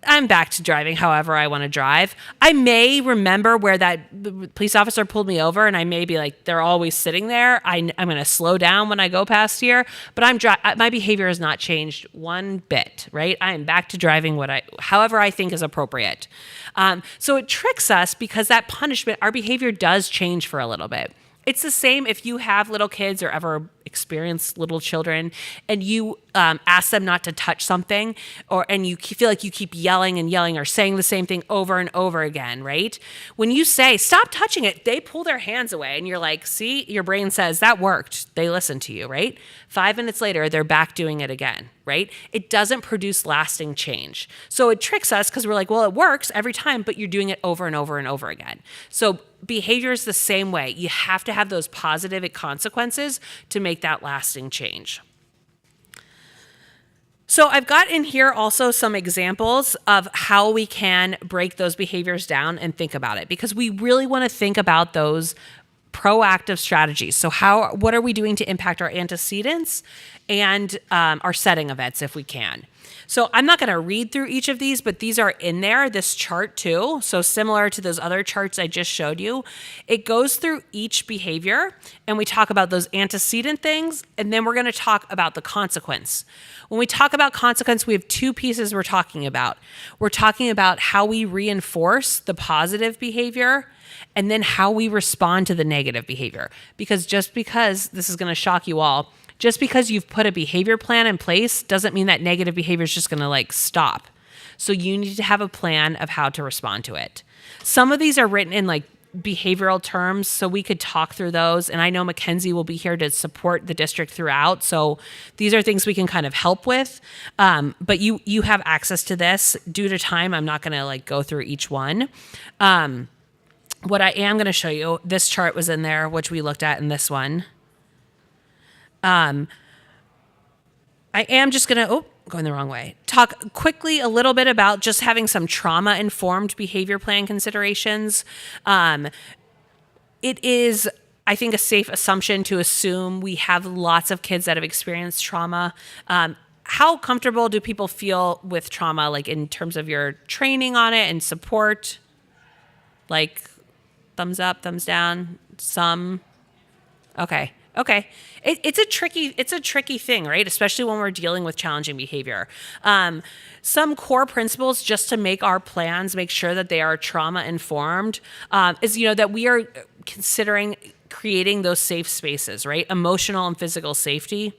S1: I'm back to driving however I want to drive. I may remember where that police officer pulled me over and I may be like, they're always sitting there. I'm going to slow down when I go past here, but my behavior has not changed one bit, right? I am back to driving however I think is appropriate. So it tricks us because that punishment, our behavior does change for a little bit. It's the same if you have little kids or ever experienced little children and you ask them not to touch something and you feel like you keep yelling and yelling or saying the same thing over and over again, right? When you say, stop touching it, they pull their hands away and you're like, see, your brain says that worked. They listened to you, right? 5 minutes later, they're back doing it again, right? It doesn't produce lasting change. So it tricks us because we're like, well, it works every time, but you're doing it over and over and over again. So behavior is the same way. You have to have those positive consequences to make that lasting change. So I've got in here also some examples of how we can break those behaviors down and think about it, because we really want to think about those proactive strategies. So what are we doing to impact our antecedents and our setting events if we can? So I'm not going to read through each of these, but these are in there, this chart too. So similar to those other charts I just showed you, it goes through each behavior and we talk about those antecedent things, and then we're going to talk about the consequence. When we talk about consequence, we have two pieces we're talking about. We're talking about how we reinforce the positive behavior and then how we respond to the negative behavior. Because just because, this is going to shock you all, just because you've put a behavior plan in place doesn't mean that negative behavior is just going to like stop. So you need to have a plan of how to respond to it. Some of these are written in like behavioral terms, so we could talk through those. And I know Mackenzie will be here to support the district throughout. So these are things we can kind of help with. But you have access to this. Due to time, I'm not going to like go through each one. What I am going to show you, this chart was in there, which we looked at in this one. I am just going to, going the wrong way, talk quickly a little bit about just having some trauma-informed behavior plan considerations. It is, I think, a safe assumption to assume we have lots of kids that have experienced trauma. How comfortable do people feel with trauma, like in terms of your training on it and support? Like thumbs up, thumbs down, some? Okay. It's a tricky thing, right? Especially when we're dealing with challenging behavior. Some core principles just to make our plans, make sure that they are trauma informed, is, that we are considering creating those safe spaces, right? Emotional and physical safety.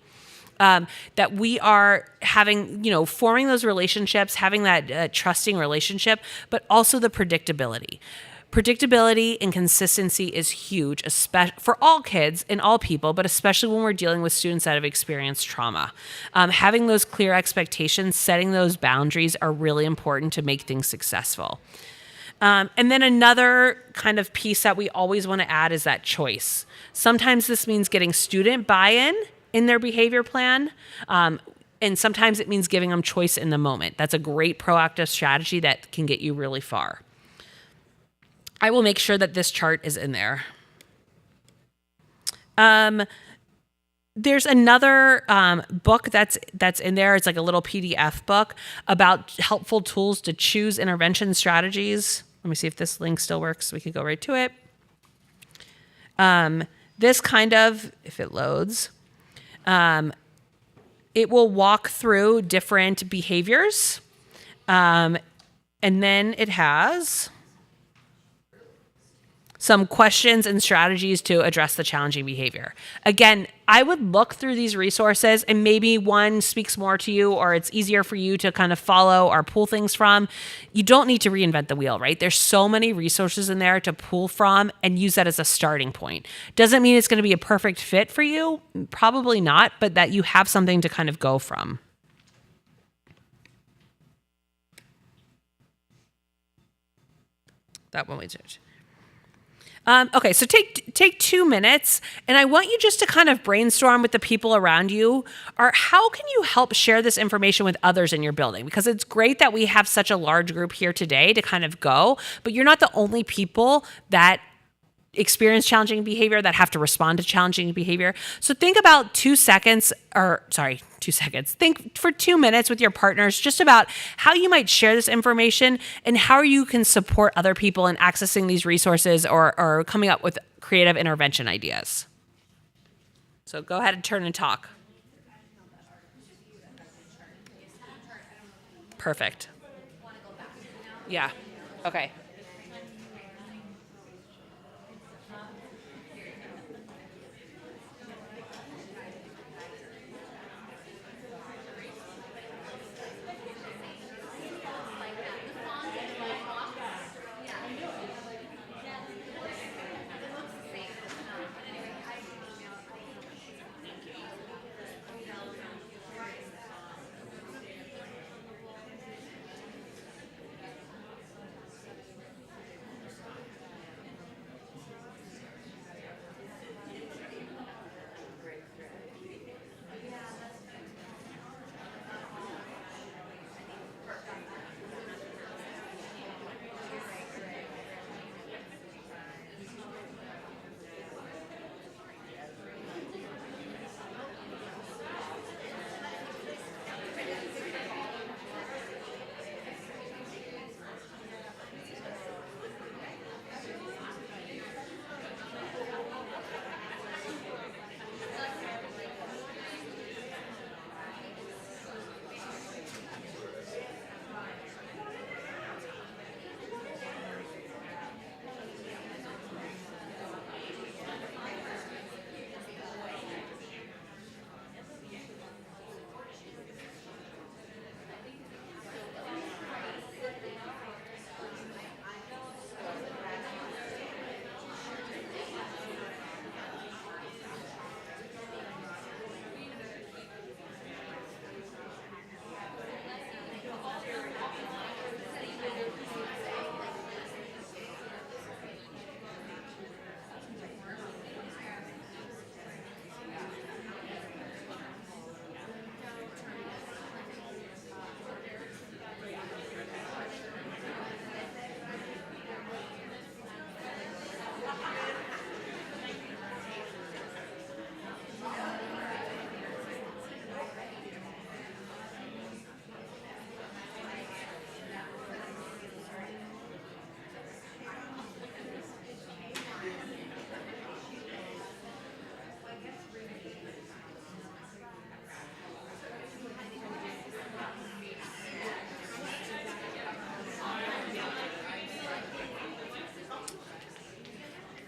S1: That we are having, forming those relationships, having that trusting relationship, but also the predictability. Predictability and consistency is huge, especially for all kids and all people, but especially when we're dealing with students that have experienced trauma. Having those clear expectations, setting those boundaries are really important to make things successful. And then another kind of piece that we always want to add is that choice. Sometimes this means getting student buy-in in their behavior plan. And sometimes it means giving them choice in the moment. That's a great proactive strategy that can get you really far. I will make sure that this chart is in there. There's another book that's in there. It's like a little PDF book about helpful tools to choose intervention strategies. Let me see if this link still works. We could go right to it. This kind of, if it loads, it will walk through different behaviors. And then it has some questions and strategies to address the challenging behavior. Again, I would look through these resources and maybe one speaks more to you or it's easier for you to kind of follow or pull things from. You don't need to reinvent the wheel, right? There's so many resources in there to pull from and use that as a starting point. Doesn't mean it's going to be a perfect fit for you, probably not, but that you have something to kind of go from. That one we did. Okay, so take 2 minutes, and I want you just to kind of brainstorm with the people around you, or how can you help share this information with others in your building? Because it's great that we have such a large group here today to kind of go, but you're not the only people that experience challenging behavior that have to respond to challenging behavior. So think about 2 seconds, think for 2 minutes with your partners just about how you might share this information and how you can support other people in accessing these resources or coming up with creative intervention ideas. So go ahead and turn and talk. Perfect. Yeah. Okay.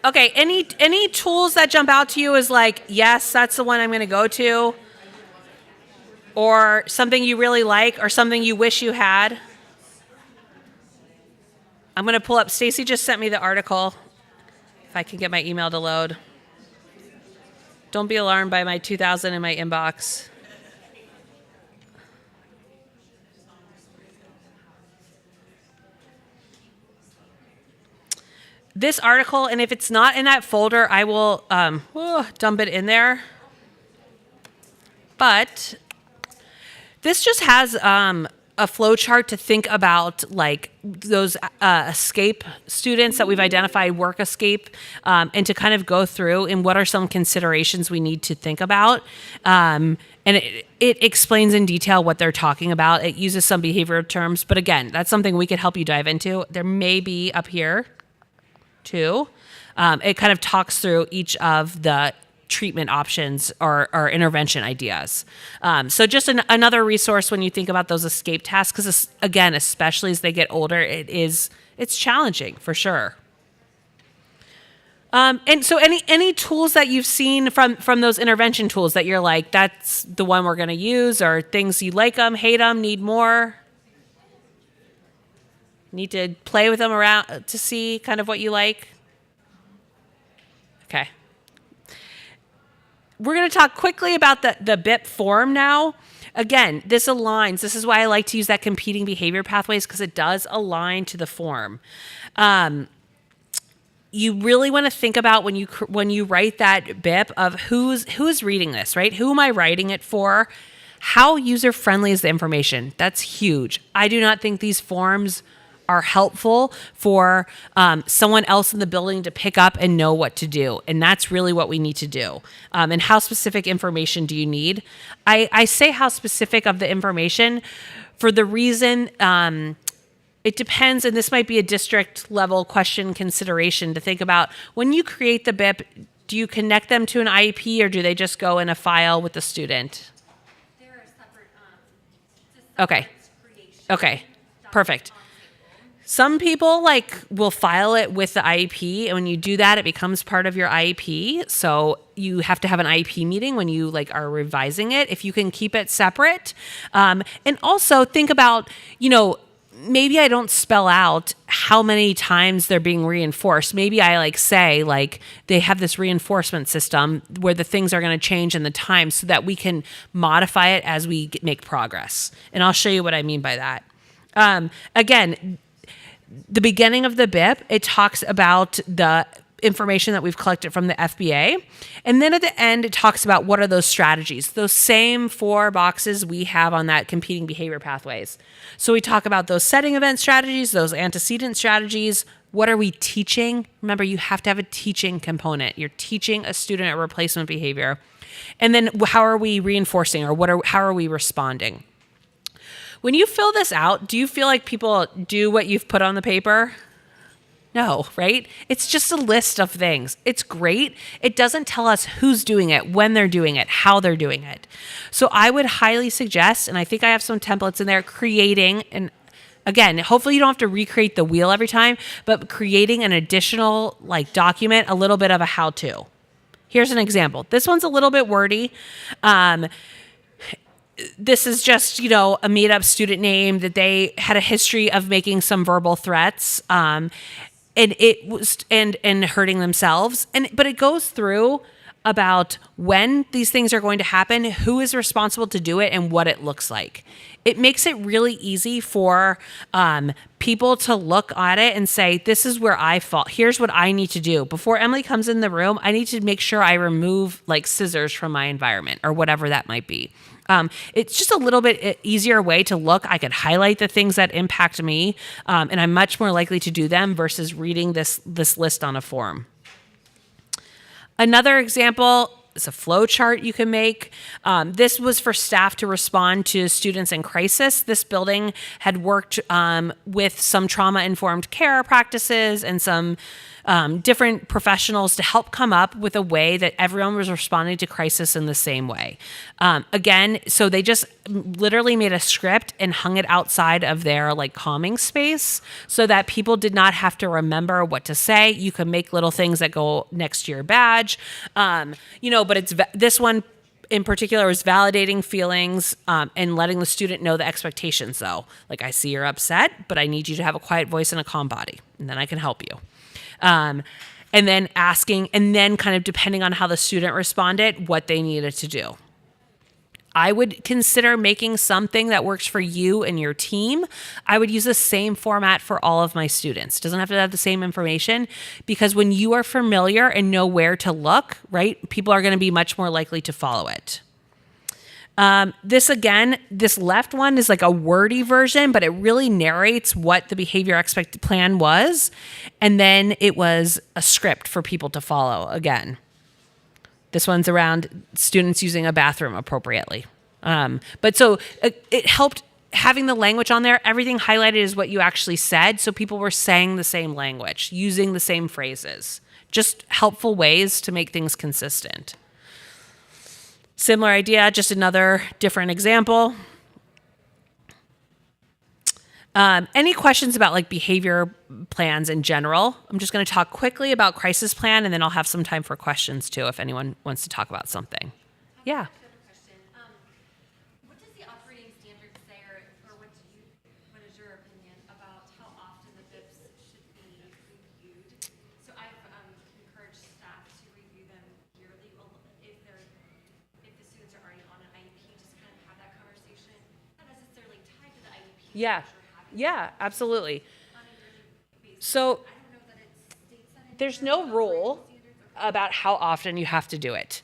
S1: Okay, any tools that jump out to you is like, yes, that's the one I'm going to go to, or something you really like, or something you wish you had? I'm going to pull up. Stacy just sent me the article. If I can get my email to load. Don't be alarmed by my 2,000 in my inbox. This article, and if it's not in that folder, I will dump it in there. But this just has a flow chart to think about, like those escape students that we've identified, work escape, and to kind of go through and what are some considerations we need to think about. And it explains in detail what they're talking about. It uses some behavioral terms, but again, that's something we could help you dive into. There may be up here too. It kind of talks through each of the treatment options or intervention ideas. So just another resource when you think about those escape tasks, because again, especially as they get older, it's challenging for sure. And so any tools that you've seen from those intervention tools that you're like, that's the one we're going to use, or things you like them, hate them, need more? Need to play with them around to see kind of what you like? Okay. We're going to talk quickly about the BIP form now. Again, this aligns. This is why I like to use that competing behavior pathways, because it does align to the form. You really want to think about when you write that BIP of who's reading this, right? Who am I writing it for? How user-friendly is the information? That's huge. I do not think these forms are helpful for someone else in the building to pick up and know what to do. And that's really what we need to do. And how specific information do you need? I say how specific of the information for the reason it depends, and this might be a district level question consideration to think about. When you create the BIP, do you connect them to an IEP, or do they just go in a file with the student?
S3: They're a separate,
S1: Okay. Okay. Perfect. Some people will file it with the IEP, and when you do that, it becomes part of your IEP. So you have to have an IEP meeting when you are revising it. If you can keep it separate, and also think about, maybe I don't spell out how many times they're being reinforced. Maybe I say they have this reinforcement system where the things are going to change in the time so that we can modify it as we make progress. And I'll show you what I mean by that. Again, the beginning of the BIP, it talks about the information that we've collected from the FBA. And then at the end, it talks about what are those strategies, those same 4 boxes we have on that competing behavior pathways. So we talk about those setting event strategies, those antecedent strategies. What are we teaching? Remember, you have to have a teaching component. You're teaching a student a replacement behavior. And then how are we reinforcing, or how are we responding? When you fill this out, do you feel like people do what you've put on the paper? No, right? It's just a list of things. It's great. It doesn't tell us who's doing it, when they're doing it, how they're doing it. So I would highly suggest, and I think I have some templates in there, creating, and again, hopefully you don't have to recreate the wheel every time, but creating an additional document, a little bit of a how-to. Here's an example. This one's a little bit wordy. This is just, a made-up student name that they had a history of making some verbal threats, and it was and hurting themselves. But it goes through about when these things are going to happen, who is responsible to do it, and what it looks like. It makes it really easy for people to look at it and say, this is where I fall. Here's what I need to do. Before Emily comes in the room, I need to make sure I remove scissors from my environment, or whatever that might be. It's just a little bit easier way to look. I could highlight the things that impact me, and I'm much more likely to do them versus reading this list on a form. Another example is a flow chart you can make. This was for staff to respond to students in crisis. This building had worked with some trauma-informed care practices and some different professionals to help come up with a way that everyone was responding to crisis in the same way. Again, so they just literally made a script and hung it outside of their like calming space so that people did not have to remember what to say. You could make little things that go next to your badge, but this one in particular was validating feelings and letting the student know the expectations though. Like, I see you're upset, but I need you to have a quiet voice and a calm body, and then I can help you. And then asking, and then kind of depending on how the student responded, what they needed to do. I would consider making something that works for you and your team. I would use the same format for all of my students. Doesn't have to have the same information, because when you are familiar and know where to look, right, people are going to be much more likely to follow it. This left one is like a wordy version, but it really narrates what the behavior expect plan was. And then it was a script for people to follow again. This one's around students using a bathroom appropriately. But so it helped having the language on there. Everything highlighted is what you actually said. So people were saying the same language, using the same phrases, just helpful ways to make things consistent. Similar idea, just another different example. Any questions about like behavior plans in general? I'm just going to talk quickly about crisis plan, and then I'll have some time for questions too if anyone wants to talk about something. Yeah.
S6: I have a question. What does the operating standard say, or what is your opinion about how often the BIPs should be reviewed? So I've encouraged staff to review them yearly. Well, if the students are already on an IEP, just kind of have that conversation, not necessarily tied to the IEP.
S1: Yeah. Yeah, absolutely. So there's no rule about how often you have to do it.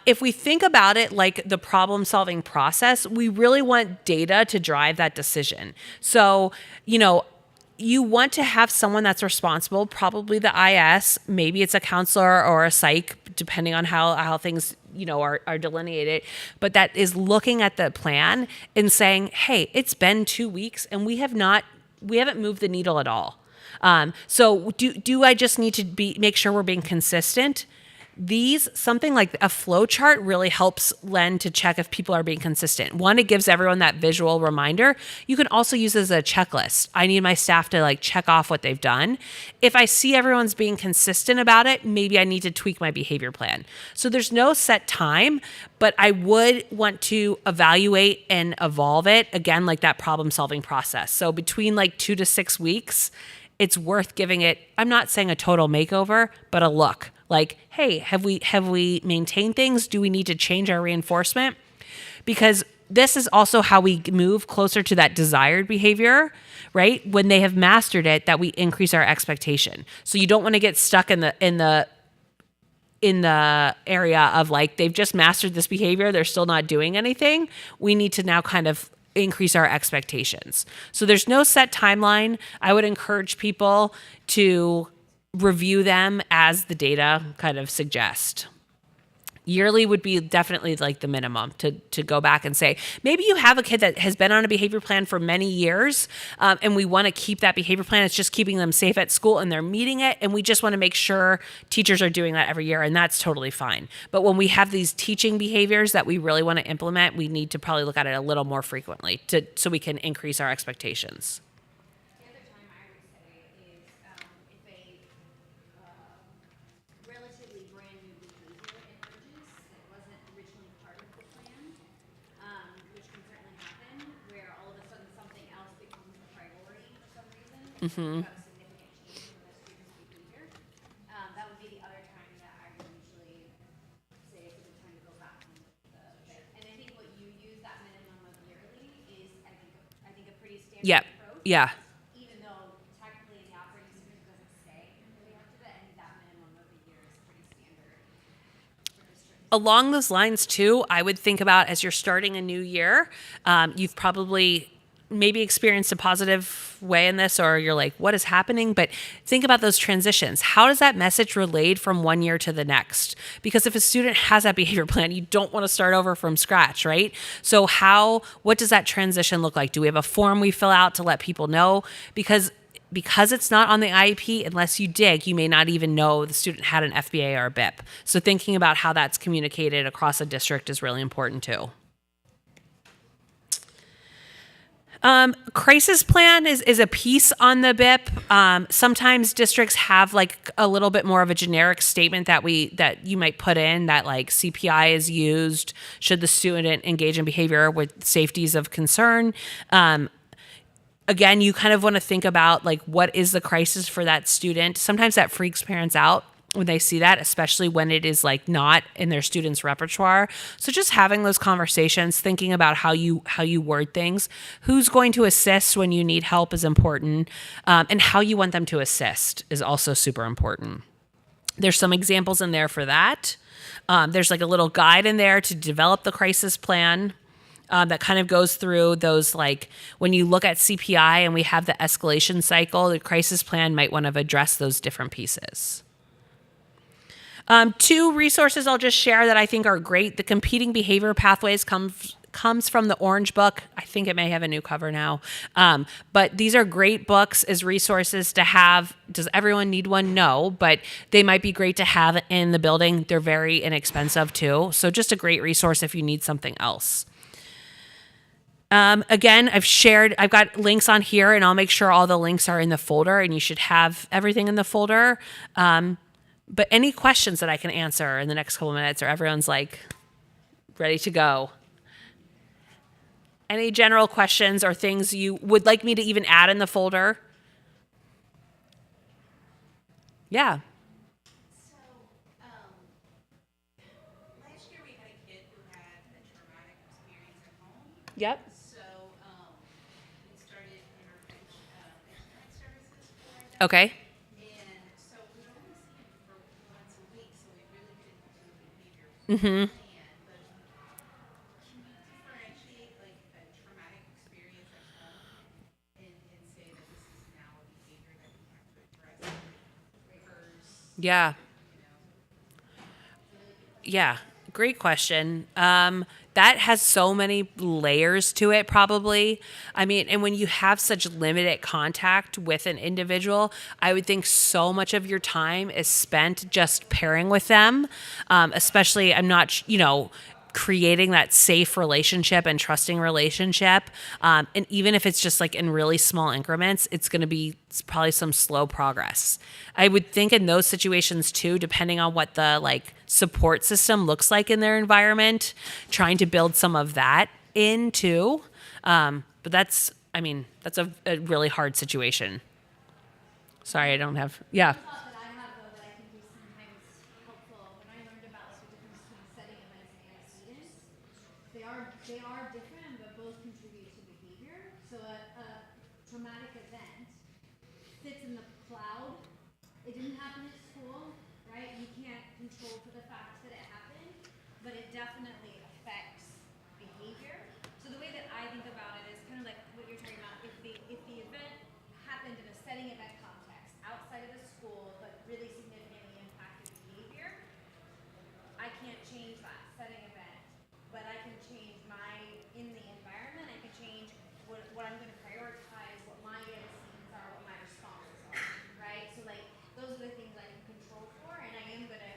S1: If we think about it like the problem-solving process, we really want data to drive that decision. So, you want to have someone that's responsible, probably the IS, maybe it's a counselor or a psych, depending on how things, are delineated, but that is looking at the plan and saying, hey, it's been 2 weeks and we haven't moved the needle at all. So do I just need to make sure we're being consistent? Something like a flow chart really helps Len to check if people are being consistent. One, it gives everyone that visual reminder. You can also use it as a checklist. I need my staff to like check off what they've done. If I see everyone's being consistent about it, maybe I need to tweak my behavior plan. So there's no set time, but I would want to evaluate and evolve it again, like that problem solving process. So between like 2 to 6 weeks, it's worth giving it, I'm not saying a total makeover, but a look. Like, hey, have we maintained things? Do we need to change our reinforcement? Because this is also how we move closer to that desired behavior, right? When they have mastered it, that we increase our expectation. So you don't want to get stuck in the area of like, they've just mastered this behavior, they're still not doing anything. We need to now kind of increase our expectations. So there's no set timeline. I would encourage people to review them as the data kind of suggest. Yearly would be definitely like the minimum to go back and say, maybe you have a kid that has been on a behavior plan for many years, and we want to keep that behavior plan. It's just keeping them safe at school and they're meeting it. And we just want to make sure teachers are doing that every year. And that's totally fine. But when we have these teaching behaviors that we really want to implement, we need to probably look at it a little more frequently so we can increase our expectations.
S3: The other time I would say is if a relatively brand new behavior emerges that wasn't originally part of the plan, which can certainly happen, where all of a sudden something else becomes a priority for some reason. You have a significant change in the student's behavior. That would be the other time that I would usually say it's a good time to go back and look at the bit. And I think what you use that minimum of yearly is I think a pretty standard
S1: Yep.
S3: approach.
S1: Yeah.
S3: Even though technically in the operating system it doesn't say really up to that, I think that minimum of a year is pretty standard for districts.
S1: Along those lines too, I would think about as you're starting a new year, you've probably maybe experienced a positive way in this, or you're like, what is happening? But think about those transitions. How does that message relate from one year to the next? Because if a student has that behavior plan, you don't want to start over from scratch, right? So what does that transition look like? Do we have a form we fill out to let people know? Because because it's not on the IEP, unless you dig, you may not even know the student had an FBA or a BIP. So thinking about how that's communicated across a district is really important too. Crisis plan is a piece on the BIP. Sometimes districts have like a little bit more of a generic statement that you might put in that like CPI is used should the student engage in behavior with safeties of concern. Again, you kind of want to think about like what is the crisis for that student. Sometimes that freaks parents out when they see that, especially when it is like not in their students' repertoire. So just having those conversations, thinking about how you word things, who's going to assist when you need help is important, and how you want them to assist is also super important. There's some examples in there for that. There's like a little guide in there to develop the crisis plan. That kind of goes through those, like when you look at CPI and we have the escalation cycle, the crisis plan might want to address those different pieces. Two resources I'll just share that I think are great. The Competing Behavior Pathways comes from the Orange Book. I think it may have a new cover now. But these are great books as resources to have. Does everyone need one? No, but they might be great to have in the building. They're very inexpensive too. So just a great resource if you need something else. Again, I've got links on here, and I'll make sure all the links are in the folder, and you should have everything in the folder. But any questions that I can answer in the next couple minutes, or everyone's like ready to go? Any general questions or things you would like me to even add in the folder? Yeah.
S4: So, last year we had a kid who had a traumatic experience at home.
S1: Yep.
S4: So, we started internet services for them.
S1: Okay.
S4: And so we would only see him for once a week, so we really didn't do a behavior plan. But can you differentiate like a traumatic experience at home and say that this is now a behavior that we have to address versus,
S1: Yeah. Yeah. Great question. That has so many layers to it, probably. I mean, and when you have such limited contact with an individual, I would think so much of your time is spent just pairing with them. Especially, I'm not, creating that safe relationship and trusting relationship. And even if it's just like in really small increments, it's probably some slow progress. I would think in those situations too, depending on what the like support system looks like in their environment, trying to build some of that in too. But that's a really hard situation. Sorry, I don't have, yeah.
S3: Thought that I have though that I think is sometimes helpful when I learned about like the difference between setting events and students. They are different, but both contribute to behavior. So a traumatic event sits in the cloud. It didn't happen at school, right? You can't control for the fact that it happened, but it definitely affects behavior. So the way that I think about it is kind of like what you're talking about. If the event happened in a setting event context outside of the school, but really significantly impacted behavior, I can't change that setting event, but I can change in the environment, I can change what I'm going to prioritize, what my antecedents are, what my responses are, right? So like those are the things I can control for, and I am gonna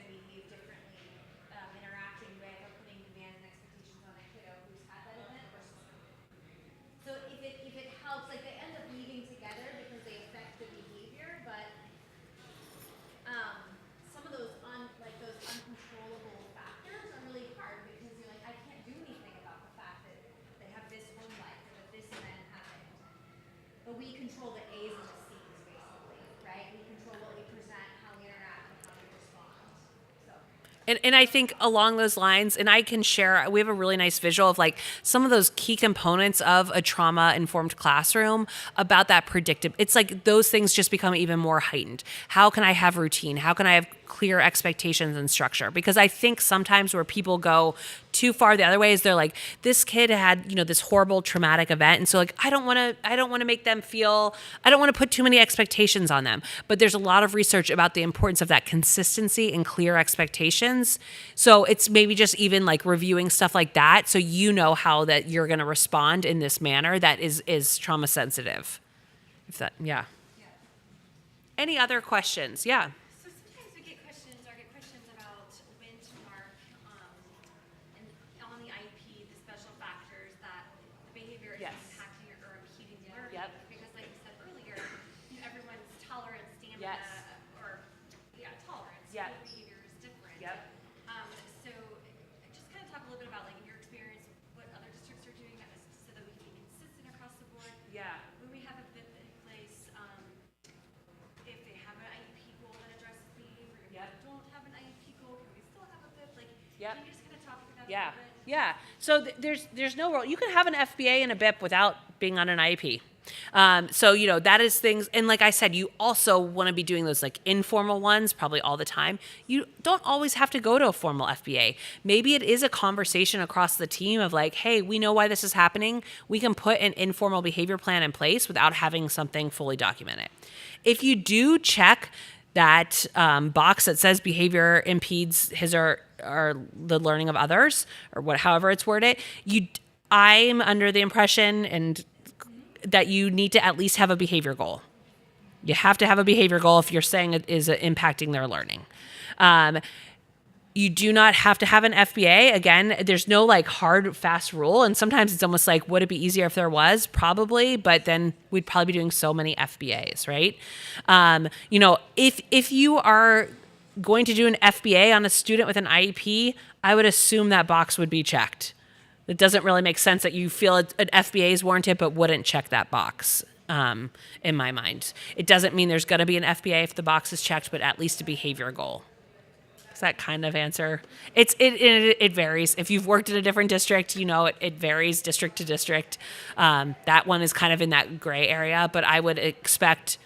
S3: behave differently, interacting with or putting demands and expectations on a kiddo who's had that event versus. So if it helps, like they end up leading together because they affect the behavior, but some of those uncontrollable factors are really hard because you're like, I can't do anything about the fact that they have this home life or that this event happened. But we control the A's and the C's basically, right? We control what we present, how we interact, and how we respond. So.
S1: And I think along those lines, and I can share, we have a really nice visual of like some of those key components of a trauma-informed classroom about that predictive. It's like those things just become even more heightened. How can I have routine? How can I have clear expectations and structure? Because I think sometimes where people go too far the other way is they're like, this kid had, this horrible traumatic event. And so like, I don't want to make them feel, I don't want to put too many expectations on them. But there's a lot of research about the importance of that consistency and clear expectations. So it's maybe just even like reviewing stuff like that. So you know how that you're going to respond in this manner that is trauma sensitive. If that, yeah. Any other questions? Yeah.
S6: So sometimes we get questions about when to mark, and on the IEP, the special factors that the behavior is
S1: Yes.
S6: impacting or impeding learning.
S1: Yep.
S6: Because like you said earlier, everyone's tolerance, stamina,
S1: Yes.
S6: or, tolerance
S1: Yep.
S6: for behavior is different.
S1: Yep.
S6: So just kind of talk a little bit about like in your experience, what other districts are doing so that we can be consistent across the board.
S1: Yeah.
S6: When we have a BIP in place, if they have an IEP goal that addresses behavior, if
S1: Yep.
S6: they don't have an IEP goal, can we still have a BIP? Like,
S1: Yep.
S6: can you just kind of talk through that a
S1: Yeah.
S6: little bit?
S1: Yeah. So there's no rule. You can have an FBA and a BIP without being on an IEP. So, that is things. And like I said, you also want to be doing those like informal ones probably all the time. You don't always have to go to a formal FBA. Maybe it is a conversation across the team of like, hey, we know why this is happening. We can put an informal behavior plan in place without having something fully documented. If you do check that box that says behavior impedes his or the learning of others, or however it's worded, I'm under the impression that you need to at least have a behavior goal. You have to have a behavior goal if you're saying it is impacting their learning. You do not have to have an FBA. Again, there's no like hard, fast rule. And sometimes it's almost like, would it be easier if there was? Probably, but then we'd probably be doing so many FBAs, right? If you are going to do an FBA on a student with an IEP, I would assume that box would be checked. It doesn't really make sense that you feel an FBA is warranted, but wouldn't check that box. In my mind, it doesn't mean there's going to be an FBA if the box is checked, but at least a behavior goal. Does that kind of answer? It varies. If you've worked in a different district, it varies district to district. That one is kind of in that gray area, but I would expect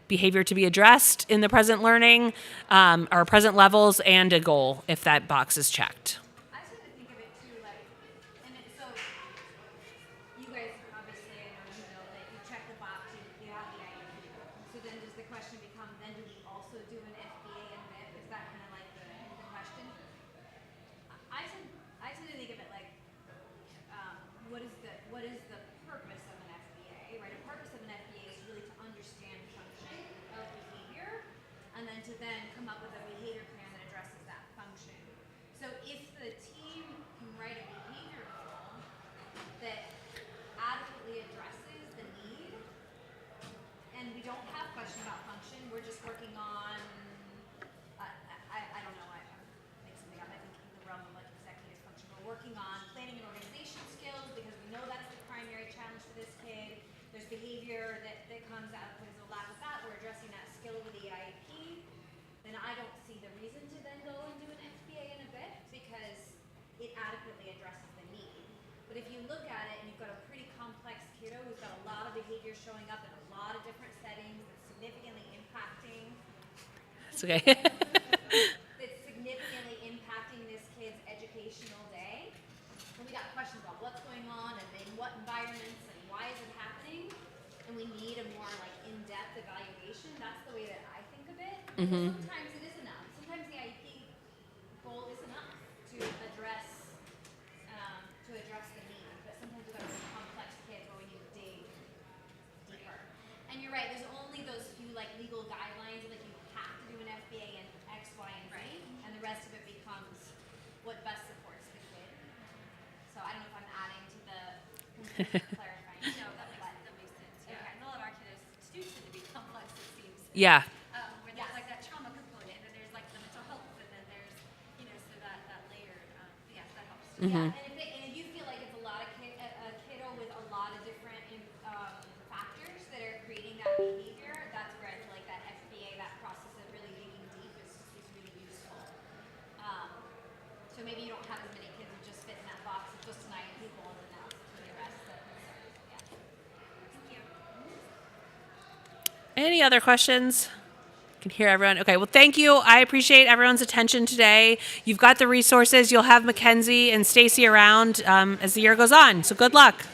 S1: behavior to be addressed in the present learning or present levels and a goal if that box is checked.
S3: I sort of think of it too, like, so you guys obviously, I know that you check the box, you have the IEP. So then does the question become, then do we also do an FBA and BIP? Is that kind of like the question? I tend to think of it like, what is the purpose of an FBA, right? A purpose of an FBA is really to understand function of behavior, and then to come up with a behavior plan that addresses that function. So if the team can write a behavior goal that adequately addresses the need, and we don't have question about function, we're just working on, I don't know, I'm making something up, I think in the realm of like executive function, we're working on planning and organization skills because we know that's the primary challenge for this kid. There's behavior that comes out because of lack of that, we're addressing that skill with the IEP. Then I don't see the reason to then go and do an FBA and a BIP because it adequately addresses the need. But if you look at it and you've got a pretty complex kiddo who's got a lot of behavior showing up in a lot of different settings that's significantly impacting
S1: It's okay.
S3: that's significantly impacting this kid's educational day, and we got questions about what's going on and in what environments and why is it happening, and we need a more like in-depth evaluation. That's the way that I think of it. Sometimes it is enough. Sometimes the IEP goal is enough to address the need, but sometimes we've got really complex kids where we need to dig deeper. And you're right. There's only those few like legal guidelines, like you have to do an FBA and X, Y, and Z, and the rest of it becomes what best supports the kid. So I don't know if I'm adding to the clarifying.
S6: No, that makes sense. Yeah.
S3: Okay.
S6: And a lot of our kiddos do tend to be complex, it seems.
S1: Yeah.
S6: Where there's like that trauma component, and then there's like the mental health, and then there's, so that layered, yes, that helps.
S3: Yeah, and if you feel like it's a lot of a kiddo with a lot of different factors that are creating that behavior, that's where I feel like that FBA, that process of really digging deep is really useful. So maybe you don't have as many kids who just fit in that box of just an IEP goal and then now for the rest of yeah.
S6: Thank you.
S1: Any other questions? Can hear everyone. Okay, well, thank you. I appreciate everyone's attention today. You've got the resources. You'll have Mackenzie and Stacy around as the year goes on. So good luck.